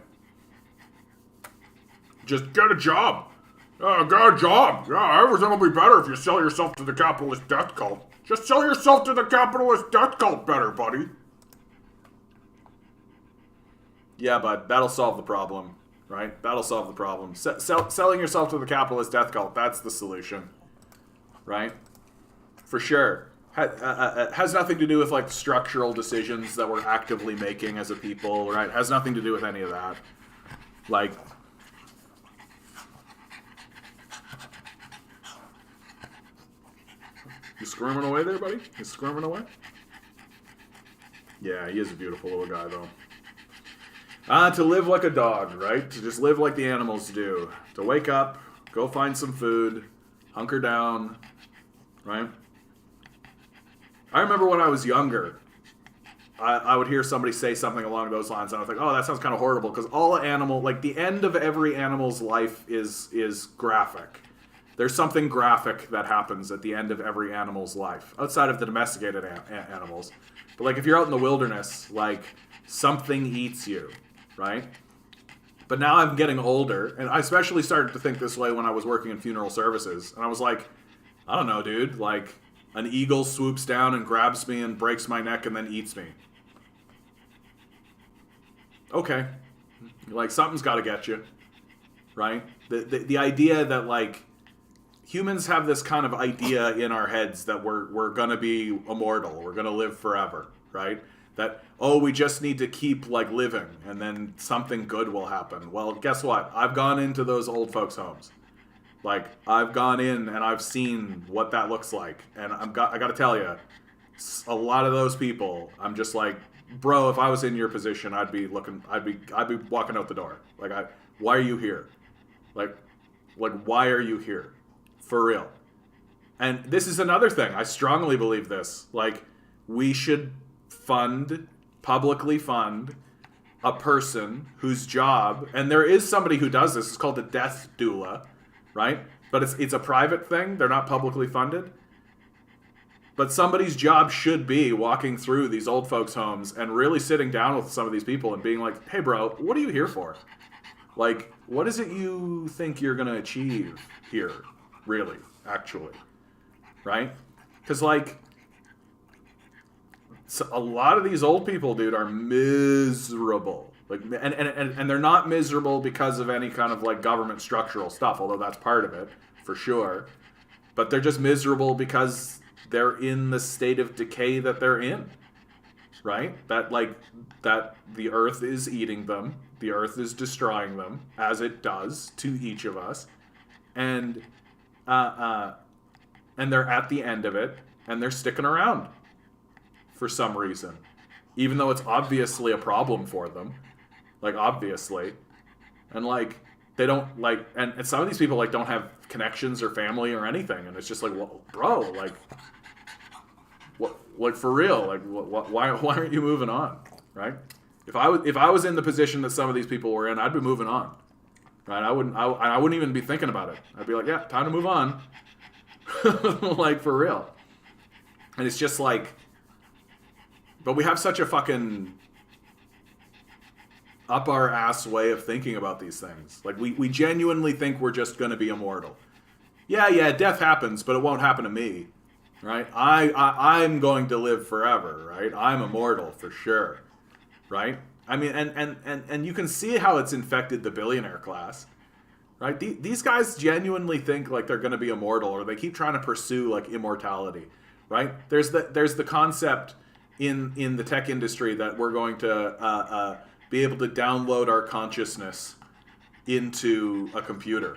Just get a job. Get a job. Yeah, everything will be better if you sell yourself to the capitalist death cult. Just sell yourself to the capitalist death cult better, buddy. Yeah, bud, that'll solve the problem, right? That'll solve the problem. Selling yourself to the capitalist death cult, that's the solution, right? For sure. Has nothing to do with like structural decisions that we're actively making as a people, right? Has nothing to do with any of that. Like, You squirming away there, buddy? You squirming away? Yeah, he is a beautiful little guy, though. To live like a dog, right? To just live like the animals do. To wake up, go find some food, hunker down, right? I remember when I was younger, I would hear somebody say something along those lines, and I was like, oh, that sounds kind of horrible, because all animal, like the end of every animal's life is graphic. There's something graphic that happens at the end of every animal's life, outside of the domesticated animals. But like if you're out in the wilderness, like something eats you, right? But now I'm getting older, and I especially started to think this way when I was working in funeral services, and I was like, I don't know, dude, like an eagle swoops down and grabs me and breaks my neck and then eats me. Okay. Like, something's got to get you, right? The idea that, like, humans have this kind of idea in our heads that we're going to be immortal, we're going to live forever, right? That, oh, we just need to keep, like, living, and then something good will happen. Well, guess what? I've gone into those old folks' homes. Like, I've gone in and I've seen what that looks like. And I got to tell you, a lot of those people, I'm just like, bro, if I was in your position, I'd be walking out the door. Like, why are you here? Like, why are you here? For real. And this is another thing. I strongly believe this. Like, we should publicly fund a person whose job, and there is somebody who does this, it's called a death doula, right? But it's a private thing. They're not publicly funded. But somebody's job should be walking through these old folks' homes and really sitting down with some of these people and being like, hey, bro, what are you here for? Like, what is it you think you're going to achieve here, really, actually? Right? Because, like, so a lot of these old people, dude, are miserable. Like, and they're not miserable because of any kind of, like, government structural stuff, although that's part of it, for sure. But they're just miserable because they're in the state of decay that they're in, right? That the earth is eating them, the earth is destroying them, as it does to each of us, and they're at the end of it, and they're sticking around for some reason, even though it's obviously a problem for them, like, obviously, and like they don't like, and some of these people like don't have connections or family or anything, and it's just like, well, bro, like. Like, for real, like, why aren't you moving on, right? If I was in the position that some of these people were in, I'd be moving on, right? I wouldn't even be thinking about it. I'd be like, yeah, time to move on, like, for real. And it's just like, but we have such a fucking up our ass way of thinking about these things. Like, we genuinely think we're just going to be immortal. Yeah, death happens, but it won't happen to me. Right? I'm going to live forever, right? I'm immortal for sure. Right? I mean, and you can see how it's infected the billionaire class. Right? These guys genuinely think like they're going to be immortal, or they keep trying to pursue like immortality. Right? There's the concept in the tech industry that we're going to be able to download our consciousness into a computer.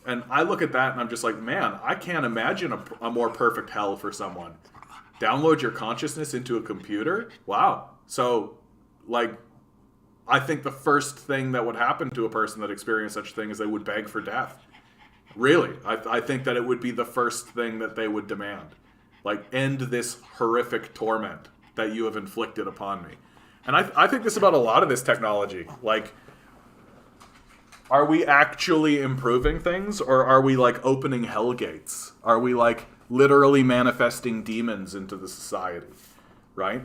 And I look at that and I'm just like, man, I can't imagine a more perfect hell for someone. Download your consciousness into a computer? Wow. So, like, I think the first thing that would happen to a person that experienced such a thing is they would beg for death. Really. I think that it would be the first thing that they would demand. Like, end this horrific torment that you have inflicted upon me. And I think this about a lot of this technology. Like, are we actually improving things, or are we, like, opening hell gates? Are we, like, literally manifesting demons into the society, right?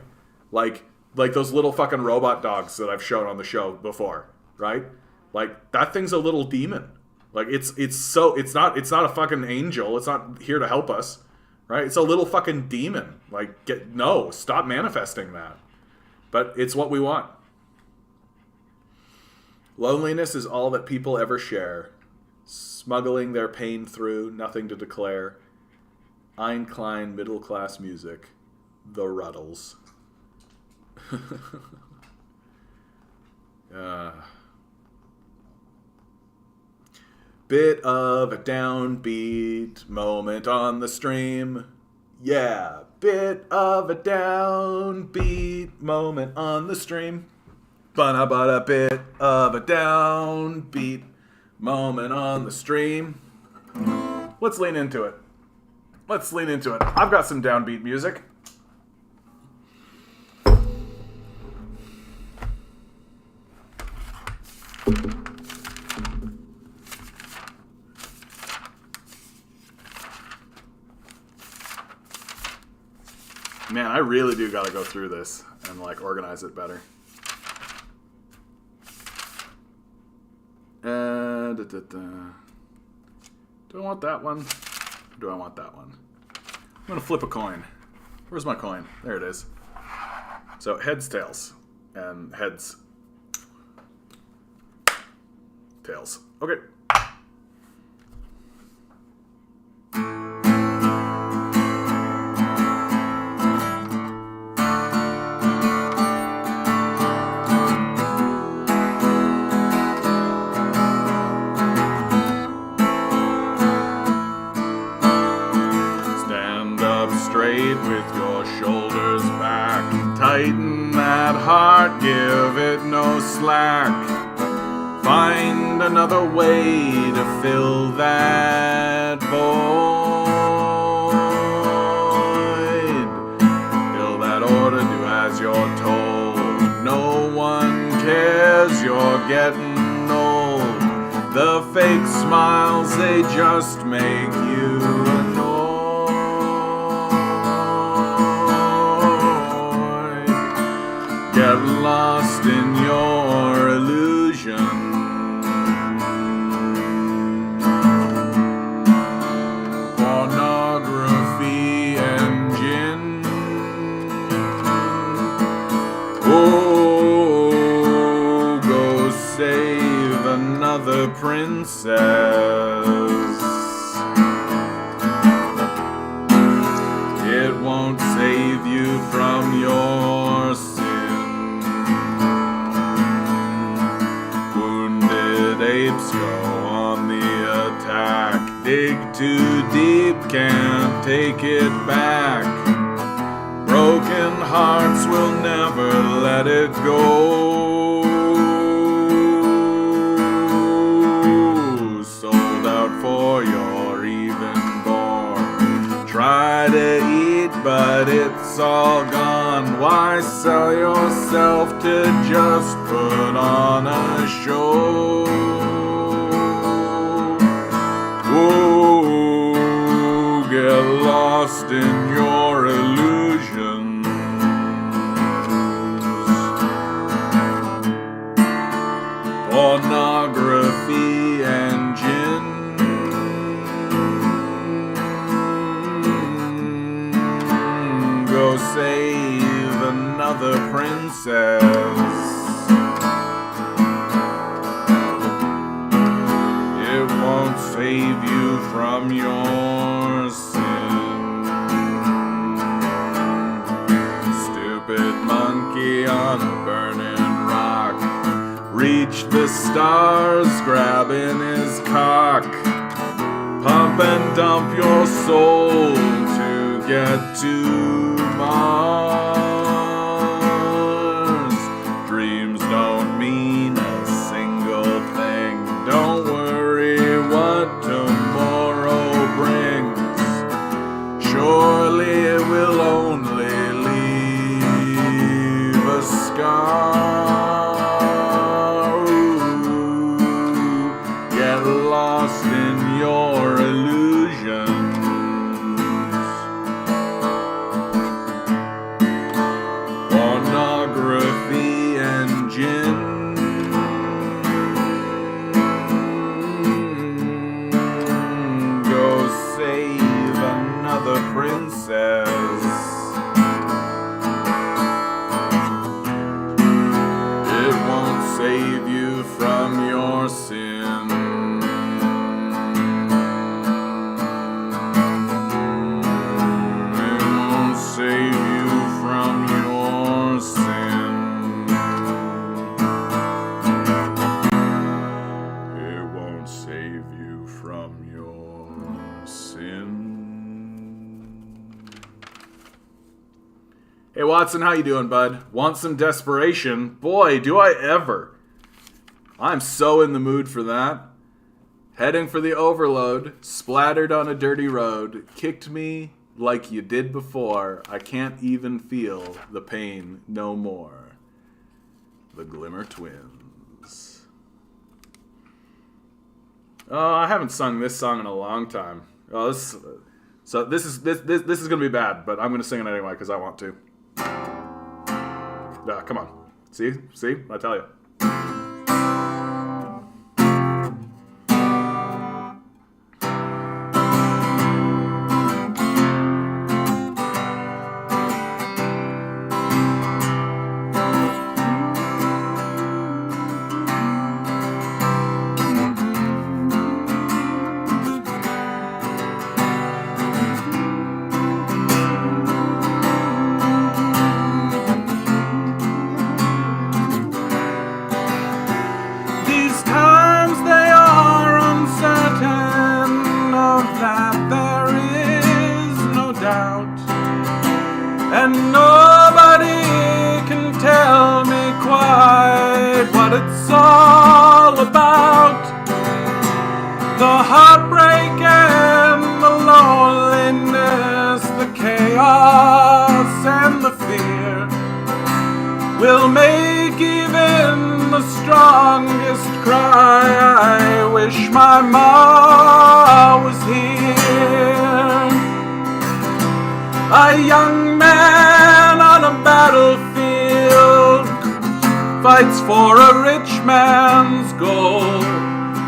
Like those little fucking robot dogs that I've shown on the show before, right? Like, that thing's a little demon. Like, it's not a fucking angel. It's not here to help us, right? It's a little fucking demon. Like, stop manifesting that. But it's what we want. Loneliness is all that people ever share, smuggling their pain through, nothing to declare. Ein Klein middle-class music, the Ruddles. Bit of a downbeat moment on the stream. Yeah, bit of a downbeat moment on the stream. But a bit of a downbeat moment on the stream. Let's lean into it. I've got some downbeat music. Man, I really do gotta go through this and organize it better. Do I want that one? Or do I want that one? I'm gonna flip a coin. Where's my coin? There it is. So heads, tails, and heads, tails. Okay. With your shoulders back, tighten that heart, give it no slack. Find another way to fill that void. Fill that order, do as you're told. No one cares, you're getting old. The fake smiles, they just make you annoyed. Get lost in your illusion. Pornography engine. Oh, go save another princess. It won't save you from your sin. Apes go on the attack. Dig too deep, can't take it back. Broken hearts will never let it go. Sold out for your even born. Try to eat, but it's all gone. Why sell yourself to just put on a show? Oh, get lost in your illusions. Pornography engine. Go save another princess. It won't save you from your sin. Stupid monkey on a burning rock reached the stars, grabbing his cock. Pump and dump your soul to get to Mars. Dreams don't mean a single thing. Don't worry what tomorrow brings. Surely it will only leave a scar. Ooh, get lost in your illusions. Pornography engine. Save another princess. It won't save you from your sin. Hey, Watson, how you doing, bud? Want some desperation? Boy, do I ever. I'm so in the mood for that. Heading for the overload, splattered on a dirty road, kicked me like you did before. I can't even feel the pain no more. The Glimmer Twins. Oh, I haven't sung this song in a long time. Oh, this is gonna be bad, but I'm gonna sing it anyway because I want to. Come on, see, I tell you. And nobody can tell me quite what it's all about. The heartbreak and the loneliness, the chaos and the fear will make even the strongest cry. I wish my ma was here. A young man on a battlefield fights for a rich man's goal.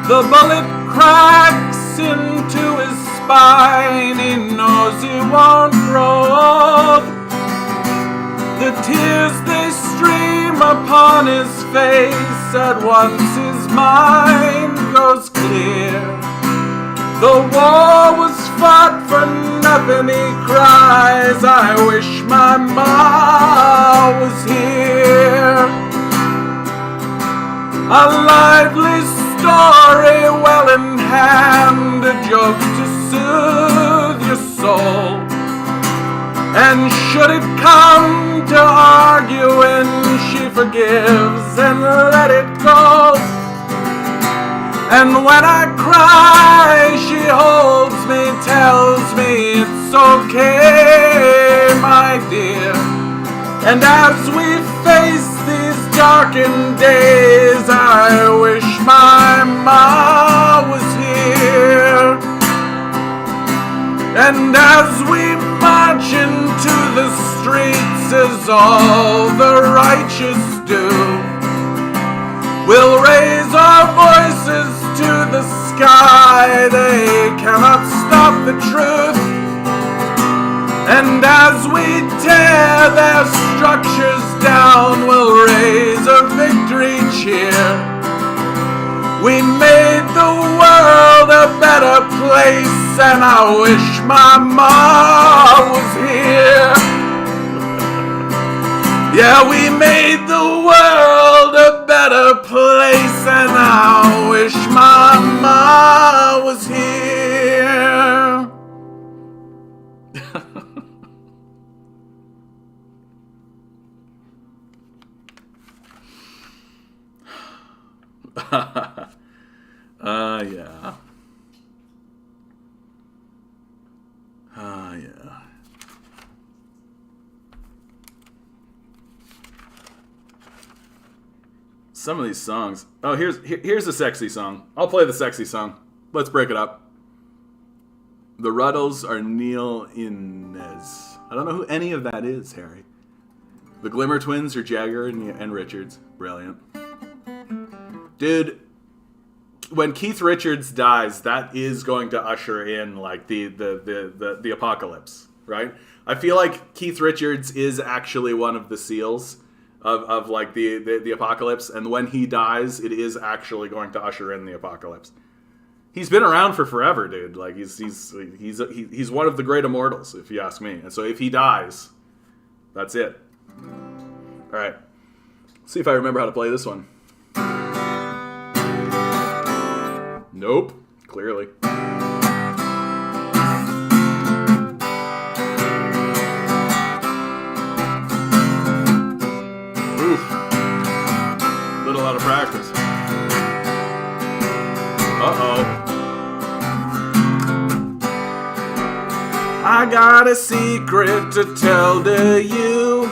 The bullet cracks into his spine. He knows he won't grow old. The tears they stream upon his face. At once his mind goes clear. The war was fought for nothing, he cries. I wish my ma was here. A lively story well in hand, a joke to soothe your soul. And should it come to arguing, she forgives and let it go. And when I cry, she holds me, tells me it's okay, my dear. And as we face these darkened days, I wish my ma was here. And as we march into the streets, as all the righteous do, we'll raise our voices to the sky. They cannot stop the truth. And as we tear their structures down, we'll raise a victory cheer. We made the world a better place, and I wish my ma was here. Yeah, we made the world a better place, and I wish my ma was here. Yeah. Yeah. Some of these songs. Oh, here's a sexy song. I'll play the sexy song. Let's break it up. The Ruddles are Neil Inez. I don't know who any of that is, Harry. The Glimmer Twins are Jagger and Richards. Brilliant. Dude, when Keith Richards dies, that is going to usher in like the apocalypse, right? I feel like Keith Richards is actually one of the seals of like the apocalypse, and when he dies, it is actually going to usher in the apocalypse. He's been around for forever, dude. Like he's one of the great immortals, if you ask me. And so if he dies, that's it. All right, see if I remember how to play this one. Nope, clearly. I got a secret to tell to you.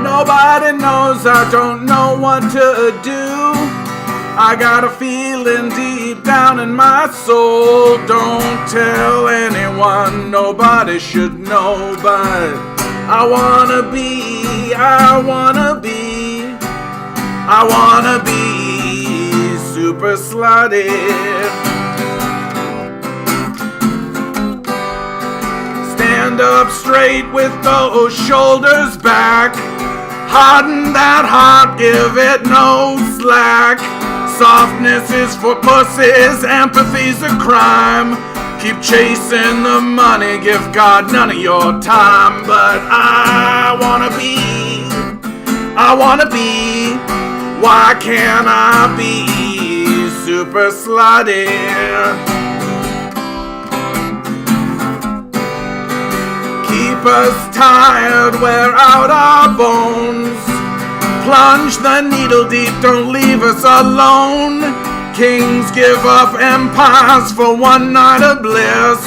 Nobody knows, I don't know what to do. I got a feeling deep down in my soul. Don't tell anyone, nobody should know. But I wanna be super slutty. Stand up straight with those shoulders back. Harden that heart, give it no slack. Softness is for pussies, empathy's a crime. Keep chasing the money, give God none of your time. But I wanna be, why can't I be super slutty? Keep us tired, wear out our bones. Plunge the needle deep, don't leave us alone. Kings give up empires for one night of bliss.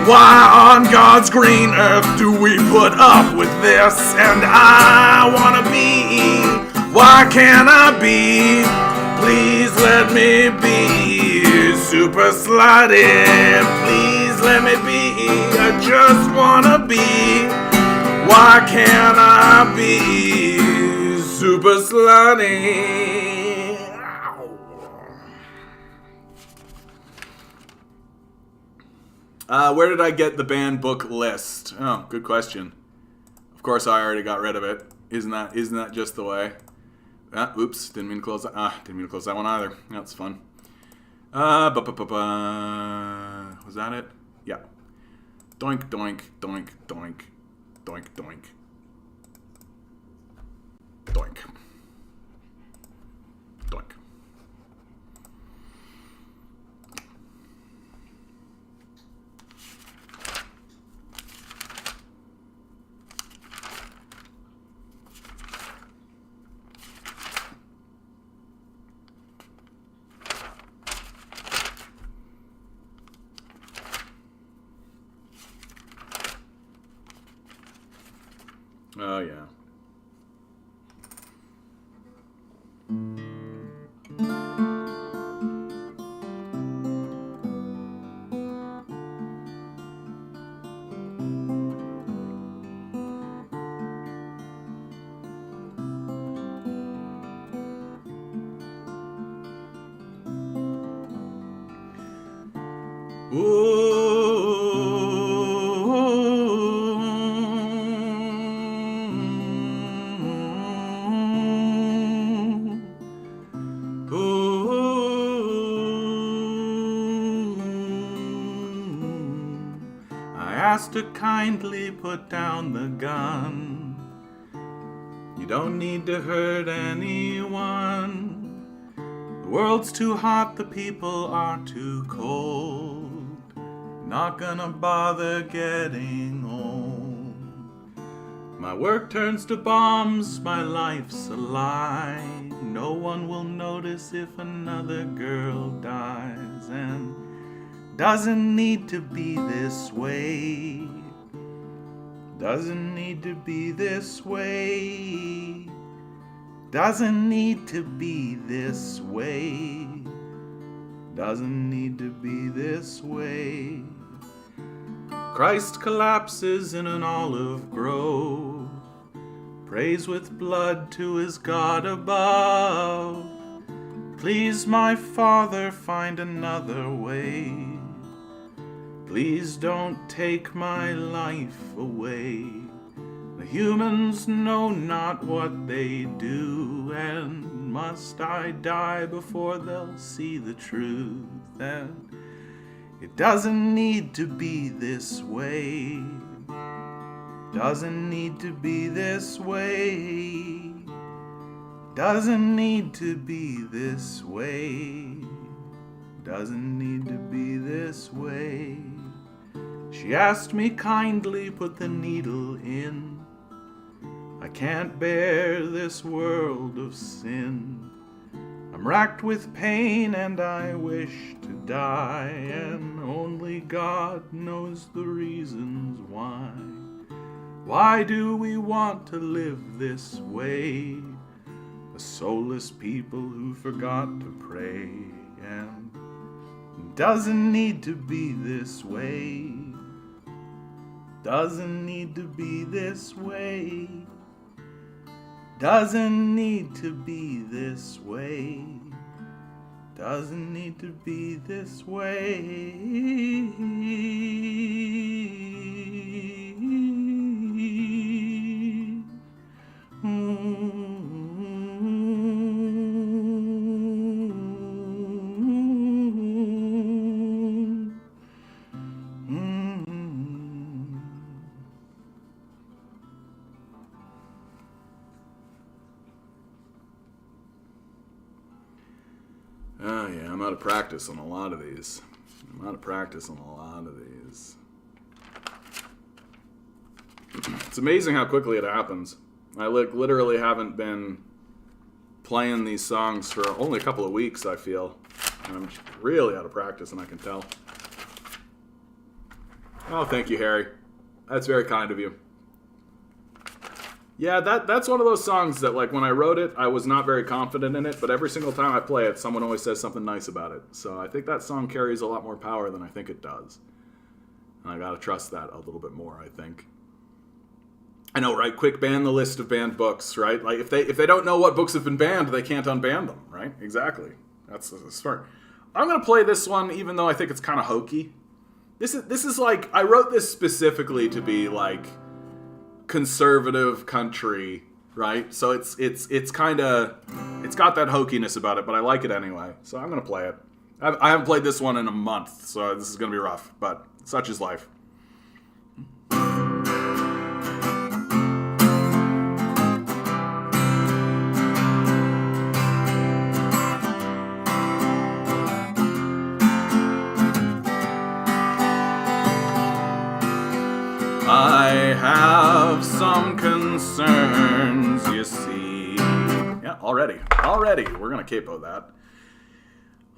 Why on God's green earth do we put up with this? And I wanna be, why can't I be? Please let me be super slutty. Please let me be, I just wanna be. Why can't I be super slutty? Where did I get the band book list? Oh, good question. Of course, I already got rid of it. Isn't that just the way? Oops, didn't mean to close that. Didn't mean to close that one either. That's fun. Was that it? Yeah. Doink, doink, doink, doink, doink, doink, doink, doink. Oh, yeah. To kindly put down the gun. You don't need to hurt anyone. The world's too hot, the people are too cold. Not gonna bother getting old. My work turns to bombs, my life's a lie. No one will notice if another girl dies. And doesn't need to be this way. Doesn't need to be this way. Doesn't need to be this way. Doesn't need to be this way. Christ collapses in an olive grove. Prays with blood to his God above. Please, my Father, find another way. Please don't take my life away. The humans know not what they do, and must I die before they'll see the truth? And it doesn't need to be this way. Doesn't need to be this way. Doesn't need to be this way. Doesn't need to be this way. She asked me kindly, put the needle in. I can't bear this world of sin. I'm I'm racked with pain and I wish to die, and only God knows the reasons why. Why do we want to live this way? A soulless people who forgot to pray, and it doesn't need to be this way. Doesn't need to be this way. Doesn't need to be this way. Doesn't need to be this way. Oh yeah, I'm out of practice on a lot of these. It's amazing how quickly it happens. I literally haven't been playing these songs for only a couple of weeks, I feel. And I'm really out of practice, and I can tell. Oh, thank you, Harry. That's very kind of you. Yeah, that's one of those songs that, like, when I wrote it, I was not very confident in it, but every single time I play it, someone always says something nice about it. So I think that song carries a lot more power than I think it does. And I gotta trust that a little bit more, I think. I know, right? Quick ban the list of banned books, right? Like, if they don't know what books have been banned, they can't unban them, right? Exactly. That's smart. I'm gonna play this one, even though I think it's kind of hokey. This is like, I wrote this specifically to be like conservative country, right? So it's kind of, it's got that hokiness about it, but I like it anyway. So I'm gonna play it. I haven't played this one in a month, so this is gonna be rough, but such is life. I have some concerns, you see. Yeah, already. We're gonna capo that.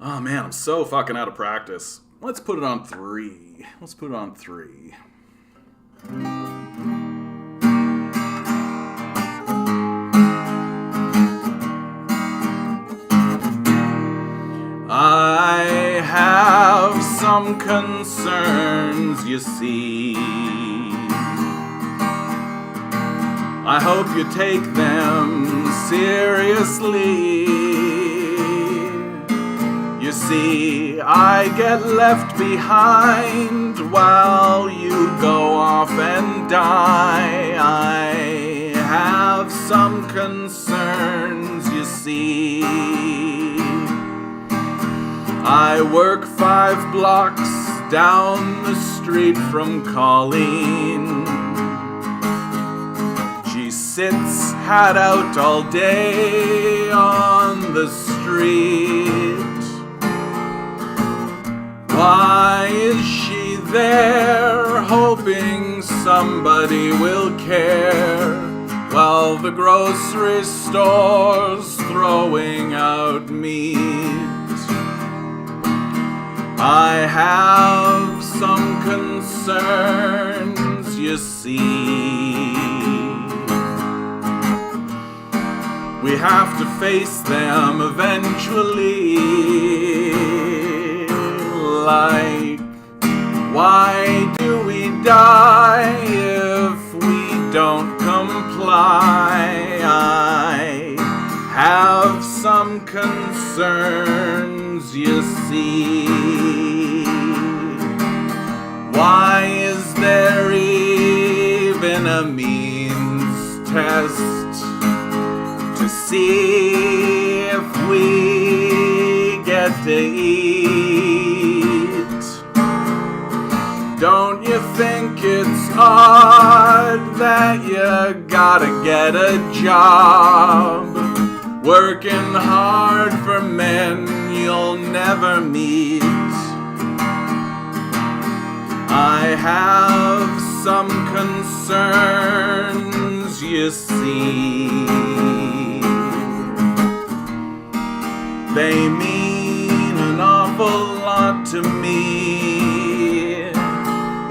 Oh man, I'm so fucking out of practice. Let's put it on 3. I have some concerns, you see. I hope you take them seriously. You see, I get left behind while you go off and die. I have some concerns, you see. I work 5 blocks down the street from Colleen. She sits hat out all day on the street. Why is she there, hoping somebody will care, while the grocery store's throwing out meat? I have some concerns, you see. We have to face them eventually. Like, why do we die if we don't comply? I have some concerns, you see. Why is there even a means test to see if we get to eat? Don't you think it's odd that you gotta get a job, working hard for men you'll never meet? I have some concerns, you see. They mean an awful lot to me.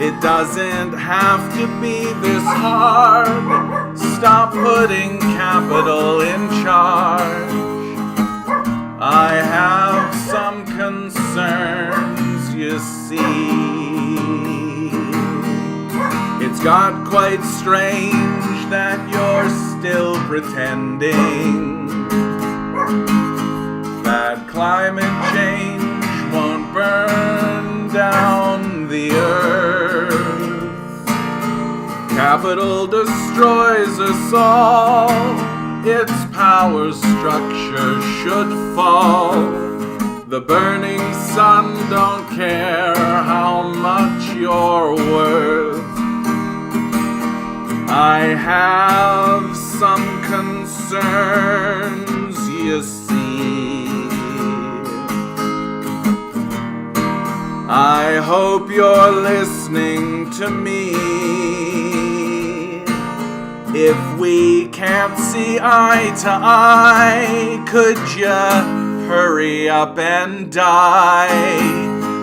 It doesn't have to be this hard. Stop putting capital in charge. I have some concerns, you see. It's got quite strange that you're still pretending that climate change won't burn down the earth. Capital destroys us all. Its power structure should fall. The burning sun don't care how much you're worth. I have some concerns, you see. I hope you're listening to me. If we can't see eye to eye, could you hurry up and die?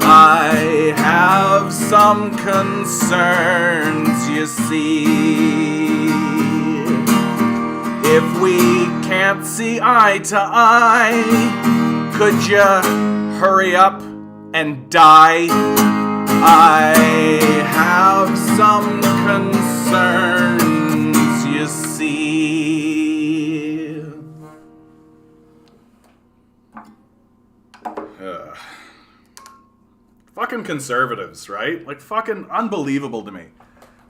I have some concerns, you see. If we can't see eye to eye, could you hurry up and die? I have some concerns, you see. Fucking conservatives, right? Like, fucking unbelievable to me.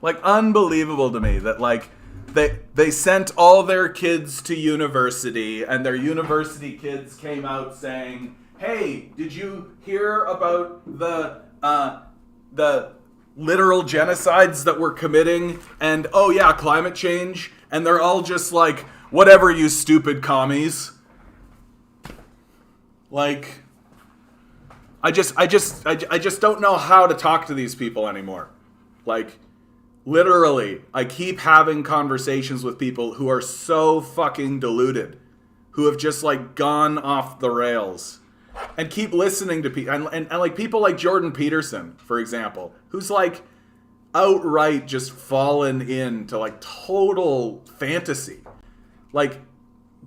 Like, unbelievable to me that, like, they sent all their kids to university, and their university kids came out saying, hey, did you hear about the literal genocides that we're committing? And, oh yeah, climate change. And they're all just like, whatever, you stupid commies. Like, I just don't know how to talk to these people anymore. Like, literally, I keep having conversations with people who are so fucking deluded, who have just, like, gone off the rails, and keep listening to people, and like, people like Jordan Peterson, for example, who's, like, outright just fallen into, like, total fantasy. Like,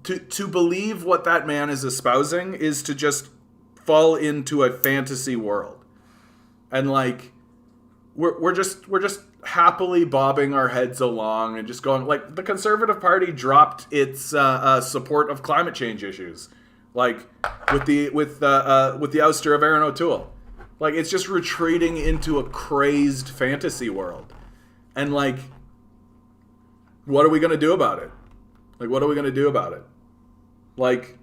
to believe what that man is espousing is to just fall into a fantasy world, and like we're just happily bobbing our heads along and just going, like, the Conservative Party dropped its support of climate change issues, like with the ouster of Aaron O'Toole. Like, it's just retreating into a crazed fantasy world, and like, what are we gonna do about it? Like, what are we gonna do about it? Like.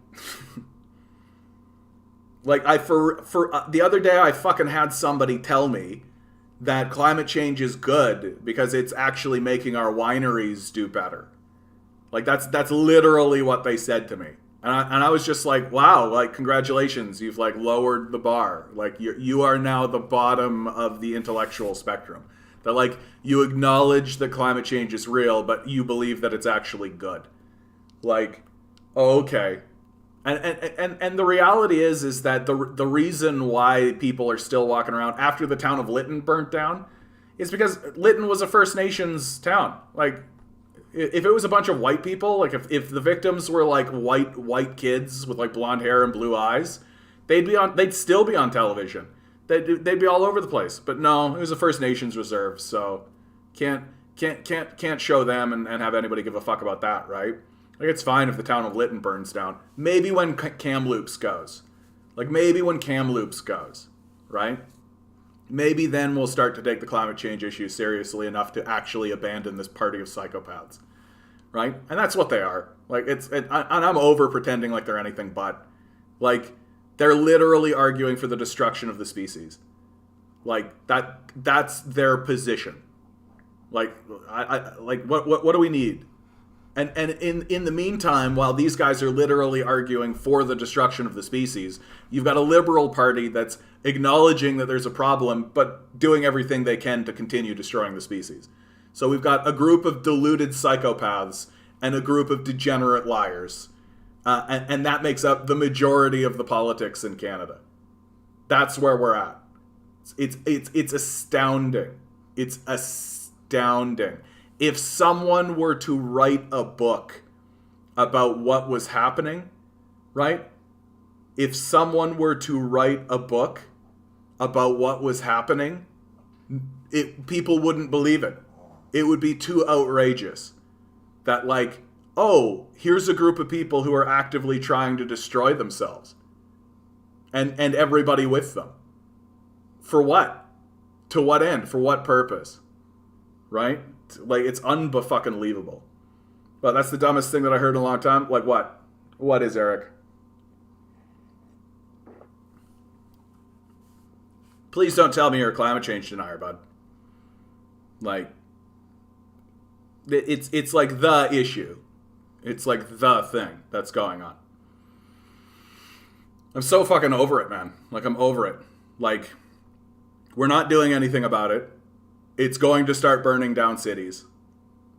Like, the other day, I fucking had somebody tell me that climate change is good because it's actually making our wineries do better. Like, that's literally what they said to me. And I was just like, wow, like, congratulations, you've, like, lowered the bar. Like, you are now the bottom of the intellectual spectrum. That, like, you acknowledge that climate change is real, but you believe that it's actually good. Like, oh, okay. And the reality is that the reason why people are still walking around after the town of Lytton burnt down is because Lytton was a First Nations town. Like, if it was a bunch of white people, like if the victims were like white kids with like blonde hair and blue eyes, they'd still be on television. They'd be all over the place. But no, it was a First Nations reserve, so can't show them and have anybody give a fuck about that, right? Like, it's fine if the town of Lytton burns down. Maybe when Kamloops goes. Like, maybe when Kamloops goes, right? Maybe then we'll start to take the climate change issue seriously enough to actually abandon this party of psychopaths, right? And that's what they are. Like, and I'm over pretending like they're anything but. Like, they're literally arguing for the destruction of the species. Like, that's their position. Like, what do we need? And in the meantime, while these guys are literally arguing for the destruction of the species, you've got a liberal party that's acknowledging that there's a problem, but doing everything they can to continue destroying the species. So we've got a group of deluded psychopaths and a group of degenerate liars. and that makes up the majority of the politics in Canada. That's where we're at. It's astounding. It's astounding. If someone were to write a book about what was happening, right? If someone were to write a book about what was happening, people wouldn't believe it. It would be too outrageous. That like, oh, here's a group of people who are actively trying to destroy themselves. And everybody with them. For what? To what end? For what purpose? Right? Like, it's unfucking-believable. But that's the dumbest thing that I heard in a long time. Like what? What is, Eric? Please don't tell me you're a climate change denier, bud. Like, it's like the issue. It's like the thing that's going on. I'm so fucking over it, man. Like, I'm over it. Like, we're not doing anything about it. It's going to start burning down cities.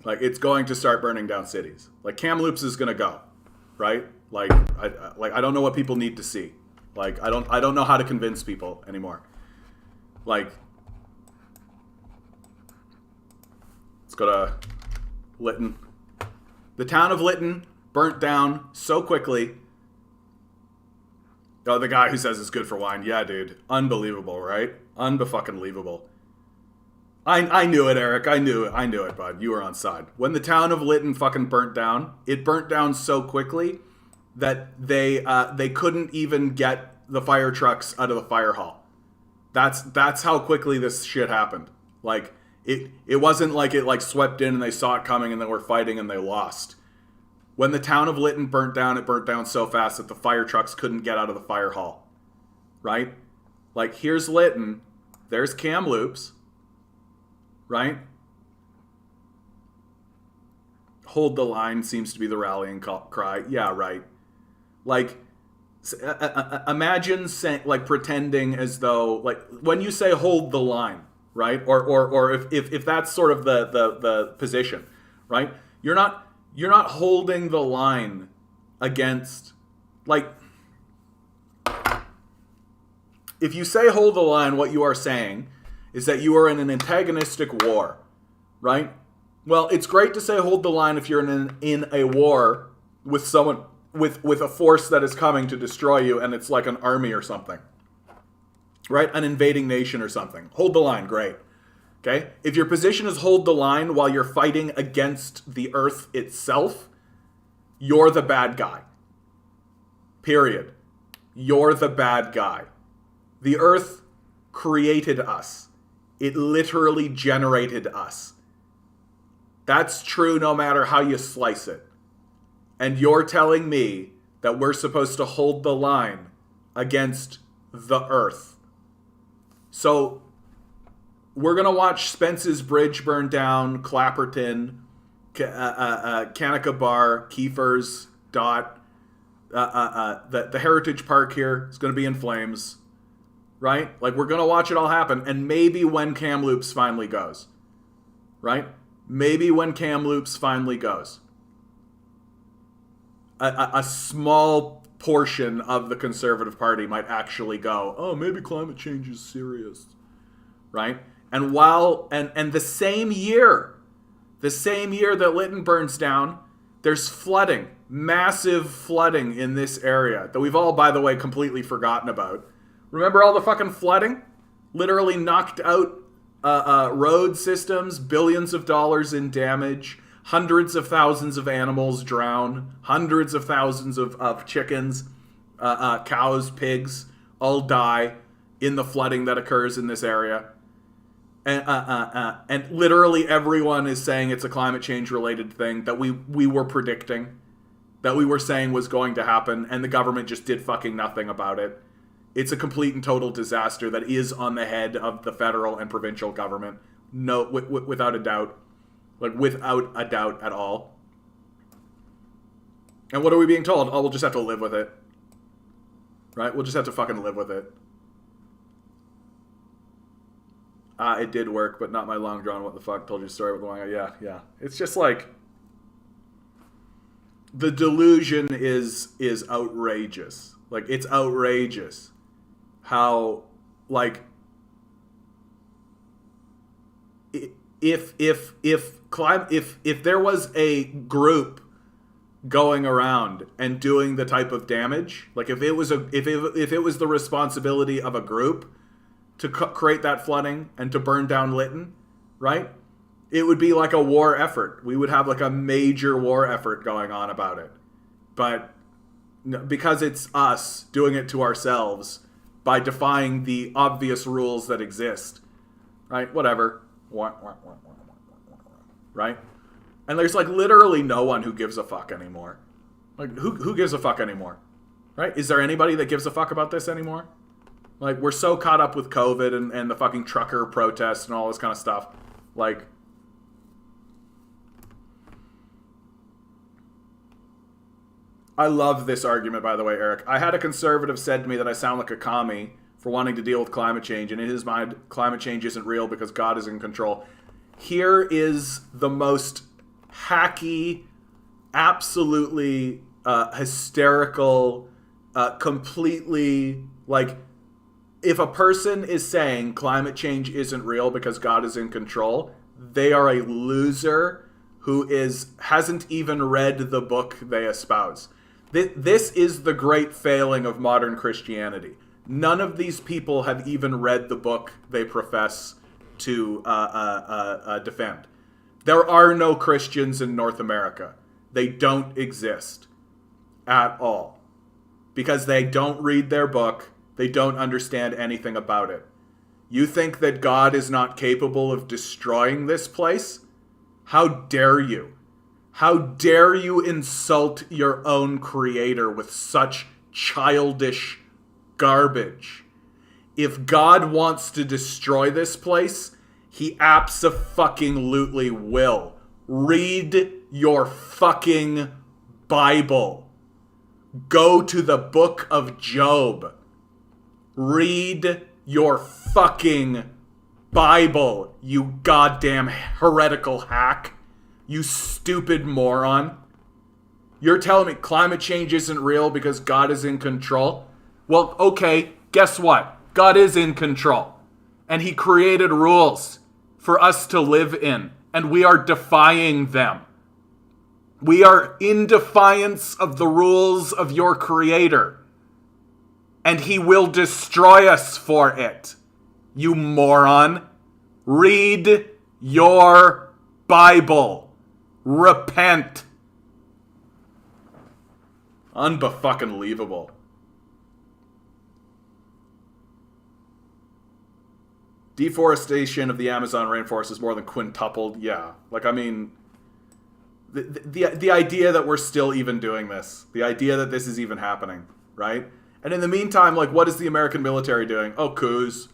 Like, it's going to start burning down cities. Like, Kamloops is going to go, right? Like, I don't know what people need to see. Like, I don't know how to convince people anymore. Like, let's go to Lytton. The town of Lytton burnt down so quickly. Oh, the guy who says it's good for wine. Yeah, dude. Unbelievable, right? Unfucking-believable. I knew it, Eric. I knew it, bud. You were on side. When the town of Lytton fucking burnt down, it burnt down so quickly that they couldn't even get the fire trucks out of the fire hall. That's how quickly this shit happened. Like, it wasn't like it like swept in and they saw it coming and they were fighting and they lost. When the town of Lytton burnt down, it burnt down so fast that the fire trucks couldn't get out of the fire hall. Right? Like, here's Lytton. There's Kamloops. Right? Hold the line seems to be the rallying cry. Yeah, right. Like, imagine saying, like, pretending as though, like, when you say hold the line, right? Or if that's sort of the position, right? You're not holding the line against, like, if you say hold the line, what you are saying is that you are in an antagonistic war, right? Well, it's great to say hold the line if you're in a war with someone, with a force that is coming to destroy you, and it's like an army or something, right? An invading nation or something. Hold the line, great. Okay? If your position is hold the line while you're fighting against the earth itself, you're the bad guy. Period. You're the bad guy. The earth created us. It literally generated us. That's true no matter how you slice it. And you're telling me that we're supposed to hold the line against the earth. So we're going to watch Spence's Bridge burn down, Clapperton, Kanika Bar, Kiefer's, Dot. The Heritage Park here is going to be in flames. Right? Like, we're going to watch it all happen. And maybe when Kamloops finally goes. Right? Maybe when Kamloops finally goes. A small portion of the Conservative Party might actually go, oh, maybe climate change is serious. Right? And and the same year that Lytton burns down, there's flooding, massive flooding in this area that we've all, by the way, completely forgotten about. Remember all the fucking flooding? Literally knocked out road systems, billions of dollars in damage, hundreds of thousands of animals drown, hundreds of thousands of chickens, cows, pigs, all die in the flooding that occurs in this area. And literally everyone is saying it's a climate change related thing that we were predicting, that we were saying was going to happen, and the government just did fucking nothing about it. It's a complete and total disaster that is on the head of the federal and provincial government. No, without a doubt. Like, without a doubt at all. And what are we being told? Oh, we'll just have to live with it. Right? We'll just have to fucking live with it. It did work, but not my long drawn what the fuck told you a story with the long. Yeah. It's just like, the delusion is outrageous. Like, it's outrageous how, like, if there was a group going around and doing the type of damage, like if it was the responsibility of a group to create that flooding and to burn down Lytton, right? It would be like a war effort. We would have like a major war effort going on about it. But because it's us doing it to ourselves by defying the obvious rules that exist, right? Whatever. Right? And there's like literally no one who gives a fuck anymore. Like who gives a fuck anymore? Right? Is there anybody that gives a fuck about this anymore? Like, we're so caught up with COVID and the fucking trucker protests and all this kind of stuff. Like, I love this argument, by the way, Eric. I had a conservative said to me that I sound like a commie for wanting to deal with climate change, and in his mind, climate change isn't real because God is in control. Here is the most hacky, absolutely hysterical, completely, like, if a person is saying climate change isn't real because God is in control, they are a loser who hasn't even read the book they espouse. This is the great failing of modern Christianity. None of these people have even read the book they profess to defend. There are no Christians in North America. They don't exist at all. Because they don't read their book. They don't understand anything about it. You think that God is not capable of destroying this place? How dare you? How dare you insult your own creator with such childish garbage? If God wants to destroy this place, he abso-fucking-lutely will. Read your fucking Bible. Go to the book of Job. Read your fucking Bible, you goddamn heretical hack. You stupid moron. You're telling me climate change isn't real because God is in control? Well, okay, guess what? God is in control. And he created rules for us to live in. And we are defying them. We are in defiance of the rules of your creator. And he will destroy us for it. You moron. Read your Bible. Repent. Unfucking-believable. Deforestation of the Amazon rainforest is more than quintupled. Yeah. Like, I mean, the idea that we're still even doing this, the idea that this is even happening, right? And in the meantime, like, what is the American military doing? Oh, coups.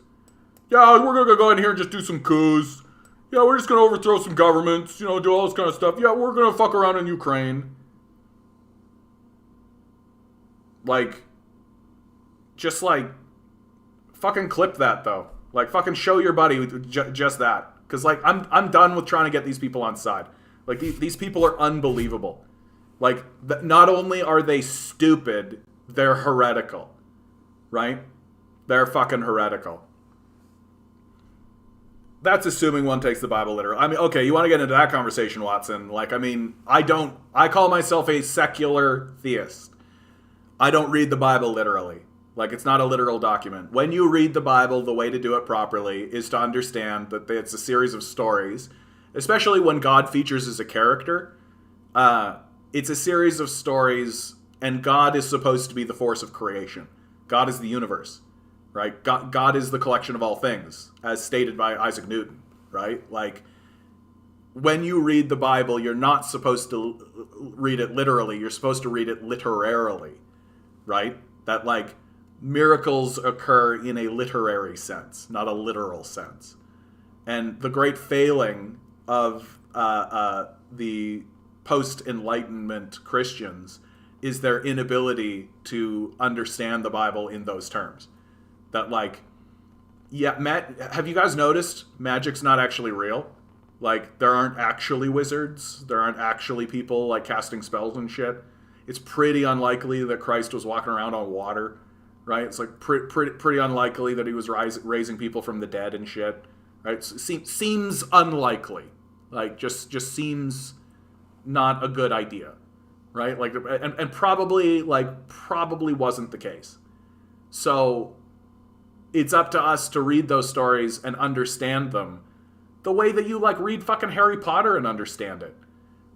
Yeah, we're going to go in here and just do some coups. Yeah, we're just going to overthrow some governments, do all this kind of stuff. Yeah, we're going to fuck around in Ukraine. Like, just, like, fucking clip that, though. Like, fucking show your buddy just that. Because, like, I'm done with trying to get these people on side. Like, these people are unbelievable. Like, not only are they stupid, they're heretical. Right? They're fucking heretical. That's assuming one takes the Bible literal. I mean, okay, you want to get into that conversation, Watson. Like, I mean, I call myself a secular theist. I don't read the Bible literally. Like, it's not a literal document. When you read the Bible, the way to do it properly is to understand that it's a series of stories, especially when God features as a character. It's a series of stories, and God is supposed to be the force of creation. God is the universe. Right? God is the collection of all things, as stated by Isaac Newton, right? Like, when you read the Bible, you're not supposed to read it literally. You're supposed to read it literarily, right? That, like, miracles occur in a literary sense, not a literal sense. And the great failing of the post-Enlightenment Christians is their inability to understand the Bible in those terms. That, like, yeah, have you guys noticed magic's not actually real? Like, there aren't actually wizards. There aren't actually people, like, casting spells and shit. It's pretty unlikely that Christ was walking around on water, right? It's, like, pretty unlikely that he was raising people from the dead and shit, right? Seems unlikely. Like, just seems not a good idea, right? Like, and probably wasn't the case. So it's up to us to read those stories and understand them the way that you, like, read fucking Harry Potter and understand it,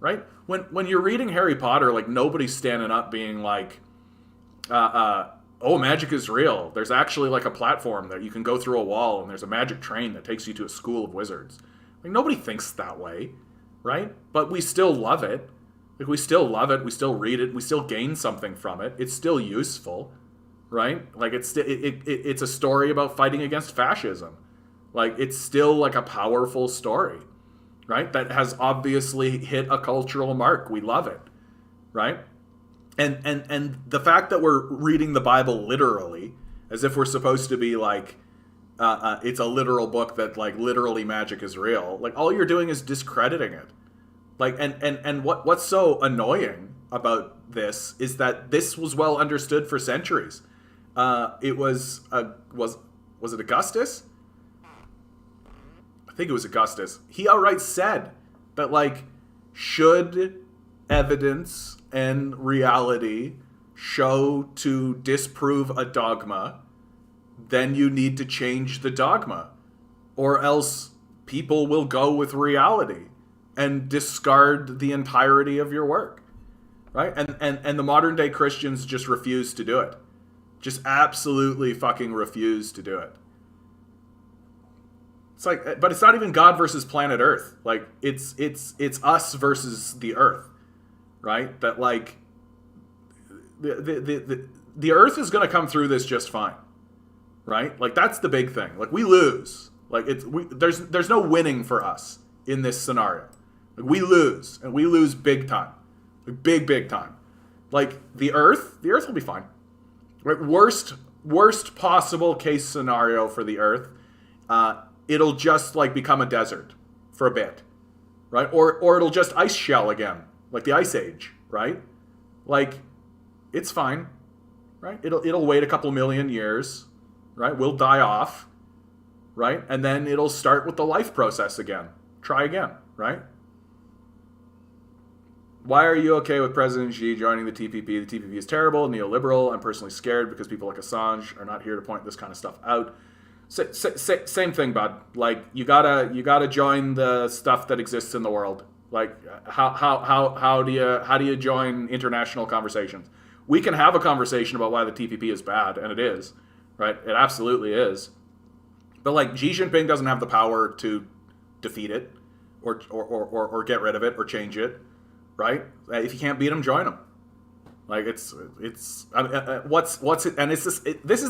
right? When you're reading Harry Potter, like, nobody's standing up being like, oh, magic is real. There's actually, like, a platform that you can go through a wall and there's a magic train that takes you to a school of wizards. Like, nobody thinks that way, right? But we still love it. Like, we still love it. We still read it. We still gain something from it. It's still useful, right? Like, it's a story about fighting against fascism. Like, it's still, like, a powerful story, right? That has obviously hit a cultural mark. We love it, right? And the fact that we're reading the Bible literally, as if we're supposed to be, like, it's a literal book that, like, literally magic is real. Like, all you're doing is discrediting it. Like, and what's so annoying about this is that this was well understood for centuries. It was it Augustus? I think it was Augustus. He outright said that, like, should evidence and reality show to disprove a dogma, then you need to change the dogma, or else people will go with reality and discard the entirety of your work, right? And the modern day Christians just refuse to do it. Just absolutely fucking refuse to do it. It's like, but it's not even God versus planet Earth. Like, it's us versus the Earth, right? That, like, the Earth is going to come through this just fine, right? Like, that's the big thing. Like, we lose. Like, there's no winning for us in this scenario. Like, we lose, and we lose big time, like, big time. Like, the Earth will be fine. Right? Worst possible case scenario for the Earth. It'll just, like, become a desert for a bit, right? Or it'll just ice shell again, like the Ice Age, right? Like, it's fine, right? It'll wait a couple million years, right? We'll die off, right? And then it'll start with the life process again. Try again, right? Why are you okay with President Xi joining the TPP? The TPP is terrible, neoliberal. I'm personally scared because people like Assange are not here to point this kind of stuff out. Same thing, bud. Like, you gotta join the stuff that exists in the world. Like, how do you join international conversations? We can have a conversation about why the TPP is bad, and it is, right? It absolutely is. But, like, Xi Jinping doesn't have the power to defeat it, or get rid of it, or change it, right? If you can't beat him, join him. Like, this is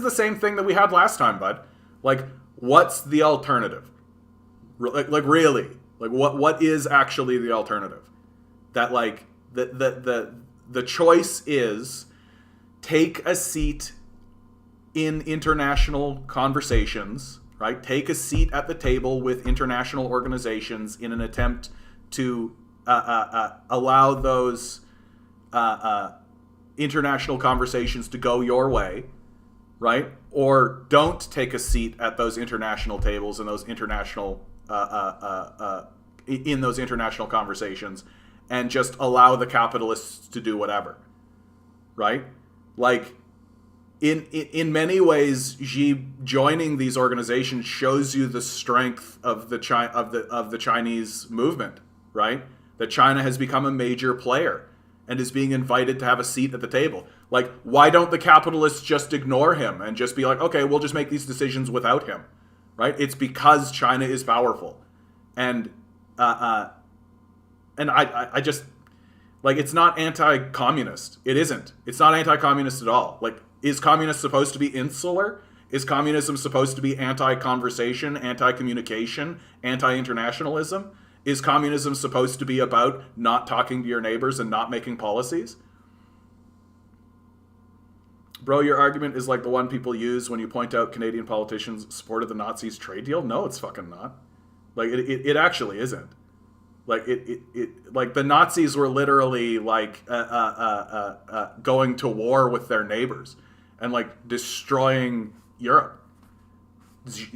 the same thing that we had last time, bud. Like, what's the alternative? Like really? Like, what is actually the alternative? That, like, the choice is take a seat in international conversations, right? Take a seat at the table with international organizations in an attempt to allow those international conversations to go your way, right? Or don't take a seat at those international tables and those international in those international conversations, and just allow the capitalists to do whatever, right? Like, in many ways, Xi joining these organizations shows you the strength of the Chinese movement, right? That China has become a major player and is being invited to have a seat at the table. Like, why don't the capitalists just ignore him and just be like, okay, we'll just make these decisions without him, right? It's because China is powerful. And I just, like, it's not anti-communist. It isn't. It's not anti-communist at all. Like, is communist supposed to be insular? Is communism supposed to be anti-conversation, anti-communication, anti-internationalism? Is communism supposed to be about not talking to your neighbors and not making policies? Bro, your argument is like the one people use when you point out Canadian politicians supported the Nazis trade deal. No, it's fucking not. Like, it actually isn't. Like like the Nazis were literally like going to war with their neighbors and like destroying Europe.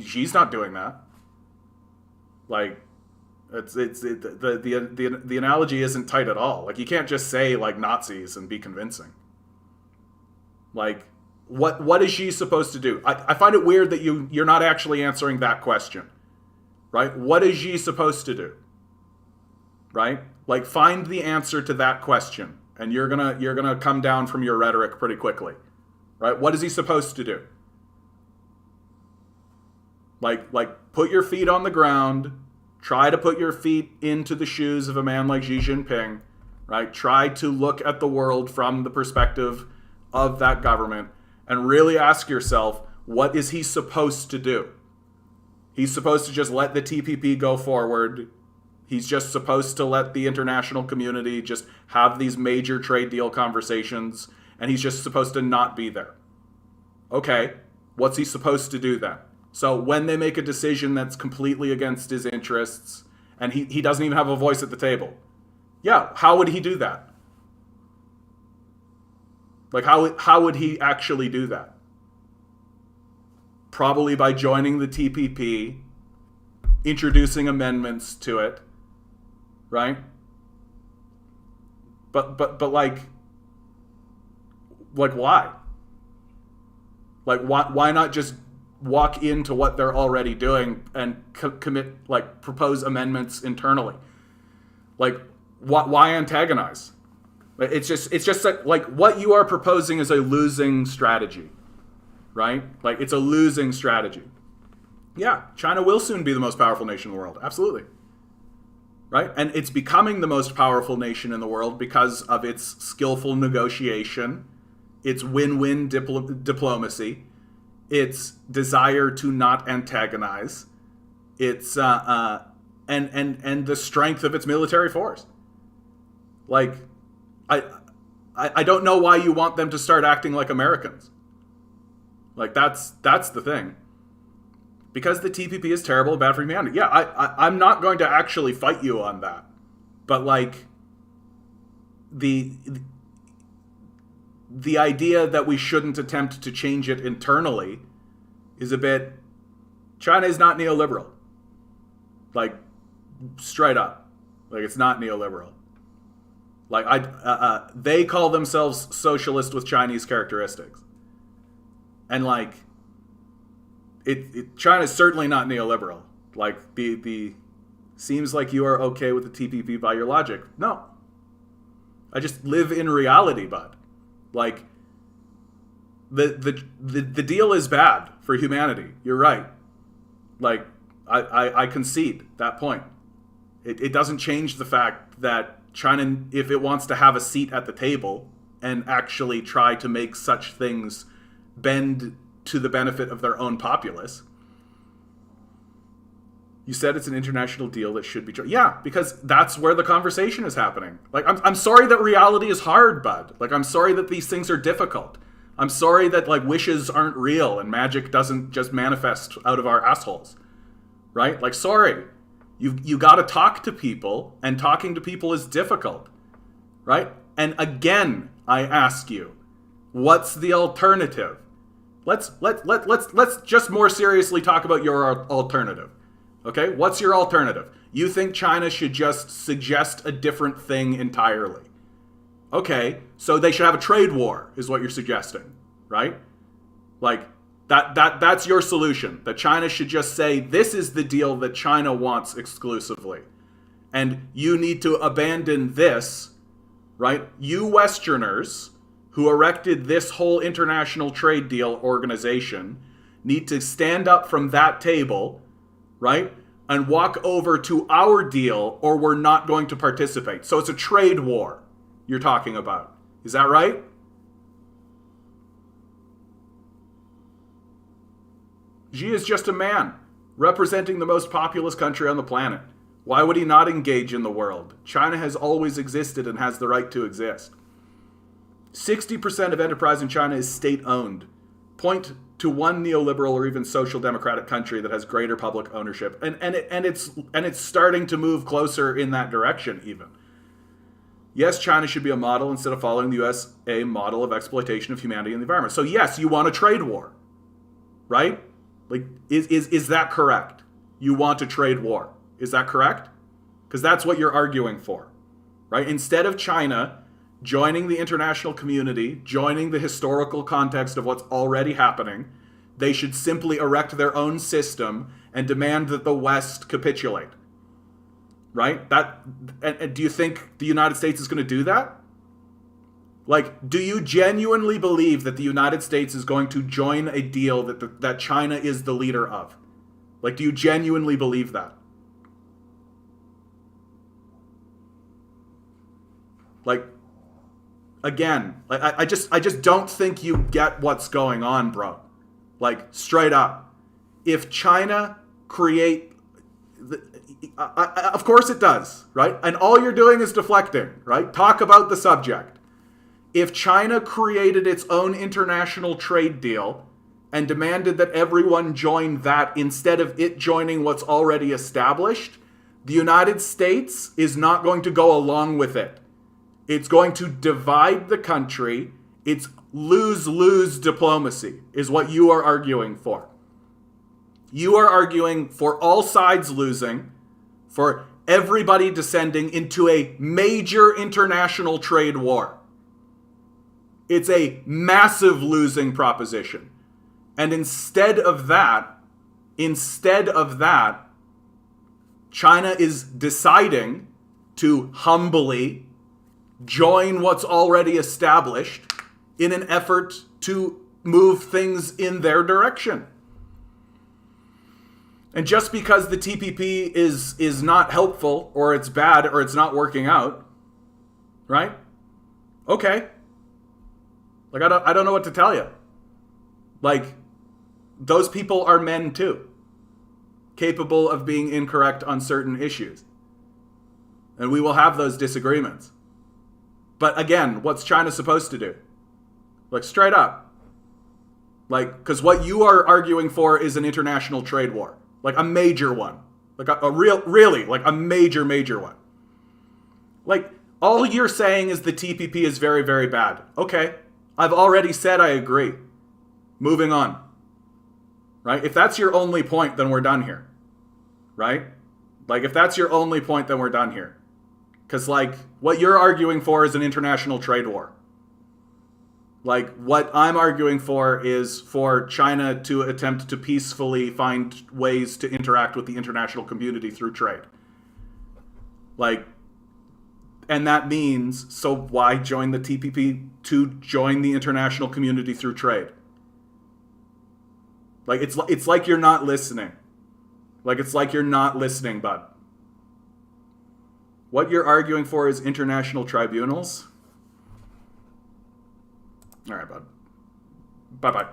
She's not doing that. Like, the analogy isn't tight at all. Like, you can't just say like Nazis and be convincing. Like, what is she supposed to do? I find it weird that you're not actually answering that question, right? What is she supposed to do? Right? Like, find the answer to that question, and you're gonna come down from your rhetoric pretty quickly, right? What is he supposed to do? Like put your feet on the ground. Try to put your feet into the shoes of a man like Xi Jinping, right? Try to look at the world from the perspective of that government and really ask yourself, what is he supposed to do? He's supposed to just let the TPP go forward. He's just supposed to let the international community just have these major trade deal conversations, and he's just supposed to not be there. Okay, what's he supposed to do then? So when they make a decision that's completely against his interests, and he doesn't even have a voice at the table, yeah, how would he do that? Like, how would he actually do that? Probably by joining the TPP, introducing amendments to it, right? But like why? Like, why not just walk into what they're already doing and propose amendments internally? Like, why antagonize? It's just like what you are proposing is a losing strategy, right? Like, it's a losing strategy. Yeah, China will soon be the most powerful nation in the world. Absolutely. Right? And it's becoming the most powerful nation in the world because of its skillful negotiation, its win-win diplomacy, its desire to not antagonize, its and the strength of its military force. Like, I don't know why you want them to start acting like Americans. Like, that's the thing. Because the TPP is terrible and bad for humanity. Yeah, I'm not going to actually fight you on that. But, like, the idea that we shouldn't attempt to change it internally is a bit... China is not neoliberal. Like, straight up. Like, it's not neoliberal. Like, they call themselves socialist with Chinese characteristics. And, like... China's certainly not neoliberal. Like, the seems like you are okay with the TPP by your logic. No. I just live in reality, bud. Like, the deal is bad for humanity. You're right. Like, I concede that point. It doesn't change the fact that China, if it wants to have a seat at the table and actually try to make such things bend to the benefit of their own populace. You said it's an international deal that should be... Yeah, because that's where the conversation is happening. Like, I'm sorry that reality is hard, bud. Like, I'm sorry that these things are difficult. I'm sorry that, like, wishes aren't real and magic doesn't just manifest out of our assholes. Right? Like, sorry. You got to talk to people, and talking to people is difficult. Right? And again, I ask you, what's the alternative? Let's just more seriously talk about your alternative. Okay? What's your alternative? You think China should just suggest a different thing entirely. Okay, so they should have a trade war, is what you're suggesting, right? Like, that's your solution. That China should just say, this is the deal that China wants exclusively. And you need to abandon this, right? You Westerners who erected this whole international trade deal organization need to stand up from that table, right, and walk over to our deal, or we're not going to participate. So it's a trade war you're talking about. Is that right? Xi is just a man representing the most populous country on the planet. Why would he not engage in the world? China has always existed and has the right to exist. 60% of enterprise in China is state-owned. to one neoliberal or even social democratic country that has greater public ownership, and it's starting to move closer in that direction even. Yes, China should be a model instead of following the USA model of exploitation of humanity and the environment. So yes, you want a trade war, right? Like, is that correct? You want a trade war. Is that correct? Because that's what you're arguing for, right? Instead of China joining the international community, joining the historical context of what's already happening, they should simply erect their own system and demand that the West capitulate. Right? And do you think the United States is going to do that? Like, do you genuinely believe that the United States is going to join a deal that China is the leader of? Like, do you genuinely believe that? Like, again, like I just don't think you get what's going on, bro. Like, straight up. If China of course it does, right? And all you're doing is deflecting, right? Talk about the subject. If China created its own international trade deal and demanded that everyone join that instead of it joining what's already established, the United States is not going to go along with it. It's going to divide the country. It's lose-lose diplomacy is what you are arguing for. You are arguing for all sides losing, for everybody descending into a major international trade war. It's a massive losing proposition. And instead of that, China is deciding to humbly join what's already established in an effort to move things in their direction. And just because the TPP is not helpful, or it's bad, or it's not working out, right? Okay. Like, I don't know what to tell you. Like, those people are men too, capable of being incorrect on certain issues. And we will have those disagreements. But again, what's China supposed to do? Like, straight up. Like, because what you are arguing for is an international trade war. Like a major one. Like really, like a major one. Like, all you're saying is the TPP is very, very bad. Okay. I've already said I agree. Moving on. Right? If that's your only point, then we're done here. Right? Like, if that's your only point, then we're done here. Because, like, what you're arguing for is an international trade war. Like, what I'm arguing for is for China to attempt to peacefully find ways to interact with the international community through trade. Like, and that means, so why join the TPP? To join the international community through trade. Like, it's like you're not listening. Like, it's like you're not listening, bud. What you're arguing for is international tribunals. All right, bud. Bye-bye.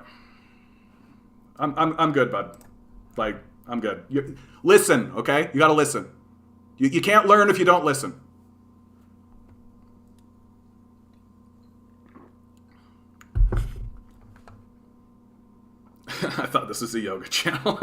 I'm good, bud. Like, I'm good. Listen, okay? You gotta listen. You can't learn if you don't listen. I thought this was a yoga channel.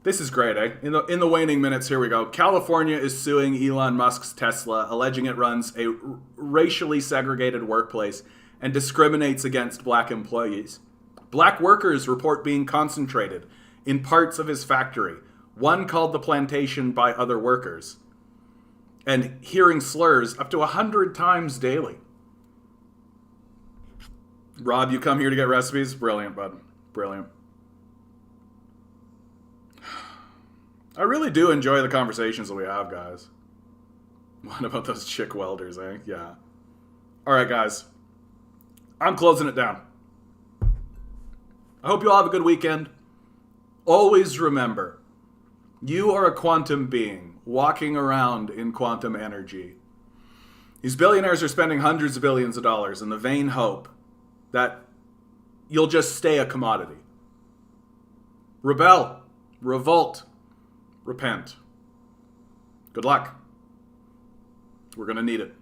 This is great, eh? In the waning minutes, here we go. California is suing Elon Musk's Tesla, alleging it runs a racially segregated workplace and discriminates against black employees. Black workers report being concentrated in parts of his factory, one called the plantation by other workers, and hearing slurs up to 100 times daily. Rob, you come here to get recipes? Brilliant, bud. Brilliant. I really do enjoy the conversations that we have, guys. What about those chick welders, eh? Yeah. All right, guys. I'm closing it down. I hope you all have a good weekend. Always remember, you are a quantum being walking around in quantum energy. These billionaires are spending hundreds of billions of dollars in the vain hope that you'll just stay a commodity. Rebel. Revolt. Repent. Good luck. We're going to need it.